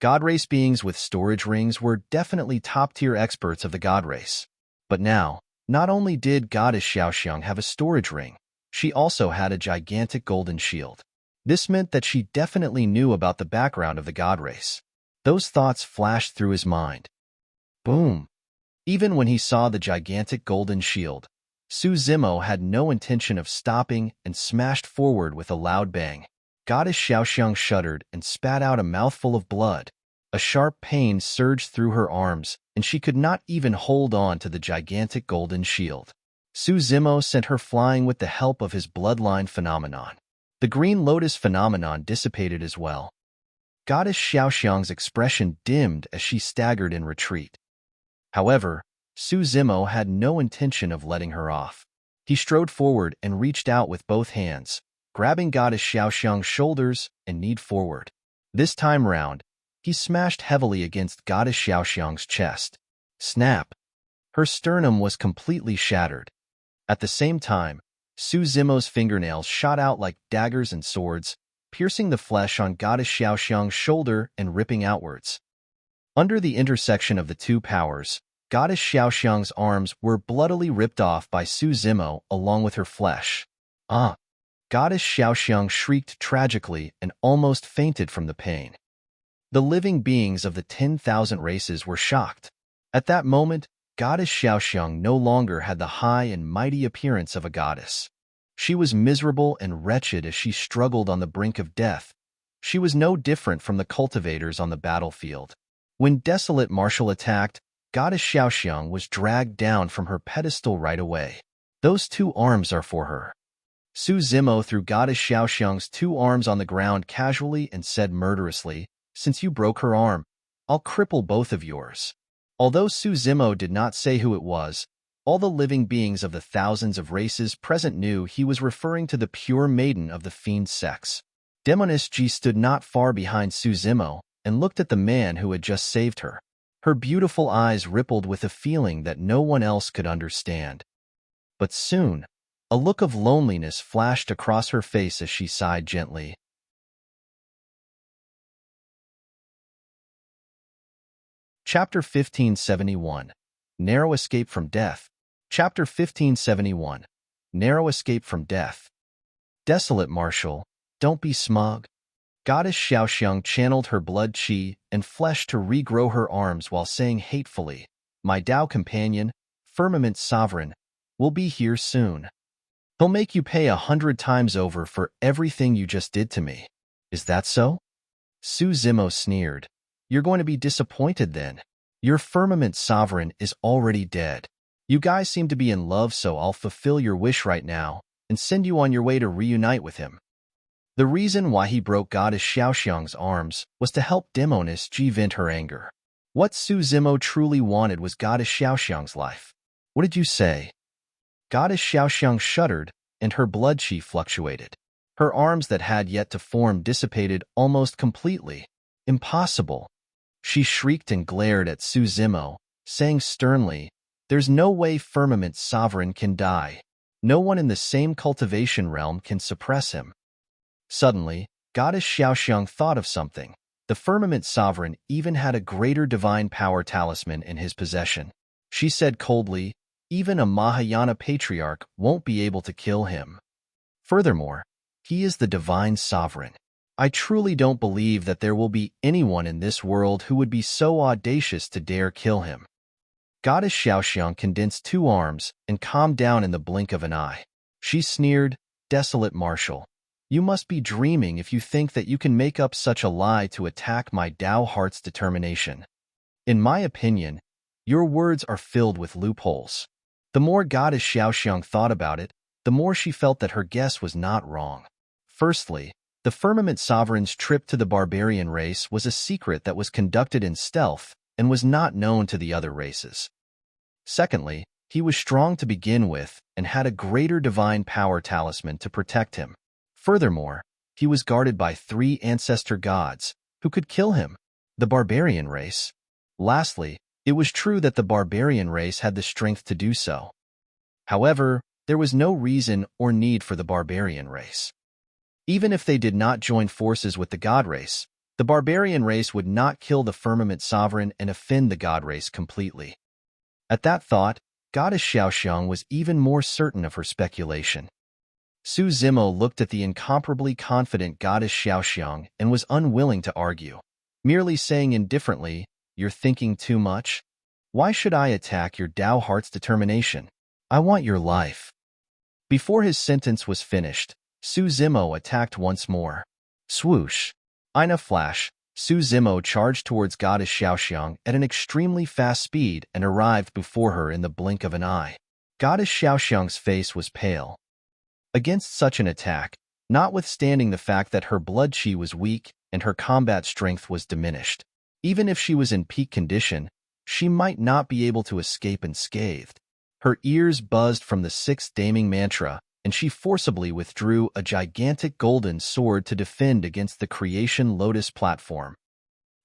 God race beings with storage rings were definitely top-tier experts of the god race. But now, not only did Goddess Xiaoxiang have a storage ring, she also had a gigantic golden shield. This meant that she definitely knew about the background of the god race. Those thoughts flashed through his mind. Boom! Even when he saw the gigantic golden shield, Su Zimo had no intention of stopping and smashed forward with a loud bang. Goddess Xiaoxiang shuddered and spat out a mouthful of blood. A sharp pain surged through her arms, and she could not even hold on to the gigantic golden shield. Su Zimo sent her flying with the help of his bloodline phenomenon. The green lotus phenomenon dissipated as well. Goddess Xiaoxiang's expression dimmed as she staggered in retreat. However, Su Zimo had no intention of letting her off. He strode forward and reached out with both hands, grabbing Goddess Xiaoxiang's shoulders and kneed forward. This time round, he smashed heavily against Goddess Xiaoxiang's chest. Snap! Her sternum was completely shattered. At the same time, Su Zimo's fingernails shot out like daggers and swords, piercing the flesh on Goddess Xiaoxiang's shoulder and ripping outwards. Under the intersection of the two powers, Goddess Xiaoxiang's arms were bloodily ripped off by Su Zimo along with her flesh. Ah! Goddess Xiaoxiang shrieked tragically and almost fainted from the pain. The living beings of the 10,000 races were shocked. At that moment, Goddess Xiaoxiang no longer had the high and mighty appearance of a goddess. She was miserable and wretched as she struggled on the brink of death. She was no different from the cultivators on the battlefield. When Desolate Martial attacked, Goddess Xiaoxiang was dragged down from her pedestal right away. Those two arms are for her. Su Zimo threw Goddess Xiaoxiang's two arms on the ground casually and said murderously, "Since you broke her arm, I'll cripple both of yours." Although Su Zimo did not say who it was, All the living beings of the thousands of races present knew he was referring to the pure maiden of the fiend sex. Demoness G stood not far behind Suzimo and looked at the man who had just saved her. Her beautiful eyes rippled with a feeling that no one else could understand. But soon, a look of loneliness flashed across her face as she sighed gently. Chapter 1571. Narrow Escape from Death. Chapter 1571. Narrow Escape from Death. Desolate Marshal, don't be smug. Goddess Xiaoxiang channeled her blood qi and flesh to regrow her arms while saying hatefully, "My Tao companion, Firmament Sovereign, will be here soon. He'll make you pay 100 times over for everything you just did to me. Is that so?" Su Zimo sneered. "You're going to be disappointed then. Your Firmament Sovereign is already dead. You guys seem to be in love, so I'll fulfill your wish right now and send you on your way to reunite with him." The reason why he broke Goddess Xiaoxiang's arms was to help Demoness G vent her anger. What Su Zimo truly wanted was Goddess Xiaoxiang's life. "What did you say?" Goddess Xiaoxiang shuddered, and her blood qi fluctuated. Her arms that had yet to form dissipated almost completely. "Impossible!" She shrieked and glared at Su Zimo, saying sternly, "There's no way Firmament Sovereign can die. No one in the same cultivation realm can suppress him." Suddenly, Goddess Xiaoxiang thought of something. The Firmament Sovereign even had a greater divine power talisman in his possession. She said coldly, "Even a Mahayana Patriarch won't be able to kill him. Furthermore, he is the divine sovereign. I truly don't believe that there will be anyone in this world who would be so audacious to dare kill him." Goddess Xiaoxiang condensed two arms and calmed down in the blink of an eye. She sneered, "Desolate Marshal, you must be dreaming if you think that you can make up such a lie to attack my Tao heart's determination. In my opinion, your words are filled with loopholes." The more Goddess Xiaoxiang thought about it, the more she felt that her guess was not wrong. Firstly, the Firmament Sovereign's trip to the barbarian race was a secret that was conducted in stealth and was not known to the other races. Secondly, he was strong to begin with and had a greater divine power talisman to protect him. Furthermore, he was guarded by 3 ancestor gods who could kill him. The barbarian race. Lastly, it was true that the barbarian race had the strength to do so. However, there was no reason or need for the barbarian race. Even if they did not join forces with the god race, the barbarian race would not kill the Firmament Sovereign and offend the god race completely. At that thought, Goddess Xiaoxiang was even more certain of her speculation. Su Zimo looked at the incomparably confident Goddess Xiaoxiang and was unwilling to argue, merely saying indifferently, "You're thinking too much? Why should I attack your Tao heart's determination? I want your life." Before his sentence was finished, Su Zimo attacked once more. Swoosh! In a flash, Su Zimo charged towards Goddess Xiaoxiang at an extremely fast speed and arrived before her in the blink of an eye. Goddess Xiaoxiang's face was pale. Against such an attack, notwithstanding the fact that her blood qi was weak and her combat strength was diminished, even if she was in peak condition, she might not be able to escape unscathed. Her ears buzzed from the 6th damning mantra, and she forcibly withdrew a gigantic golden sword to defend against the creation lotus platform.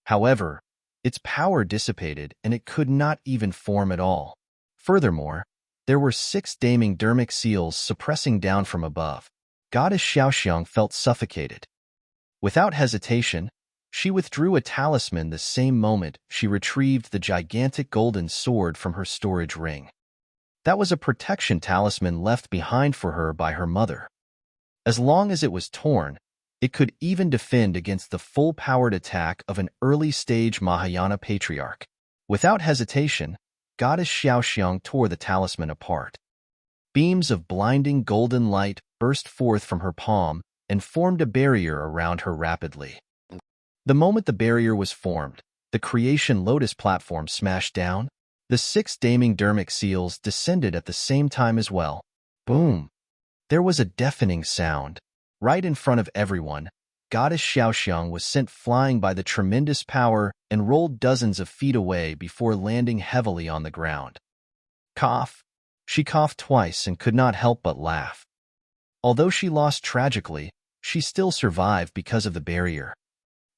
However, its power dissipated and it could not even form at all. Furthermore, there were 6 damning dermic seals suppressing down from above. Goddess Xiaoxiang felt suffocated. Without hesitation, she withdrew a talisman the same moment she retrieved the gigantic golden sword from her storage ring. That was a protection talisman left behind for her by her mother. As long as it was torn, it could even defend against the full-powered attack of an early-stage Mahayana Patriarch. Without hesitation, Goddess Xiaoxiang tore the talisman apart. Beams of blinding golden light burst forth from her palm and formed a barrier around her rapidly. The moment the barrier was formed, the creation lotus platform smashed down. The 6 damning dermic seals descended at the same time as well. Boom! There was a deafening sound. Right in front of everyone, Goddess Xiaoxiang was sent flying by the tremendous power and rolled dozens of feet away before landing heavily on the ground. Cough! She coughed twice and could not help but laugh. Although she lost tragically, she still survived because of the barrier.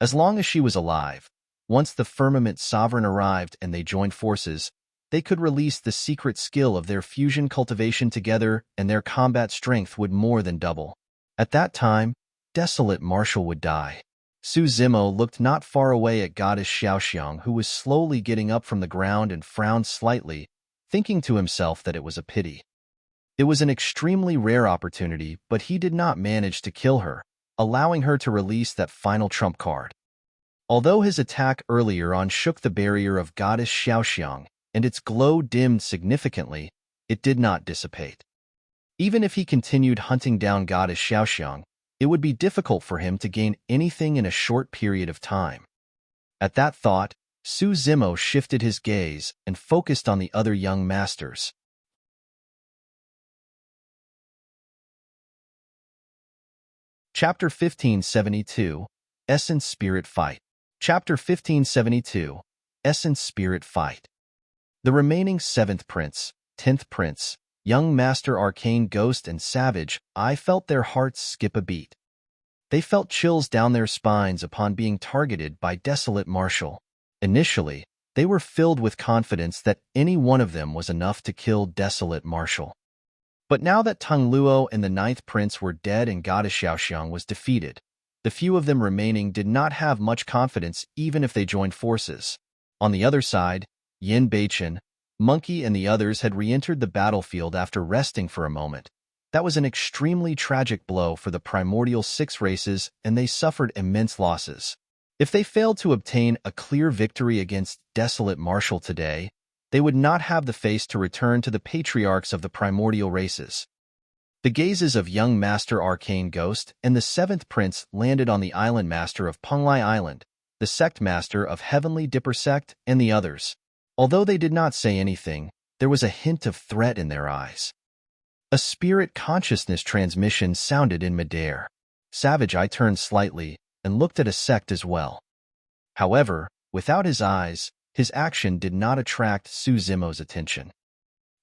As long as she was alive, once the Firmament Sovereign arrived and they joined forces, they could release the secret skill of their fusion cultivation together and their combat strength would more than double. At that time, Desolate Marshal would die. Su Zimo looked not far away at Goddess Xiaoxiang, who was slowly getting up from the ground and frowned slightly, thinking to himself that it was a pity. It was an extremely rare opportunity, but he did not manage to kill her, allowing her to release that final trump card. Although his attack earlier on shook the barrier of Goddess Xiaoxiang, and its glow dimmed significantly, it did not dissipate. Even if he continued hunting down Goddess Xiaoxiang, it would be difficult for him to gain anything in a short period of time. At that thought, Su Zimo shifted his gaze and focused on the other young masters. Chapter 1572, Essence Spirit Fight. Chapter 1572, Essence Spirit Fight. The remaining 7th Prince, 10th Prince, Young Master Arcane Ghost and Savage, I felt their hearts skip a beat. They felt chills down their spines upon being targeted by Desolate Marshal. Initially, they were filled with confidence that any one of them was enough to kill Desolate Marshal. But now that Tang Luo and the 9th Prince were dead and Goddess Xiaoxiang was defeated, the few of them remaining did not have much confidence even if they joined forces. On the other side, Yin Beichen, Monkey and the others had re-entered the battlefield after resting for a moment. That was an extremely tragic blow for the primordial 6 races and they suffered immense losses. If they failed to obtain a clear victory against Desolate Marshal today, they would not have the face to return to the patriarchs of the primordial races. The gazes of young Master Arcane Ghost and the 7th Prince landed on the Island Master of Penglai Island, the Sect Master of Heavenly Dipper Sect, and the others. Although they did not say anything, there was a hint of threat in their eyes. A spirit consciousness transmission sounded in midair. Savage Eye turned slightly and looked at a sect as well. However, without his eyes, his action did not attract Su Zimo's attention.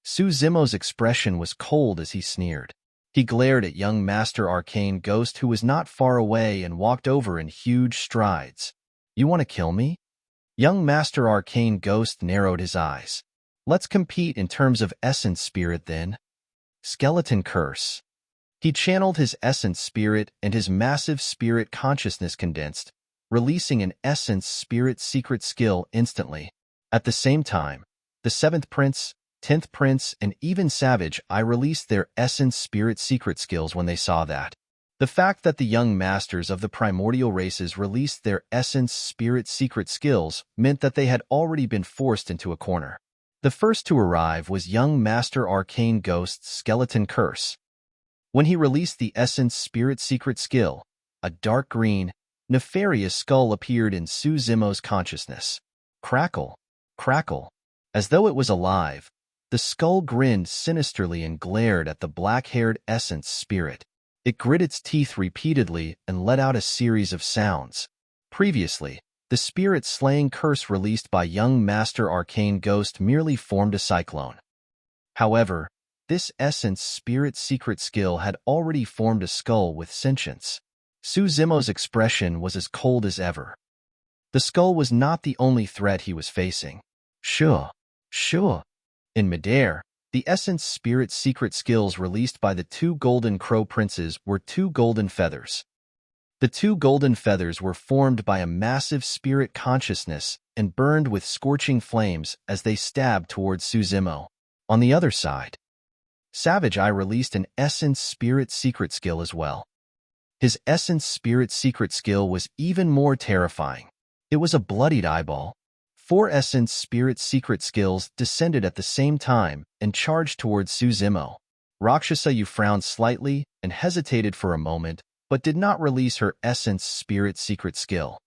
Su Zimo's expression was cold as he sneered. He glared at young Master Arcane Ghost who was not far away and walked over in huge strides. You want to kill me? Young Master Arcane Ghost narrowed his eyes. Let's compete in terms of essence spirit then. Skeleton Curse. He channeled his essence spirit and his massive spirit consciousness condensed, releasing an essence spirit secret skill instantly. At the same time, the 7th Prince, 10th Prince, and even Savage Eye released their essence spirit secret skills when they saw that. The fact that the young masters of the primordial races released their essence spirit secret skills meant that they had already been forced into a corner. The first to arrive was young Master Arcane Ghost's Skeleton Curse. When he released the essence spirit secret skill, a dark green, nefarious skull appeared in Su Zimo's consciousness. Crackle, crackle. As though it was alive, the skull grinned sinisterly and glared at the black-haired essence spirit. It grit its teeth repeatedly and let out a series of sounds. Previously, the spirit-slaying curse released by young Master Arcane Ghost merely formed a cyclone. However, this essence spirit secret skill had already formed a skull with sentience. Su Zimo's expression was as cold as ever. The skull was not the only threat he was facing. Sure. In midair, the essence spirit secret skills released by the 2 golden crow princes were 2 golden feathers. The 2 golden feathers were formed by a massive spirit consciousness and burned with scorching flames as they stabbed towards Su Zimo. On the other side, Savage Eye released an essence spirit secret skill as well. His essence spirit secret skill was even more terrifying. It was a bloodied eyeball. 4 essence spirit secret skills descended at the same time and charged towards Su Zimo. Rakshasa frowned slightly and hesitated for a moment, but did not release her essence spirit secret skill.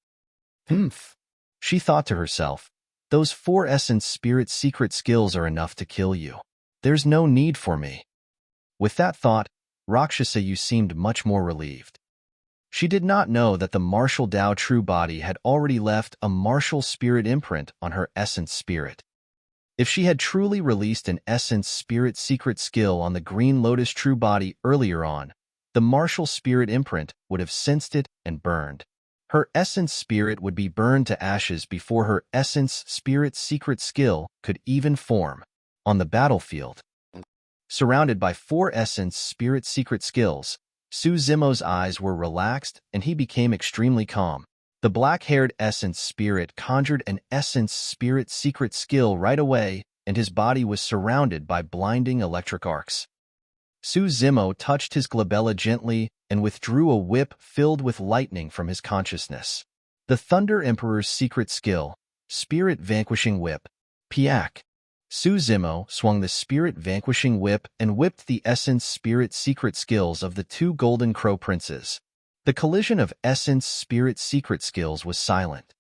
She thought to herself, those 4 essence spirit secret skills are enough to kill you. There's no need for me. With that thought, Rakshasa seemed much more relieved. She did not know that the martial Tao true body had already left a martial spirit imprint on her essence spirit. If she had truly released an Essence Spirit secret skill on the Green Lotus True Body earlier on, the martial spirit imprint would have sensed it and burned. Her Essence Spirit would be burned to ashes before her Essence Spirit secret skill could even form. On the battlefield, surrounded by 4 Essence Spirit secret skills, Su Zimo's eyes were relaxed and he became extremely calm. The black-haired Essence Spirit conjured an Essence Spirit secret skill right away, and his body was surrounded by blinding electric arcs. Su Zimo touched his glabella gently and withdrew a whip filled with lightning from his consciousness. The Thunder Emperor's secret skill, Spirit Vanquishing Whip. Piak. Su Zimo swung the Spirit Vanquishing Whip and whipped the Essence Spirit secret skills of the 2 Golden Crow Princes. The collision of Essence Spirit secret skills was silent.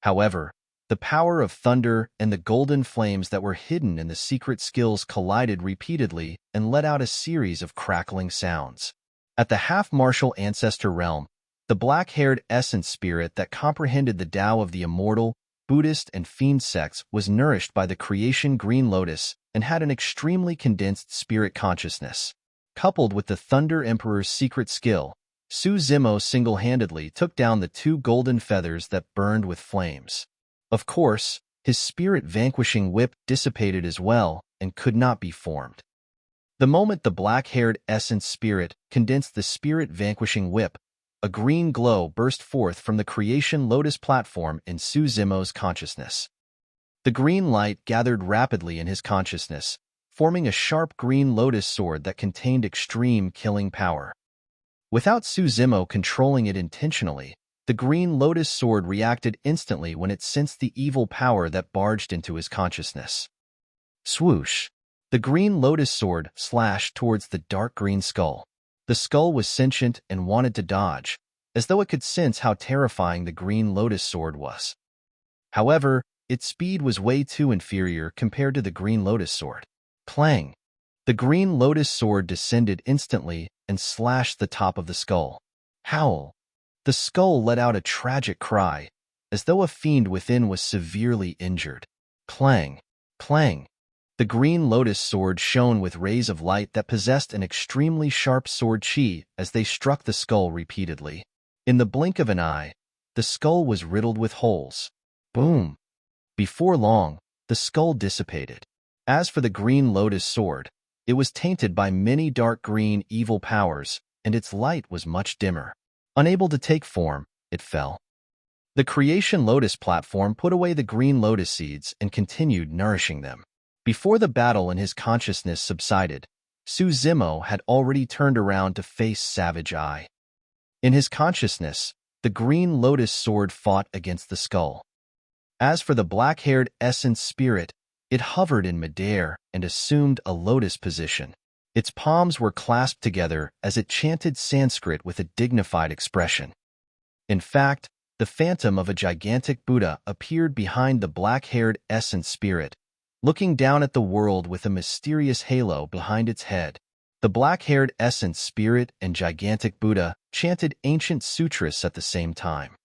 However, the power of thunder and the golden flames that were hidden in the secret skills collided repeatedly and let out a series of crackling sounds. At the half-martial ancestor realm, the black-haired Essence Spirit that comprehended the Tao of the immortal, Buddhist, and Fiend sects was nourished by the creation Green Lotus and had an extremely condensed spirit consciousness. Coupled with the Thunder Emperor's secret skill, Su Zimo single-handedly took down the 2 golden feathers that burned with flames. Of course, his Spirit Vanquishing Whip dissipated as well and could not be formed. The moment the black-haired Essence Spirit condensed the Spirit Vanquishing Whip, a green glow burst forth from the Creation Lotus platform in Su Zimo's consciousness. The green light gathered rapidly in his consciousness, forming a sharp green lotus sword that contained extreme killing power. Without Su Zimo controlling it intentionally, the green lotus sword reacted instantly when it sensed the evil power that barged into his consciousness. Swoosh! The green lotus sword slashed towards the dark green skull. The skull was sentient and wanted to dodge, as though it could sense how terrifying the green lotus sword was. However, its speed was way too inferior compared to the green lotus sword. Clang! The green lotus sword descended instantly and slashed the top of the skull. Howl! The skull let out a tragic cry, as though a fiend within was severely injured. Clang! Clang! The green lotus sword shone with rays of light that possessed an extremely sharp sword chi as they struck the skull repeatedly. In the blink of an eye, the skull was riddled with holes. Boom! Before long, the skull dissipated. As for the green lotus sword, it was tainted by many dark green evil powers, and its light was much dimmer. Unable to take form, it fell. The Creation Lotus platform put away the green lotus seeds and continued nourishing them. Before the battle in his consciousness subsided, Su Zimo had already turned around to face Savage Eye. In his consciousness, the green lotus sword fought against the skull. As for the black-haired Essence Spirit, it hovered in midair and assumed a lotus position. Its palms were clasped together as it chanted Sanskrit with a dignified expression. In fact, the phantom of a gigantic Buddha appeared behind the black-haired Essence Spirit, looking down at the world with a mysterious halo behind its head. The black-haired Essence Spirit and gigantic Buddha chanted ancient sutras at the same time.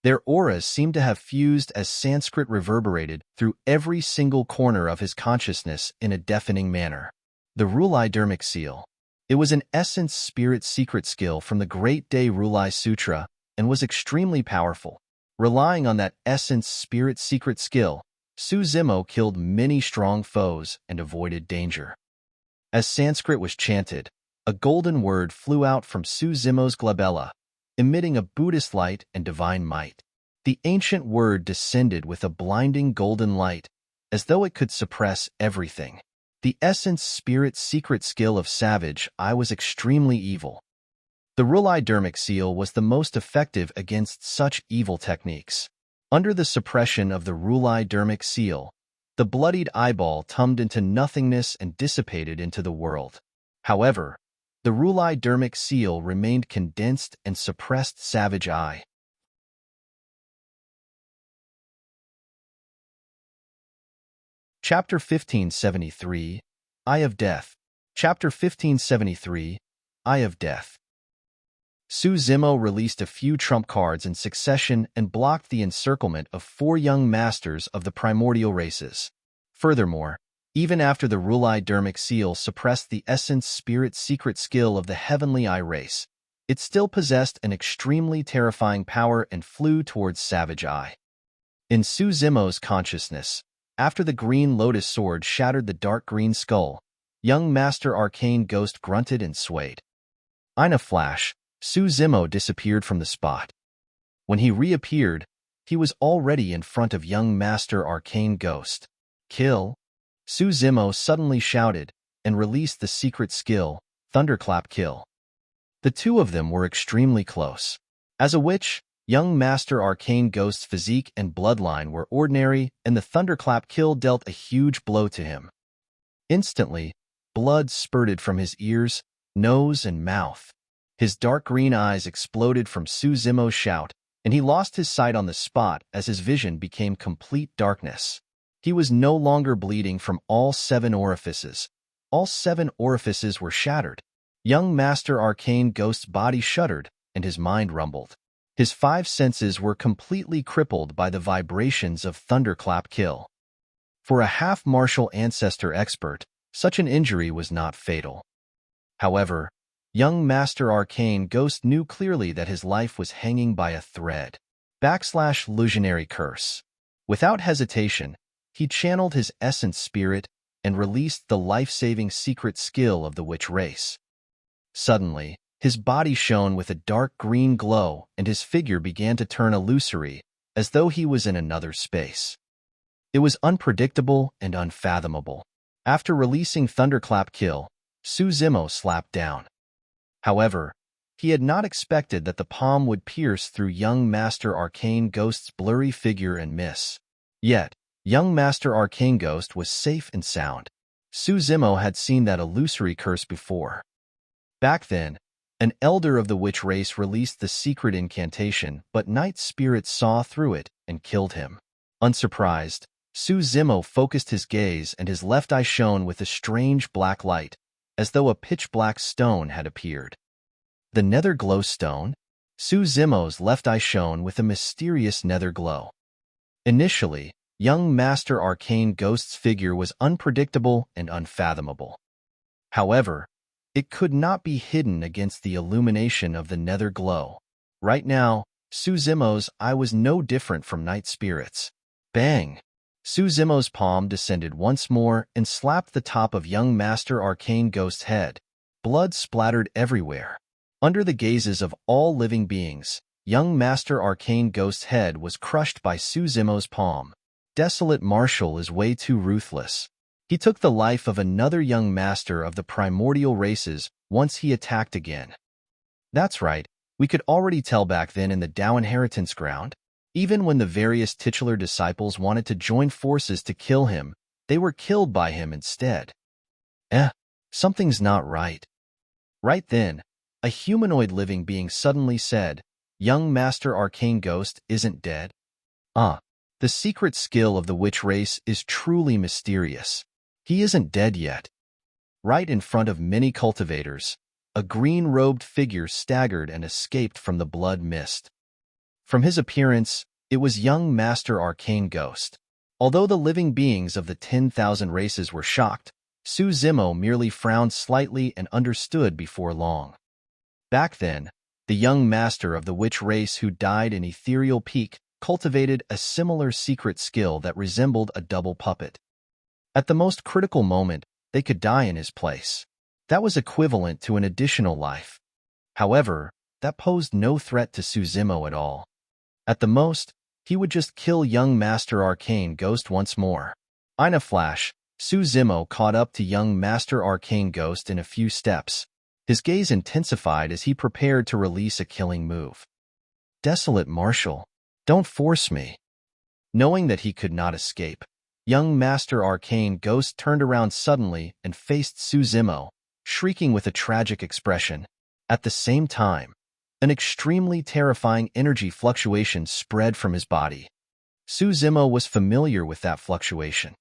Their auras seemed to have fused as Sanskrit reverberated through every single corner of his consciousness in a deafening manner. The Rulai Seal. It was an Essence Spirit secret skill from the Great Day Rulai Sutra and was extremely powerful. Relying on that Essence Spirit secret skill, Su Zimo killed many strong foes and avoided danger. As Sanskrit was chanted, a golden word flew out from Su Zimo's glabella, emitting a Buddhist light and divine might. The ancient word descended with a blinding golden light, as though it could suppress everything. The Essence Spirit secret skill of Savage Eye was extremely evil. The Rulai Seal was the most effective against such evil techniques. Under the suppression of the Rulai Seal, the bloodied eyeball tumbled into nothingness and dissipated into the world. However, the Rulai Seal remained condensed and suppressed Savage Eye. Chapter 1573, Eye of Death. Chapter 1573, Eye of Death. Su Zimo released a few trump cards in succession and blocked the encirclement of 4 young masters of the primordial races. Furthermore, even after the Rulai Dermic Seal suppressed the essence spirit secret skill of the Heavenly Eye race, it still possessed an extremely terrifying power and flew towards Savage Eye. In Su Zimo's consciousness, after the Green Lotus Sword shattered the dark green skull, young Master Arcane Ghost grunted and swayed. In a flash, Su Zimo disappeared from the spot. When he reappeared, he was already in front of young Master Arcane Ghost. Kill! Su Zimo suddenly shouted and released the secret skill, Thunderclap Kill. The two of them were extremely close. As a witch, young Master Arcane Ghost's physique and bloodline were ordinary, and the Thunderclap Kill dealt a huge blow to him. Instantly, blood spurted from his ears, nose, and mouth. His dark green eyes exploded from Su Zimo's shout, and he lost his sight on the spot as his vision became complete darkness. He was no longer bleeding from all 7 orifices. All 7 orifices were shattered. Young Master Arcane Ghost's body shuddered, and his mind rumbled. His 5 senses were completely crippled by the vibrations of Thunderclap Kill. For a half-martial ancestor expert, such an injury was not fatal. However, young Master Arcane Ghost knew clearly that his life was hanging by a thread. /Illusionary Curse. Without hesitation, he channeled his essence spirit and released the life-saving secret skill of the witch race. Suddenly, his body shone with a dark green glow and his figure began to turn illusory, as though he was in another space. It was unpredictable and unfathomable. After releasing Thunderclap Kill, Su Zimo slapped down. However, he had not expected that the palm would pierce through young Master Arcane Ghost's blurry figure and miss. Yet, young Master Arcane Ghost was safe and sound. Su Zimo had seen that illusory curse before. Back then, an elder of the witch race released the secret incantation, but Night Spirit saw through it and killed him. Unsurprised, Su Zimo focused his gaze and his left eye shone with a strange black light, as though a pitch-black stone had appeared. The Nether Glow Stone? Su Zimo's left eye shone with a mysterious nether glow. Initially, young Master Arcane Ghost's figure was unpredictable and unfathomable. However, it could not be hidden against the illumination of the nether glow. Right now, Su Zimo's eye was no different from Night Spirit's. Bang! Su Zimo's palm descended once more and slapped the top of young Master Arcane Ghost's head. Blood splattered everywhere. Under the gazes of all living beings, young Master Arcane Ghost's head was crushed by Su Zimo's palm. Desolate Marshal is way too ruthless. He took the life of another young master of the primordial races once he attacked again. That's right, we could already tell back then in the Dao Inheritance Ground. Even when the various titular disciples wanted to join forces to kill him, they were killed by him instead. Something's not right. Right then, a humanoid living being suddenly said, "Young Master Arcane Ghost isn't dead." The secret skill of the witch race is truly mysterious. He isn't dead yet. Right in front of many cultivators, a green-robed figure staggered and escaped from the blood mist. From his appearance, it was young Master Arcane Ghost. Although the living beings of the 10,000 races were shocked, Su Zimo merely frowned slightly and understood before long. Back then, the young master of the witch race who died in Ethereal Peak cultivated a similar secret skill that resembled a double puppet. At the most critical moment, they could die in his place. That was equivalent to an additional life. However, that posed no threat to Su Zimo at all. At the most, he would just kill young Master Arcane Ghost once more. In a flash, Su Zimo caught up to young Master Arcane Ghost in a few steps. His gaze intensified as he prepared to release a killing move. Desolate Marshal, don't force me. Knowing that he could not escape, young Master Arcane Ghost turned around suddenly and faced Su Zimo, shrieking with a tragic expression. At the same time, an extremely terrifying energy fluctuation spread from his body. Su Zimo was familiar with that fluctuation.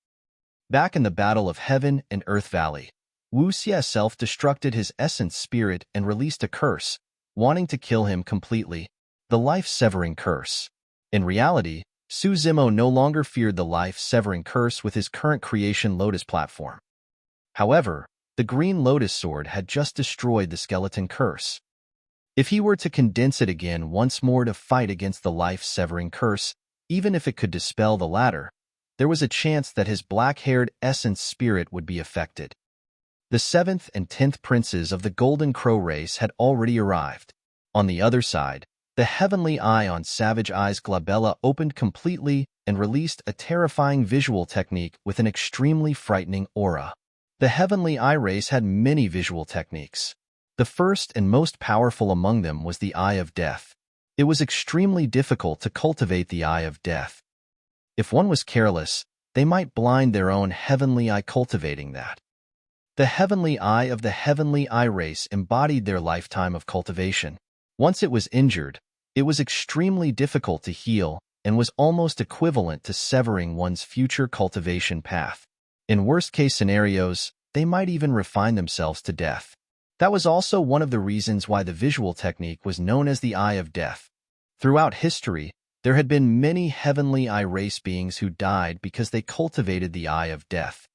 Back in the Battle of Heaven and Earth Valley, Wu Xie self-destructed his essence spirit and released a curse, wanting to kill him completely, the life-severing curse. In reality, Zemo no longer feared the life-severing curse with his current creation Lotus platform. However, the green Lotus sword had just destroyed the skeleton curse. If he were to condense it again once more to fight against the life-severing curse, even if it could dispel the latter, there was a chance that his black-haired essence spirit would be affected. The 7th and 10th princes of the Golden Crow race had already arrived. On the other side, the heavenly eye on Savage Eye's glabella opened completely and released a terrifying visual technique with an extremely frightening aura. The heavenly eye race had many visual techniques. The first and most powerful among them was the Eye of Death. It was extremely difficult to cultivate the Eye of Death. If one was careless, they might blind their own heavenly eye cultivating that. The heavenly eye of the heavenly eye race embodied their lifetime of cultivation. Once it was injured, it was extremely difficult to heal and was almost equivalent to severing one's future cultivation path. In worst-case scenarios, they might even refine themselves to death. That was also one of the reasons why the visual technique was known as the Eye of Death. Throughout history, there had been many heavenly eye race beings who died because they cultivated the Eye of Death.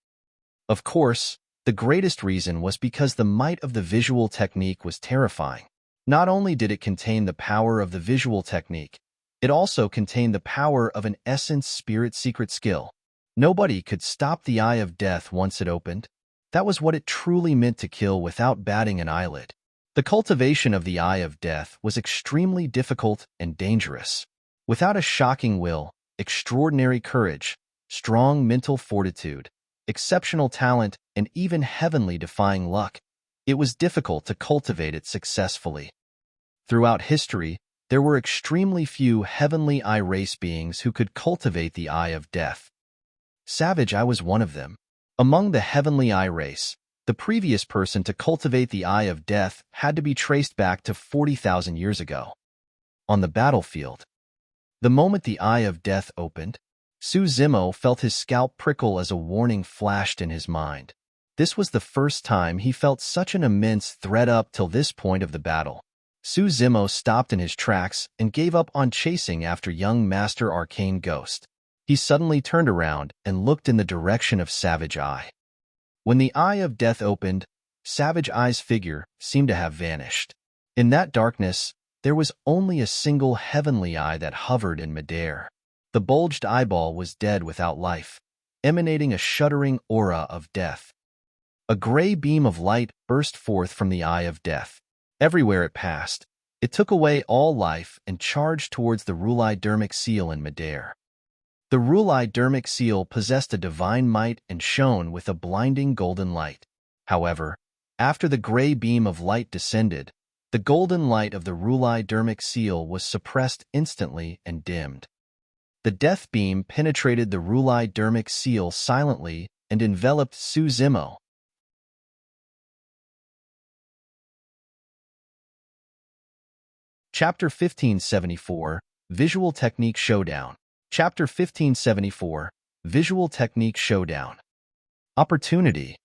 Of course, the greatest reason was because the might of the visual technique was terrifying. Not only did it contain the power of the visual technique, it also contained the power of an essence spirit secret skill. Nobody could stop the Eye of Death once it opened. That was what it truly meant to kill without batting an eyelid. The cultivation of the Eye of Death was extremely difficult and dangerous. Without a shocking will, extraordinary courage, strong mental fortitude, exceptional talent, and even heavenly defying luck, it was difficult to cultivate it successfully. Throughout history, there were extremely few heavenly eye race beings who could cultivate the Eye of Death. Savage Eye was one of them. Among the heavenly eye race, the previous person to cultivate the Eye of Death had to be traced back to 40,000 years ago. On the battlefield, the moment the Eye of Death opened, Zemo felt his scalp prickle as a warning flashed in his mind. This was the first time he felt such an immense threat up till this point of the battle. Zemo stopped in his tracks and gave up on chasing after young Master Arcane Ghost. He suddenly turned around and looked in the direction of Savage Eye. When the Eye of Death opened, Savage Eye's figure seemed to have vanished. In that darkness, there was only a single heavenly eye that hovered in midair. The bulged eyeball was dead without life, emanating a shuddering aura of death. A gray beam of light burst forth from the Eye of Death. Everywhere it passed, it took away all life and charged towards the Lowlife seal in midair. The Lowlife seal possessed a divine might and shone with a blinding golden light. However, after the gray beam of light descended, the golden light of the Lowlife seal was suppressed instantly and dimmed. The death beam penetrated the Lowlife seal silently and enveloped Zemo. Chapter 1574, Visual Technique Showdown. Chapter 1574, Visual Technique Showdown. Opportunity.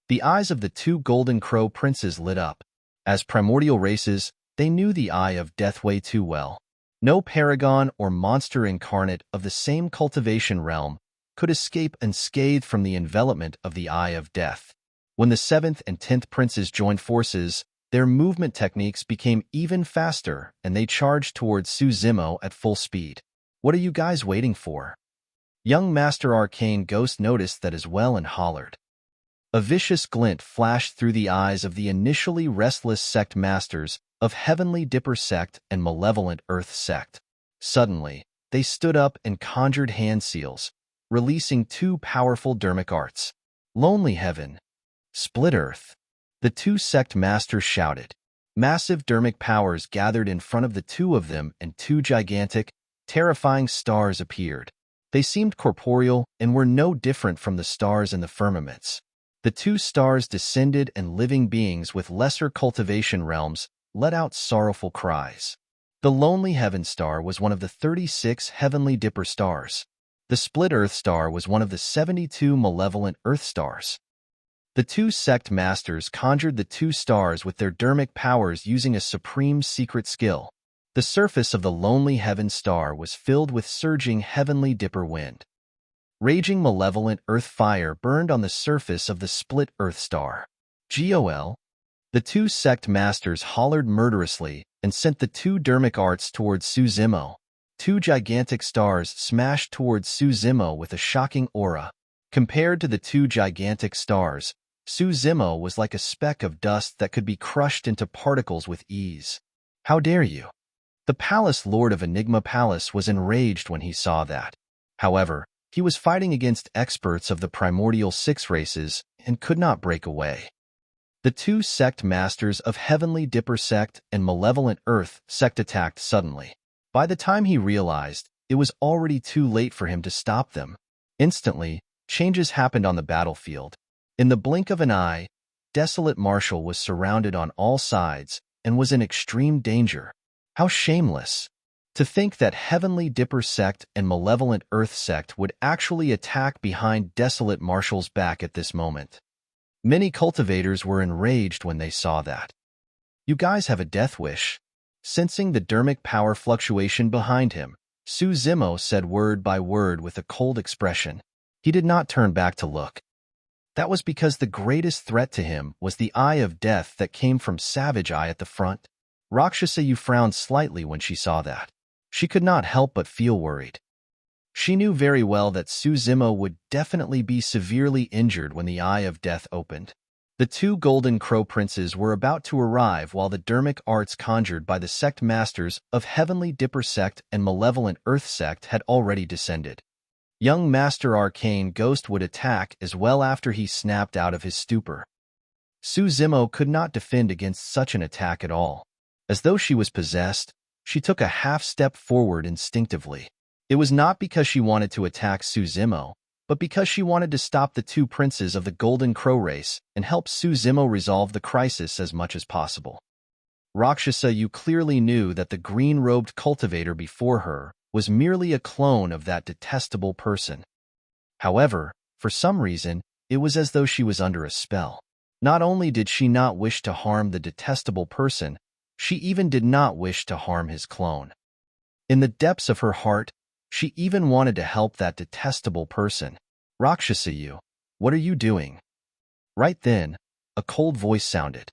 The eyes of the two Golden Crow princes lit up. As primordial races, they knew the Eye of Death way too well. No paragon or monster incarnate of the same cultivation realm could escape unscathed from the envelopment of the Eye of Death. When the 7th and 10th princes joined forces, their movement techniques became even faster, and they charged towards Zemo at full speed. "What are you guys waiting for?" Young Master Arcane Ghost noticed that as well and hollered. A vicious glint flashed through the eyes of the initially restless sect masters of Heavenly Dipper sect and Malevolent Earth sect. Suddenly, they stood up and conjured hand seals, releasing two powerful dermic arts. Lonely Heaven, Split Earth. The two sect masters shouted. Massive dermic powers gathered in front of the two of them, and two gigantic, terrifying stars appeared. They seemed corporeal and were no different from the stars in the firmaments. The two stars descended, and living beings with lesser cultivation realms let out sorrowful cries. The Lonely Heaven star was one of the 36 Heavenly Dipper stars. The Split Earth star was one of the 72 Malevolent Earth stars. The two sect masters conjured the two stars with their dermic powers using a supreme secret skill. The surface of the lonely heaven star was filled with surging heavenly dipper wind. Raging malevolent earth fire burned on the surface of the split earth star. GOL. The two sect masters hollered murderously and sent the two dermic arts towards Suzimo. Two gigantic stars smashed towards Suzimo with a shocking aura. Compared to the two gigantic stars, Suzimo was like a speck of dust that could be crushed into particles with ease. How dare you? The palace lord of Enigma Palace was enraged when he saw that. However, he was fighting against experts of the primordial six races and could not break away. The two sect masters of Heavenly Dipper Sect and Malevolent Earth Sect attacked suddenly. By the time he realized, it was already too late for him to stop them. Instantly, changes happened on the battlefield. In the blink of an eye, Desolate Marshal was surrounded on all sides and was in extreme danger. How shameless! To think that Heavenly Dipper Sect and Malevolent Earth Sect would actually attack behind Desolate Marshal's back at this moment. Many cultivators were enraged when they saw that. You guys have a death wish. Sensing the dermic power fluctuation behind him, Suzimo said word by word with a cold expression. He did not turn back to look. That was because the greatest threat to him was the Eye of Death that came from Savage Eye at the front. Rakshasayu frowned slightly when she saw that. She could not help but feel worried. She knew very well that Suzimo would definitely be severely injured when the Eye of Death opened. The two Golden Crow Princes were about to arrive while the dermic arts conjured by the sect masters of Heavenly Dipper Sect and Malevolent Earth Sect had already descended. Young Master Arcane Ghost would attack as well after he snapped out of his stupor. Suzimo could not defend against such an attack at all. As though she was possessed, she took a half-step forward instinctively. It was not because she wanted to attack Suzimo, but because she wanted to stop the two princes of the Golden Crow race and help Suzimo resolve the crisis as much as possible. Rakshasayu clearly knew that the green-robed cultivator before her was merely a clone of that detestable person. However, for some reason, it was as though she was under a spell. Not only did she not wish to harm the detestable person, she even did not wish to harm his clone. In the depths of her heart, she even wanted to help that detestable person. Rakshasayu, what are you doing? Right then, a cold voice sounded.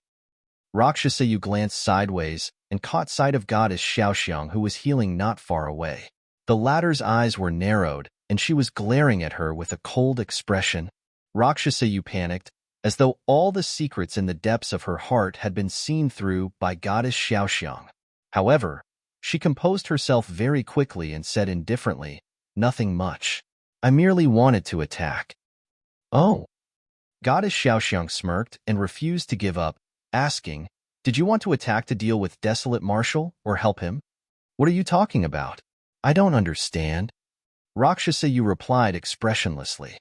Rakshasayu glanced sideways and caught sight of Goddess Xiaoxiang, who was healing not far away. The latter's eyes were narrowed, and she was glaring at her with a cold expression. Rakshasayu panicked, as though all the secrets in the depths of her heart had been seen through by Goddess Xiaoxiang. However, she composed herself very quickly and said indifferently, "Nothing much. I merely wanted to attack." "Oh." Goddess Xiaoxiang smirked and refused to give up, asking, "Did you want to attack to deal with Desolate Marshal or help him? What are you talking about? I don't understand." Rakshasayu replied expressionlessly.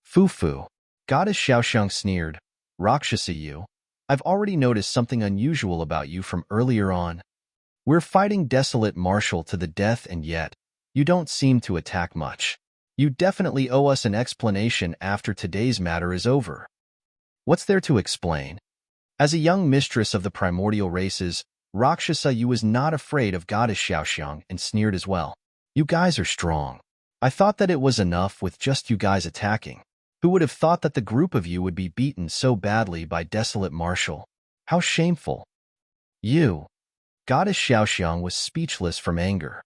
"Foo-foo." Goddess Xiaoxiang sneered, "Rakshasayu, I've already noticed something unusual about you from earlier on. We're fighting Desolate Marshal to the death and yet, you don't seem to attack much. You definitely owe us an explanation after today's matter is over." "What's there to explain?" As a young mistress of the primordial races, Rakshasayu was not afraid of Goddess Xiaoxiang and sneered as well. "You guys are strong. I thought that it was enough with just you guys attacking. Who would have thought that the group of you would be beaten so badly by Desolate Marshal? How shameful." "You." Goddess Xiaoxiang was speechless from anger.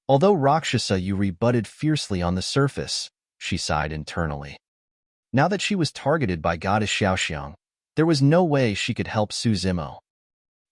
Although Rakshasayu rebutted fiercely on the surface, she sighed internally. Now that she was targeted by Goddess Xiaoxiang, there was no way she could help Suzimo.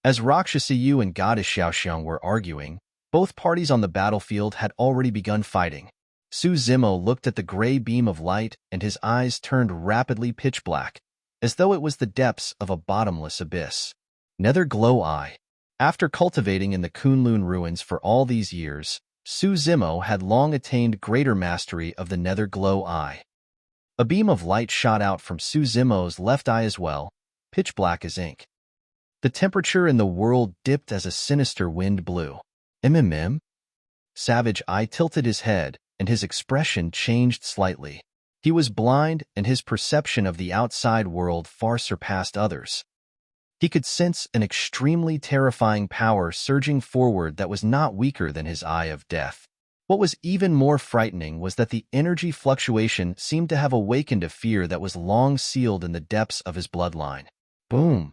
As Rakshasayu and Goddess Xiaoxiang were arguing, both parties on the battlefield had already begun fighting. Suzimo looked at the gray beam of light and his eyes turned rapidly pitch black, as though it was the depths of a bottomless abyss. Nether Glow Eye. After cultivating in the Kunlun ruins for all these years, Suzimo had long attained greater mastery of the Nether Glow Eye. A beam of light shot out from Suzimo's left eye as well, pitch black as ink. The temperature in the world dipped as a sinister wind blew. "Mm." Savage Eye tilted his head, and his expression changed slightly. He was blind, and his perception of the outside world far surpassed others. He could sense an extremely terrifying power surging forward that was not weaker than his Eye of Death. What was even more frightening was that the energy fluctuation seemed to have awakened a fear that was long sealed in the depths of his bloodline. Boom!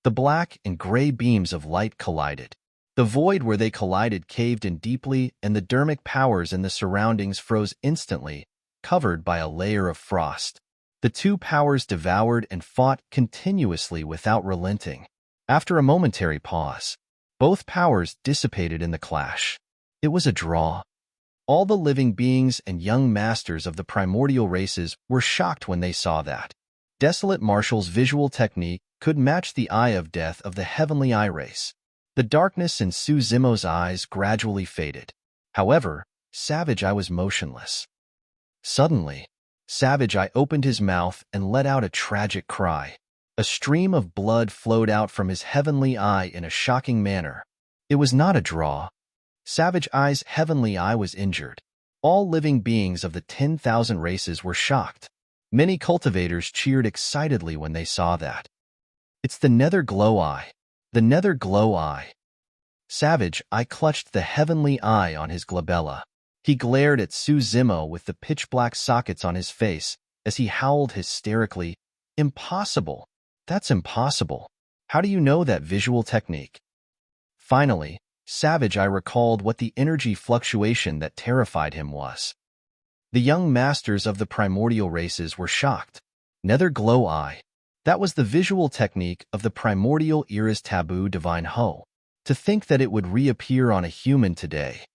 The black and gray beams of light collided. The void where they collided caved in deeply, and the dermic powers in the surroundings froze instantly, covered by a layer of frost. The two powers devoured and fought continuously without relenting. After a momentary pause, both powers dissipated in the clash. It was a draw. All the living beings and young masters of the primordial races were shocked when they saw that. Desolate Marshall's visual technique could match the Eye of Death of the Heavenly Eye race. The darkness in Su Zimo's eyes gradually faded. However, Savage Eye was motionless. Suddenly, Savage Eye opened his mouth and let out a tragic cry. A stream of blood flowed out from his heavenly eye in a shocking manner. It was not a draw. Savage Eye's heavenly eye was injured. All living beings of the 10,000 races were shocked. Many cultivators cheered excitedly when they saw that. It's the Nether Glow Eye. The Nether Glow Eye. Savage Eye clutched the heavenly eye on his glabella. He glared at Su Zimo with the pitch-black sockets on his face as he howled hysterically, "Impossible! That's impossible! How do you know that visual technique?" Finally, Savage Eye recalled what the energy fluctuation that terrified him was. The young masters of the primordial races were shocked. Nether Glow Eye. That was the visual technique of the primordial era's taboo divine Ho. To think that it would reappear on a human today.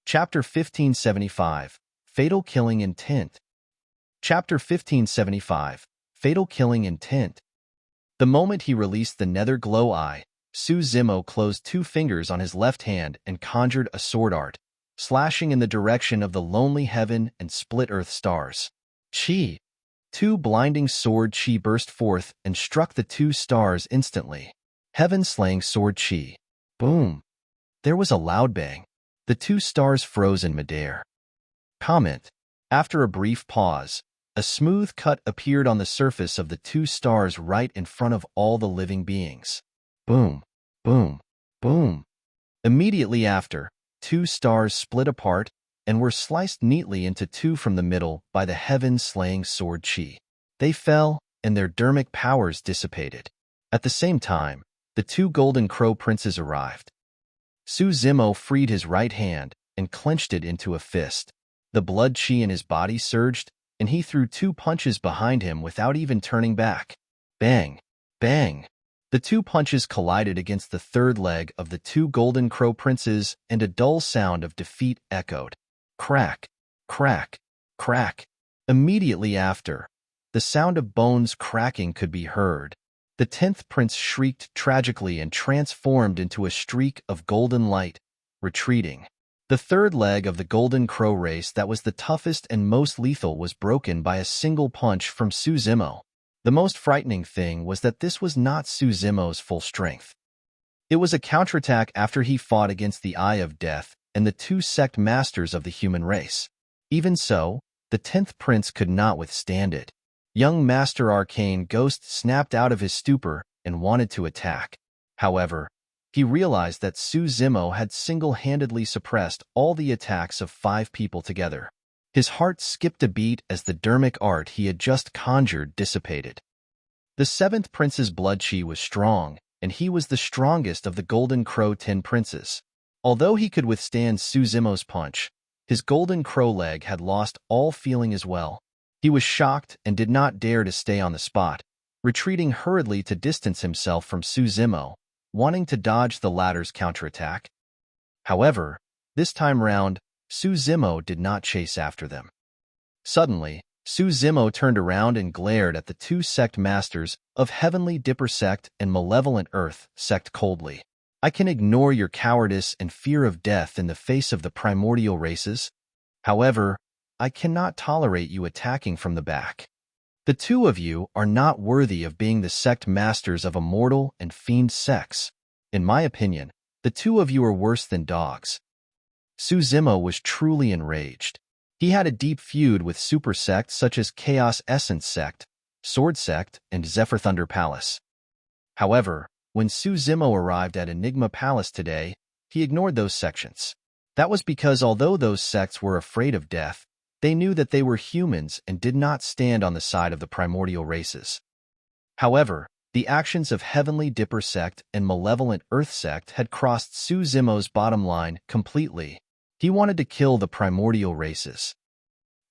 Chapter 1575, Fatal Killing Intent. Chapter 1575, Fatal Killing Intent. The moment he released the Nether Glow Eye, Su Zimo closed two fingers on his left hand and conjured a sword art, slashing in the direction of the lonely heaven and split earth stars. Chi! Two blinding sword chi burst forth and struck the two stars instantly. Heaven-slaying sword chi. Boom! There was a loud bang. The two stars froze in midair. Comment. After a brief pause, a smooth cut appeared on the surface of the two stars right in front of all the living beings. Boom, boom, boom. Immediately after, two stars split apart and were sliced neatly into two from the middle by the heaven-slaying sword chi. They fell, and their dermic powers dissipated. At the same time, the two Golden Crow Princes arrived. Su Zimo freed his right hand and clenched it into a fist. The blood chi in his body surged, and he threw two punches behind him without even turning back. Bang! Bang! The two punches collided against the third leg of the two Golden Crow Princes, and a dull sound of defeat echoed. Crack! Crack! Crack! Immediately after, the sound of bones cracking could be heard. The 10th prince shrieked tragically and transformed into a streak of golden light, retreating. The third leg of the Golden Crow race that was the toughest and most lethal was broken by a single punch from Su Zimo. The most frightening thing was that this was not Su Zimo's full strength. It was a counterattack after he fought against the Eye of Death and the two sect masters of the human race. Even so, the 10th prince could not withstand it. Young Master Arcane Ghost snapped out of his stupor and wanted to attack. However, he realized that Su Zimo had single-handedly suppressed all the attacks of 5 people together. His heart skipped a beat as the dermic art he had just conjured dissipated. The 7th prince's blood chi was strong, and he was the strongest of the Golden Crow 10 princes. Although he could withstand Su Zimo's punch, his Golden Crow leg had lost all feeling as well. He was shocked and did not dare to stay on the spot, retreating hurriedly to distance himself from Su Zimo, wanting to dodge the latter's counterattack. However, this time round, Su Zimo did not chase after them. Suddenly, Su Zimo turned around and glared at the two sect masters of Heavenly Dipper Sect and Malevolent Earth Sect coldly. I can ignore your cowardice and fear of death in the face of the primordial races. However, I cannot tolerate you attacking from the back. The two of you are not worthy of being the sect masters of immortal and fiend sects. In my opinion, the two of you are worse than dogs. Su Zimo was truly enraged. He had a deep feud with super sects such as Chaos Essence Sect, Sword Sect, and Zephyr Thunder Palace. However, when Su Zimo arrived at Enigma Palace today, he ignored those sections. That was because although those sects were afraid of death, they knew that they were humans and did not stand on the side of the primordial races. However, the actions of Heavenly Dipper Sect and Malevolent Earth Sect had crossed Su Zimo's bottom line completely. He wanted to kill the primordial races.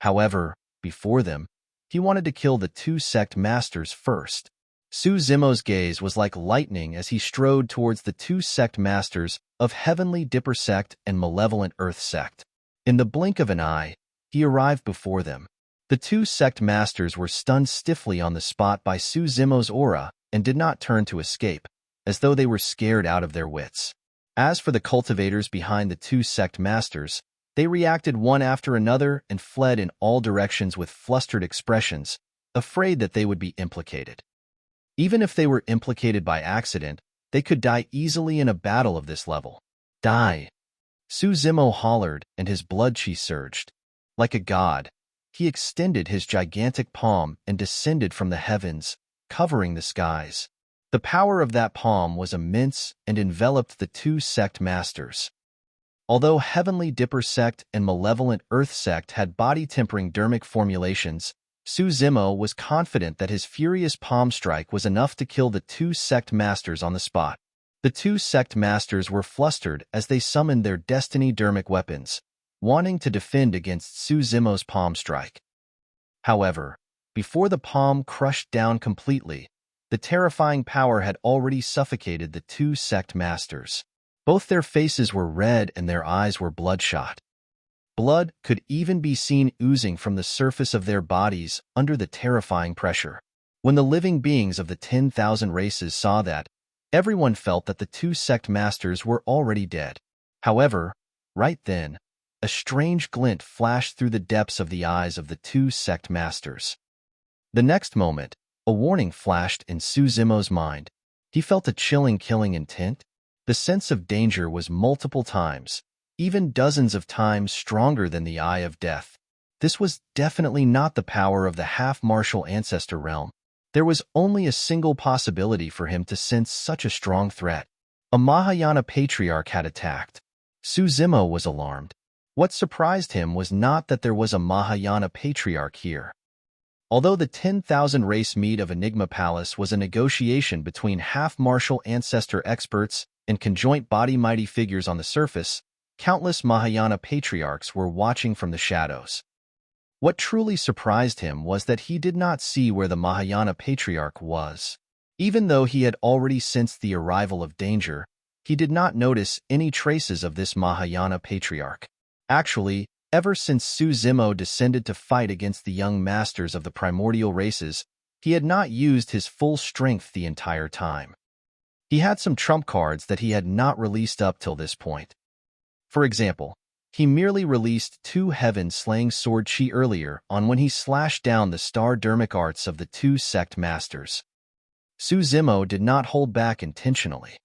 However, before them, he wanted to kill the two sect masters first. Su Zimo's gaze was like lightning as he strode towards the two sect masters of Heavenly Dipper Sect and Malevolent Earth Sect. In the blink of an eye, he arrived before them. The two sect masters were stunned stiffly on the spot by Su Zimo's aura and did not turn to escape, as though they were scared out of their wits. As for the cultivators behind the two sect masters, they reacted one after another and fled in all directions with flustered expressions, afraid that they would be implicated. Even if they were implicated by accident, they could die easily in a battle of this level. Die! Su Zimo hollered, and his blood chi surged. Like a god, he extended his gigantic palm and descended from the heavens, covering the skies. The power of that palm was immense and enveloped the two sect masters. Although Heavenly Dipper Sect and Malevolent Earth Sect had body-tempering dermic formulations, Su Zimo was confident that his furious palm strike was enough to kill the two sect masters on the spot. The two sect masters were flustered as they summoned their destiny dermic weapons, wanting to defend against Su Zimo's palm strike. However, before the palm crushed down completely, the terrifying power had already suffocated the two sect masters. Both their faces were red and their eyes were bloodshot. Blood could even be seen oozing from the surface of their bodies under the terrifying pressure. When the living beings of the 10,000 races saw that, everyone felt that the two sect masters were already dead. However, right then, a strange glint flashed through the depths of the eyes of the two sect masters. The next moment, a warning flashed in Su Zimo's mind. He felt a chilling killing intent. The sense of danger was multiple times, even dozens of times stronger than the eye of death. This was definitely not the power of the half-martial ancestor realm. There was only a single possibility for him to sense such a strong threat. A Mahayana Patriarch had attacked. Su Zimo was alarmed. What surprised him was not that there was a Mahayana Patriarch here. Although the 10,000 race meet of Enigma Palace was a negotiation between half-martial ancestor experts and conjoint body mighty figures on the surface, countless Mahayana Patriarchs were watching from the shadows. What truly surprised him was that he did not see where the Mahayana Patriarch was. Even though he had already sensed the arrival of danger, he did not notice any traces of this Mahayana Patriarch. Actually, ever since Su Zimo descended to fight against the young masters of the primordial races, he had not used his full strength the entire time. He had some trump cards that he had not released up till this point. For example, he merely released 2 heaven-slaying sword chi earlier on when he slashed down the star dermic arts of the 2 sect masters. Su Zimo did not hold back intentionally.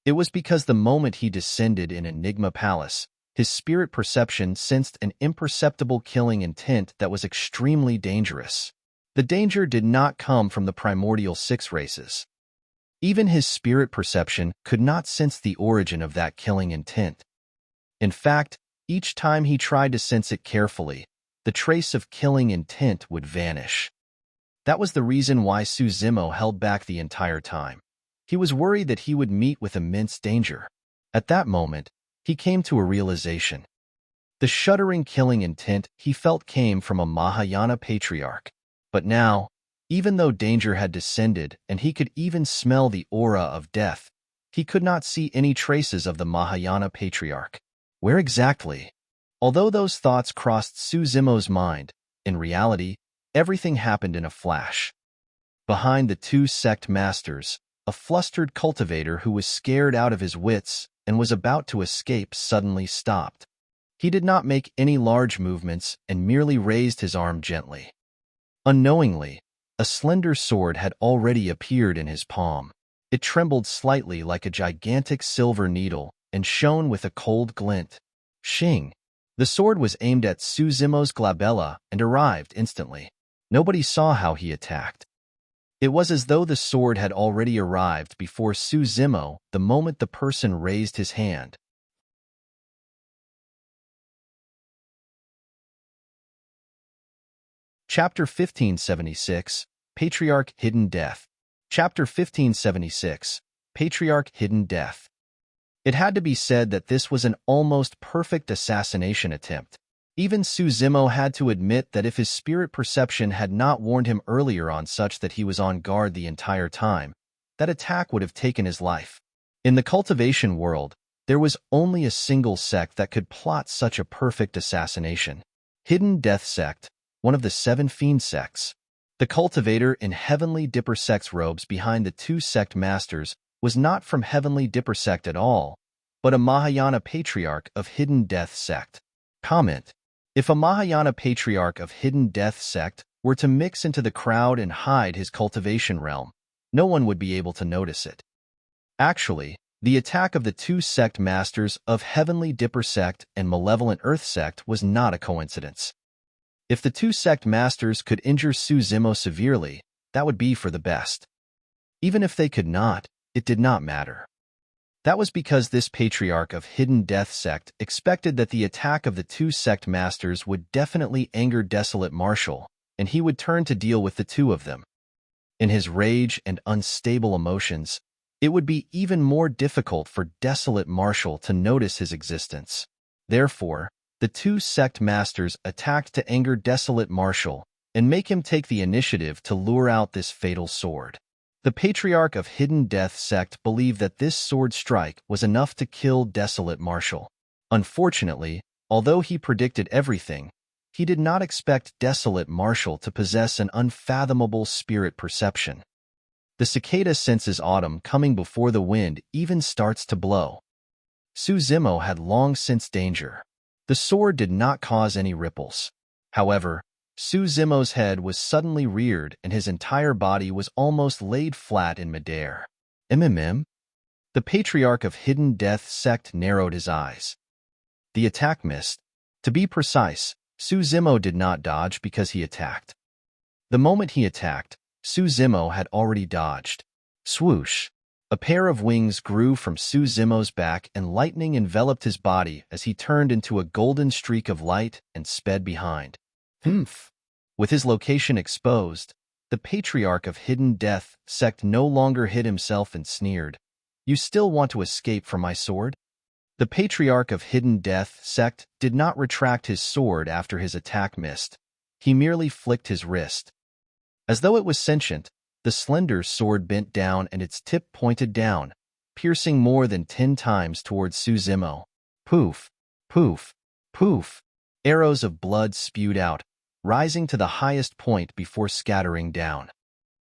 It was because the moment he descended in Enigma Palace, his spirit perception sensed an imperceptible killing intent that was extremely dangerous. The danger did not come from the primordial 6 races. Even his spirit perception could not sense the origin of that killing intent. In fact, each time he tried to sense it carefully, the trace of killing intent would vanish. That was the reason why Su Zimo held back the entire time. He was worried that he would meet with immense danger. At that moment, he came to a realization. The shuddering killing intent he felt came from a Mahayana Patriarch. But now, even though danger had descended and he could even smell the aura of death, he could not see any traces of the Mahayana Patriarch. Where exactly? Although those thoughts crossed Su Zimo's mind, in reality, everything happened in a flash. Behind the 2 sect masters, a flustered cultivator who was scared out of his wits and was about to escape suddenly stopped. He did not make any large movements and merely raised his arm gently. Unknowingly, a slender sword had already appeared in his palm. It trembled slightly like a gigantic silver needle and shone with a cold glint. Shing! The sword was aimed at Suzimo's glabella and arrived instantly. Nobody saw how he attacked. It was as though the sword had already arrived before Suzimo the moment the person raised his hand. Chapter 1576, Patriarch Hidden Death. Chapter 1576, Patriarch Hidden Death. It had to be said that this was an almost perfect assassination attempt. Even Suzimo had to admit that if his spirit perception had not warned him earlier on such that he was on guard the entire time, that attack would have taken his life. In the cultivation world, there was only a single sect that could plot such a perfect assassination. Hidden Death Sect, one of the 7 fiend sects. The cultivator in Heavenly Dipper Sect's robes behind the 2 sect masters was not from Heavenly Dipper Sect at all, but a Mahayana Patriarch of Hidden Death Sect. Comment: if a Mahayana Patriarch of Hidden Death Sect were to mix into the crowd and hide his cultivation realm, no one would be able to notice it. Actually, the attack of the 2 sect masters of Heavenly Dipper Sect and Malevolent Earth Sect was not a coincidence. If the 2 sect masters could injure Suzimo severely, that would be for the best. Even if they could not, it did not matter. That was because this Patriarch of Hidden Death Sect expected that the attack of the 2 sect masters would definitely anger Desolate Marshal, and he would turn to deal with the 2 of them. In his rage and unstable emotions, it would be even more difficult for Desolate Marshal to notice his existence. Therefore, the 2 sect masters attacked to anger Desolate Marshal and make him take the initiative to lure out this fatal sword. The Patriarch of Hidden Death Sect believed that this sword strike was enough to kill Desolate Marshal. Unfortunately, although he predicted everything, he did not expect Desolate Marshal to possess an unfathomable spirit perception. The cicada senses autumn coming before the wind even starts to blow. Suzimo had long sensed danger. The sword did not cause any ripples. However, Suzimo's head was suddenly reared and his entire body was almost laid flat in midair. The Patriarch of Hidden Death Sect narrowed his eyes. The attack missed. To be precise, Suzimo did not dodge because he attacked. The moment he attacked, Suzimo had already dodged. Swoosh! A pair of wings grew from Suzimo's back and lightning enveloped his body as he turned into a golden streak of light and sped behind. With his location exposed, the Patriarch of Hidden Death Sect no longer hid himself and sneered. "You still want to escape from my sword?" The Patriarch of Hidden Death Sect did not retract his sword after his attack missed. He merely flicked his wrist. As though it was sentient, the slender sword bent down and its tip pointed down, piercing more than 10 times towards Suzimo. Poof, poof, poof. Arrows of blood spewed out, rising to the highest point before scattering down.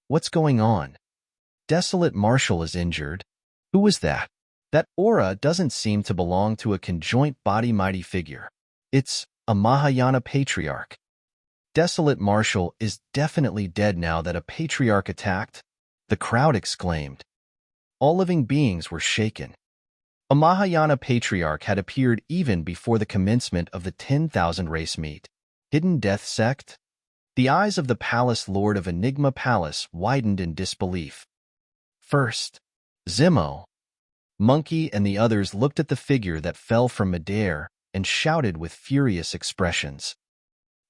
What's going on? Desolate Marshal is injured. Who was that? That aura doesn't seem to belong to a conjoint body mighty figure. It's a Mahayana Patriarch. Desolate Marshal is definitely dead now that a Patriarch attacked, the crowd exclaimed. All living beings were shaken. A Mahayana Patriarch had appeared even before the commencement of the 10,000 race meet. Hidden Death Sect? The eyes of the Palace Lord of Enigma Palace widened in disbelief. First, Zimo. Monkey and the others looked at the figure that fell from midair and shouted with furious expressions.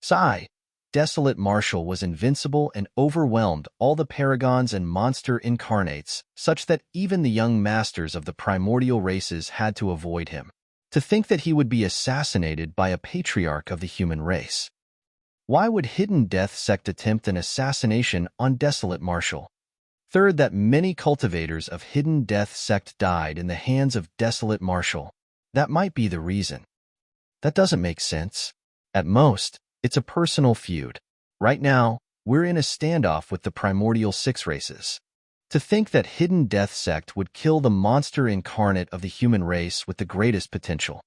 Sigh! Desolate Marshal was invincible and overwhelmed all the paragons and monster incarnates, such that even the young masters of the primordial races had to avoid him. To think that he would be assassinated by a Patriarch of the human race. Why would Hidden Death Sect attempt an assassination on Desolate Marshal? Third, that many cultivators of Hidden Death Sect died in the hands of Desolate Marshal. That might be the reason. That doesn't make sense. At most, it's a personal feud. Right now, we're in a standoff with the Primordial 6 races. To think that Hidden Death Sect would kill the monster incarnate of the human race with the greatest potential.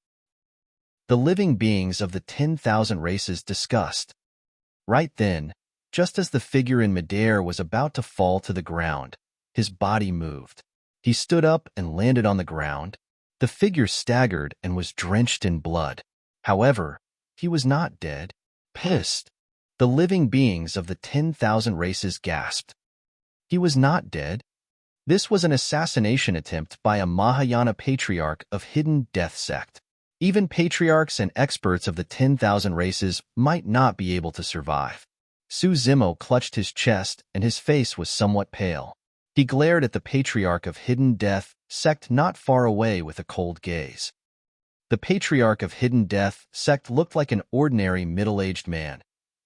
The living beings of the 10,000 races discussed. Right then, just as the figure in midair was about to fall to the ground, his body moved. He stood up and landed on the ground. The figure staggered and was drenched in blood. However, he was not dead. Pissed. The living beings of the 10,000 races gasped. He was not dead. This was an assassination attempt by a Mahayana patriarch of hidden death sect. Even patriarchs and experts of the 10,000 races might not be able to survive. Suzimo clutched his chest and his face was somewhat pale. He glared at the patriarch of hidden death sect not far away with a cold gaze. The patriarch of hidden death sect looked like an ordinary middle-aged man.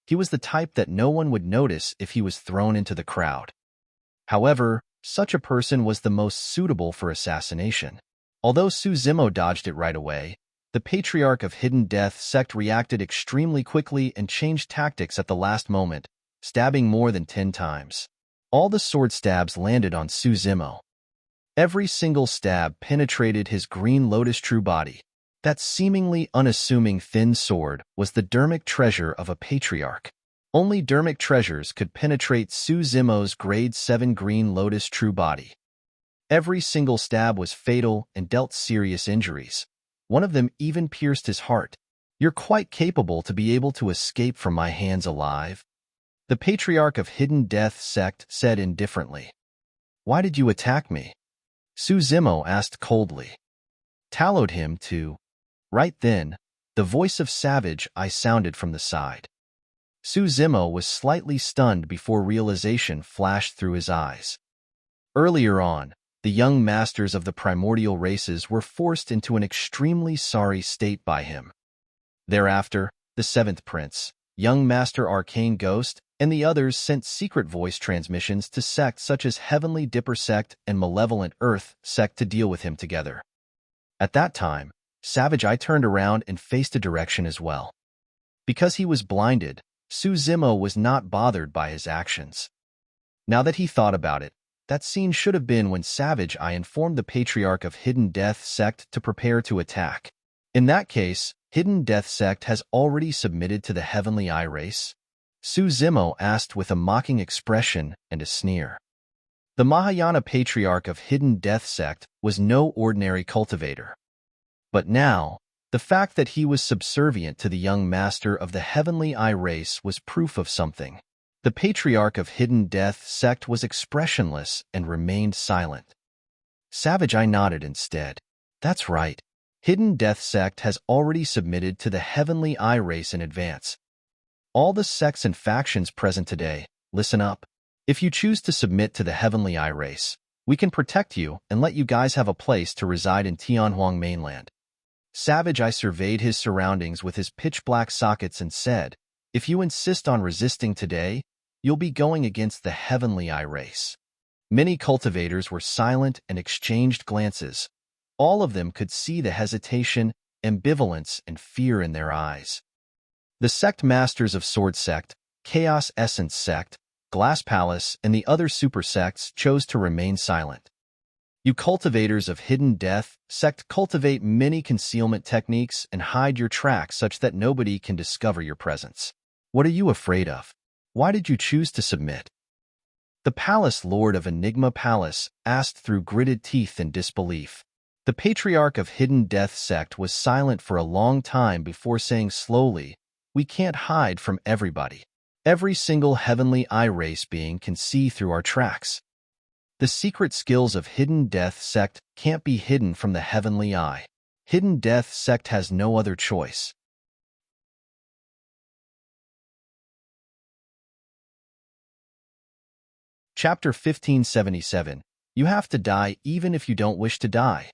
He was the type that no one would notice if he was thrown into the crowd. However, such a person was the most suitable for assassination. Although Suzimo dodged it right away, the Patriarch of Hidden Death sect reacted extremely quickly and changed tactics at the last moment, stabbing more than 10 times. All the sword stabs landed on Suzimo. Every single stab penetrated his green lotus true body. That seemingly unassuming thin sword was the dermic treasure of a patriarch. Only dermic treasures could penetrate Suzimo's grade 7 green lotus true body. Every single stab was fatal and dealt serious injuries. One of them even pierced his heart. "You're quite capable to be able to escape from my hands alive," the Patriarch of Hidden Death sect said indifferently. "Why did you attack me?" Suzimo asked coldly. "Tallowed him to..." Right then, the voice of Savage I sounded from the side. Suzimo was slightly stunned before realization flashed through his eyes. Earlier on, the young masters of the primordial races were forced into an extremely sorry state by him. Thereafter, the seventh prince, young master Arcane Ghost, and the others sent secret voice transmissions to sects such as Heavenly Dipper sect and Malevolent Earth sect to deal with him together. At that time, Savage I turned around and faced a direction as well. Because he was blinded, Suzimo was not bothered by his actions. Now that he thought about it, that scene should have been when Savage I informed the Patriarch of Hidden Death sect to prepare to attack. In that case, Hidden Death sect has already submitted to the Heavenly Eye race? Suzimo asked with a mocking expression and a sneer. The Mahayana Patriarch of Hidden Death sect was no ordinary cultivator. But now, the fact that he was subservient to the young master of the Heavenly Eye race was proof of something. The Patriarch of Hidden Death sect was expressionless and remained silent. Savage I nodded instead. That's right. Hidden Death sect has already submitted to the Heavenly Eye race in advance. All the sects and factions present today, listen up. If you choose to submit to the Heavenly Eye race, we can protect you and let you guys have a place to reside in Tianhuang mainland. Savage I surveyed his surroundings with his pitch-black sockets and said, if you insist on resisting today, you'll be going against the Heavenly Eye race. Many cultivators were silent and exchanged glances. All of them could see the hesitation, ambivalence, and fear in their eyes. The sect masters of Sword Sect, Chaos Essence Sect, Glass Palace, and the other super sects chose to remain silent. You cultivators of Hidden Death sect cultivate many concealment techniques and hide your tracks such that nobody can discover your presence. What are you afraid of? Why did you choose to submit? The Palace Lord of Enigma Palace asked through gritted teeth in disbelief. The Patriarch of Hidden Death sect was silent for a long time before saying slowly, we can't hide from everybody. Every single Heavenly Eye race being can see through our tracks. The secret skills of Hidden Death sect can't be hidden from the Heavenly Eye. Hidden Death sect has no other choice. Chapter 1577. You have to die even if you don't wish to die.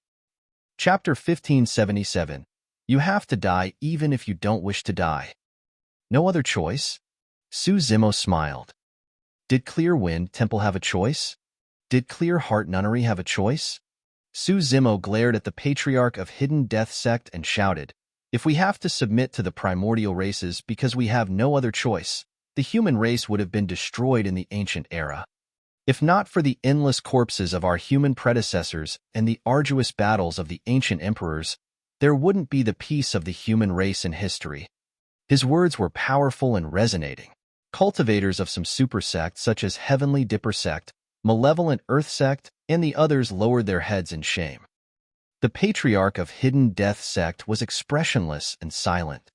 Chapter 1577. You have to die even if you don't wish to die. No other choice? Suzimo smiled. Did Clear Wind Temple have a choice? Did Clear Heart Nunnery have a choice? Suzimo glared at the Patriarch of Hidden Death sect and shouted, if we have to submit to the primordial races because we have no other choice, the human race would have been destroyed in the ancient era. If not for the endless corpses of our human predecessors and the arduous battles of the ancient emperors, there wouldn't be the peace of the human race in history. His words were powerful and resonating. Cultivators of some super sects such as Heavenly Dipper sect, Malevolent Earth sect, and the others lowered their heads in shame. The Patriarch of Hidden Death Sect was expressionless and silent.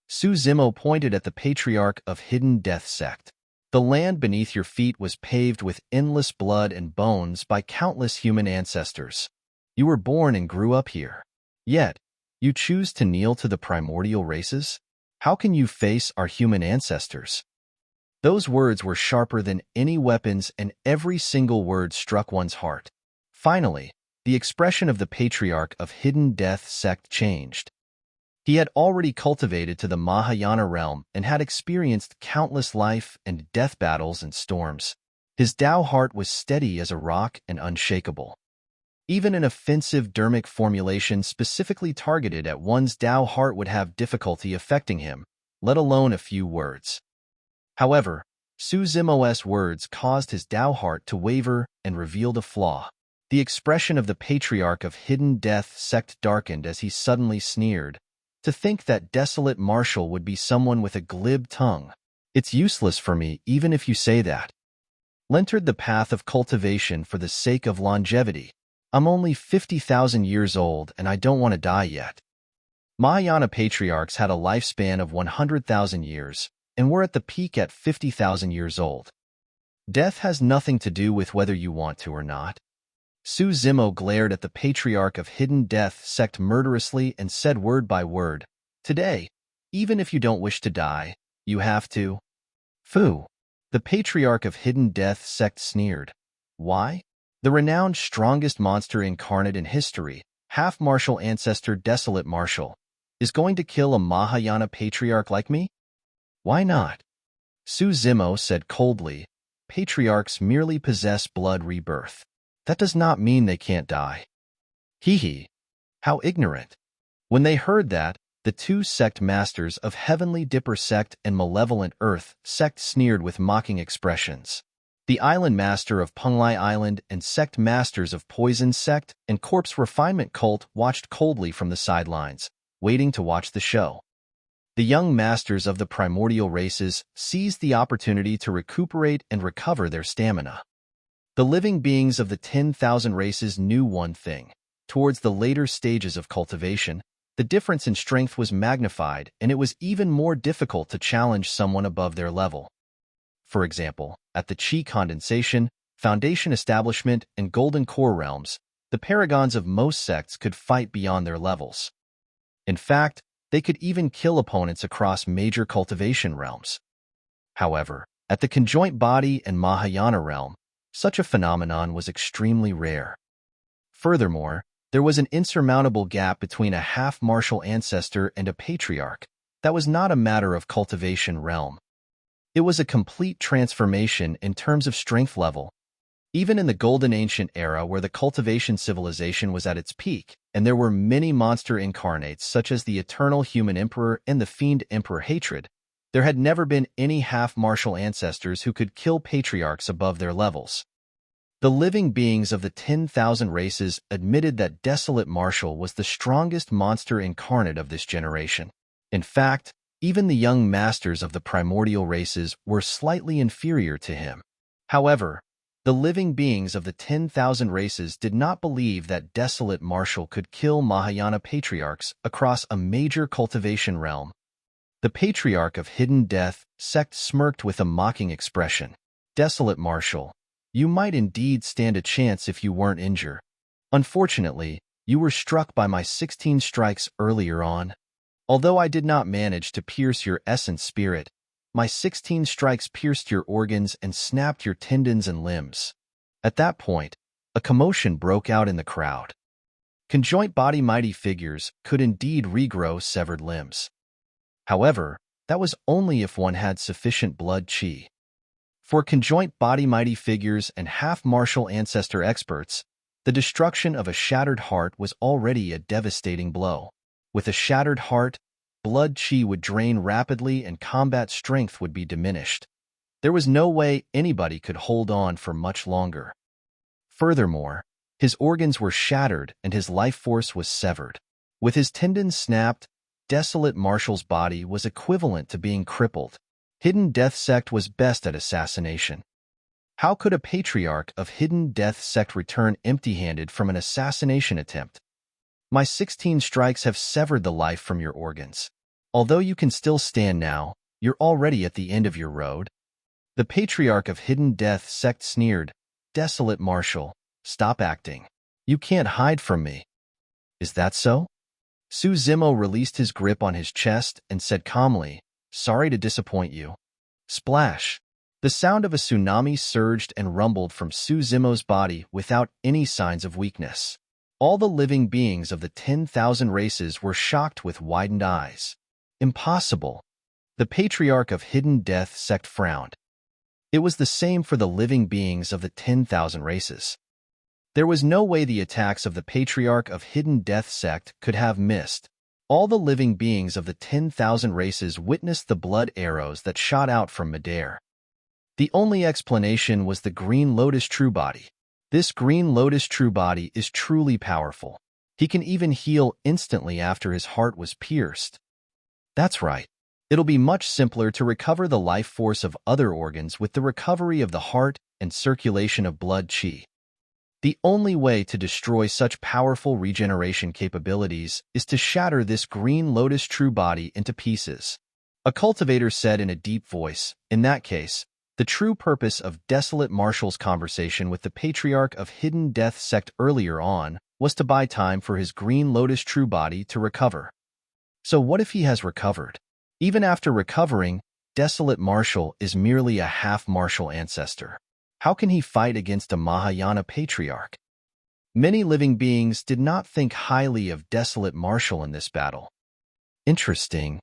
Zimo pointed at the Patriarch of Hidden Death Sect. The land beneath your feet was paved with endless blood and bones by countless human ancestors. You were born and grew up here. Yet, you choose to kneel to the primordial races? How can you face our human ancestors? Those words were sharper than any weapons, and every single word struck one's heart. Finally, the expression of the Patriarch of Hidden Death Sect changed. He had already cultivated to the Mahayana realm and had experienced countless life and death battles and storms. His Tao heart was steady as a rock and unshakable. Even an offensive dermic formulation specifically targeted at one's Tao heart would have difficulty affecting him, let alone a few words. However, Zimo's words caused his Tao heart to waver and revealed a flaw. The expression of the Patriarch of Hidden Death Sect darkened as he suddenly sneered. To think that Desolate Marshal would be someone with a glib tongue. It's useless for me, even if you say that. Entered the path of cultivation for the sake of longevity. I'm only 50,000 years old and I don't want to die yet. Mahayana patriarchs had a lifespan of 100,000 years, and we're at the peak at 50,000 years old. Death has nothing to do with whether you want to or not. Zimo glared at the Patriarch of Hidden Death Sect murderously and said word by word, "Today, even if you don't wish to die, you have to." Fu. The Patriarch of Hidden Death Sect sneered. Why? The renowned strongest monster incarnate in history, half-martial ancestor Desolate Marshal, is going to kill a Mahayana patriarch like me? Why not? Zimo said coldly, patriarchs merely possess blood rebirth. That does not mean they can't die. Hee. How ignorant. When they heard that, the two sect masters of Heavenly Dipper Sect and Malevolent Earth Sect sneered with mocking expressions. The Island Master of Punglai Island and Sect Masters of Poison Sect and Corpse Refinement Cult watched coldly from the sidelines, waiting to watch the show. The young masters of the primordial races seized the opportunity to recuperate and recover their stamina. The living beings of the 10,000 races knew one thing. Towards the later stages of cultivation, the difference in strength was magnified, and it was even more difficult to challenge someone above their level. For example, at the Chi Condensation, Foundation Establishment, and Golden Core realms, the paragons of most sects could fight beyond their levels. In fact, they could even kill opponents across major cultivation realms. However, at the Conjoint Body and Mahayana realm, such a phenomenon was extremely rare. Furthermore, there was an insurmountable gap between a half-martial ancestor and a patriarch. That was not a matter of cultivation realm. It was a complete transformation in terms of strength level. Even in the Golden Ancient Era where the cultivation civilization was at its peak, and there were many monster incarnates such as the Eternal Human Emperor and the Fiend Emperor Hatred, there had never been any half-martial ancestors who could kill patriarchs above their levels. The living beings of the 10,000 races admitted that Desolate Marshal was the strongest monster incarnate of this generation. In fact, even the young masters of the primordial races were slightly inferior to him. However, the living beings of the 10,000 races did not believe that Desolate Marshal could kill Mahayana patriarchs across a major cultivation realm. The Patriarch of Hidden Death Sect smirked with a mocking expression. Desolate Marshal, you might indeed stand a chance if you weren't injured. Unfortunately, you were struck by my 16 strikes earlier on. Although I did not manage to pierce your essence spirit, my 16 strikes pierced your organs and snapped your tendons and limbs. At that point, a commotion broke out in the crowd. Conjoint body mighty figures could indeed regrow severed limbs. However, that was only if one had sufficient blood chi. For conjoint body mighty figures and half-martial ancestor experts, the destruction of a shattered heart was already a devastating blow. With a shattered heart, blood chi would drain rapidly and combat strength would be diminished. There was no way anybody could hold on for much longer. Furthermore, his organs were shattered and his life force was severed. With his tendons snapped, Desolate Marshal's body was equivalent to being crippled. Hidden Death Sect was best at assassination. How could a patriarch of Hidden Death Sect return empty-handed from an assassination attempt? My 16 strikes have severed the life from your organs. Although you can still stand now, you're already at the end of your road. The Patriarch of Hidden Death sect sneered. Desolate Marshal, stop acting. You can't hide from me. Is that so? Zemo released his grip on his chest and said calmly, sorry to disappoint you. Splash. The sound of a tsunami surged and rumbled from Zemo's body without any signs of weakness. All the living beings of the 10,000 races were shocked with widened eyes. Impossible. The Patriarch of Hidden Death sect frowned. It was the same for the living beings of the 10,000 races. There was no way the attacks of the Patriarch of Hidden Death sect could have missed. All the living beings of the 10,000 races witnessed the blood arrows that shot out from midair. The only explanation was the Green Lotus True Body. This Green Lotus True Body is truly powerful. He can even heal instantly after his heart was pierced. That's right. It'll be much simpler to recover the life force of other organs with the recovery of the heart and circulation of blood chi. The only way to destroy such powerful regeneration capabilities is to shatter this Green Lotus True Body into pieces. A cultivator said in a deep voice, in that case, the true purpose of Desolate Marshal's conversation with the Patriarch of Hidden Death sect earlier on was to buy time for his Green Lotus True Body to recover. So what if he has recovered? Even after recovering, Desolate Marshal is merely a half-martial ancestor. How can he fight against a Mahayana Patriarch? Many living beings did not think highly of Desolate Marshal in this battle. Interesting.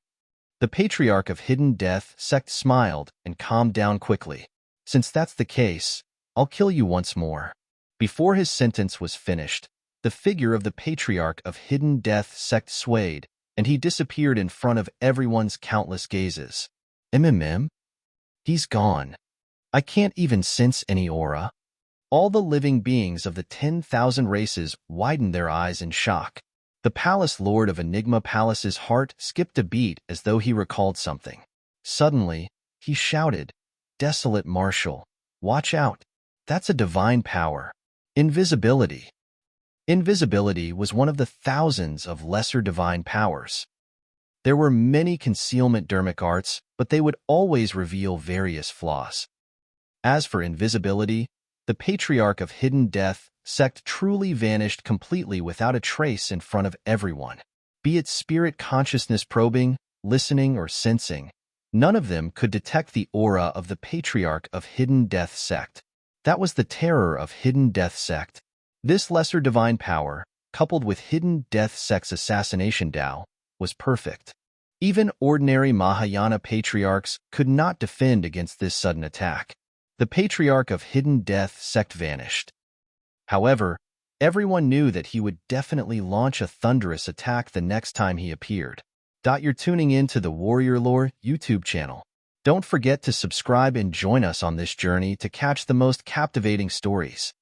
The Patriarch of Hidden Death sect smiled and calmed down quickly. Since that's the case, I'll kill you once more. Before his sentence was finished, the figure of the Patriarch of Hidden Death sect swayed, and he disappeared in front of everyone's countless gazes. He's gone. I can't even sense any aura. All the living beings of the 10,000 races widened their eyes in shock. The Palace Lord of Enigma Palace's heart skipped a beat as though he recalled something. Suddenly, he shouted, Desolate Marshal, watch out. That's a divine power. Invisibility. Invisibility was one of the thousands of lesser divine powers. There were many concealment dermic arts, but they would always reveal various flaws. As for invisibility, the Patriarch of Hidden Death sect truly vanished completely without a trace in front of everyone. Be it spirit consciousness probing, listening, or sensing, none of them could detect the aura of the Patriarch of Hidden Death sect. That was the terror of Hidden Death sect. This lesser divine power, coupled with Hidden Death sect's assassination Tao, was perfect. Even ordinary Mahayana patriarchs could not defend against this sudden attack. The Patriarch of Hidden Death sect vanished. However, everyone knew that he would definitely launch a thunderous attack the next time he appeared. You're tuning in to the Warrior Lore YouTube channel. Don't forget to subscribe and join us on this journey to catch the most captivating stories.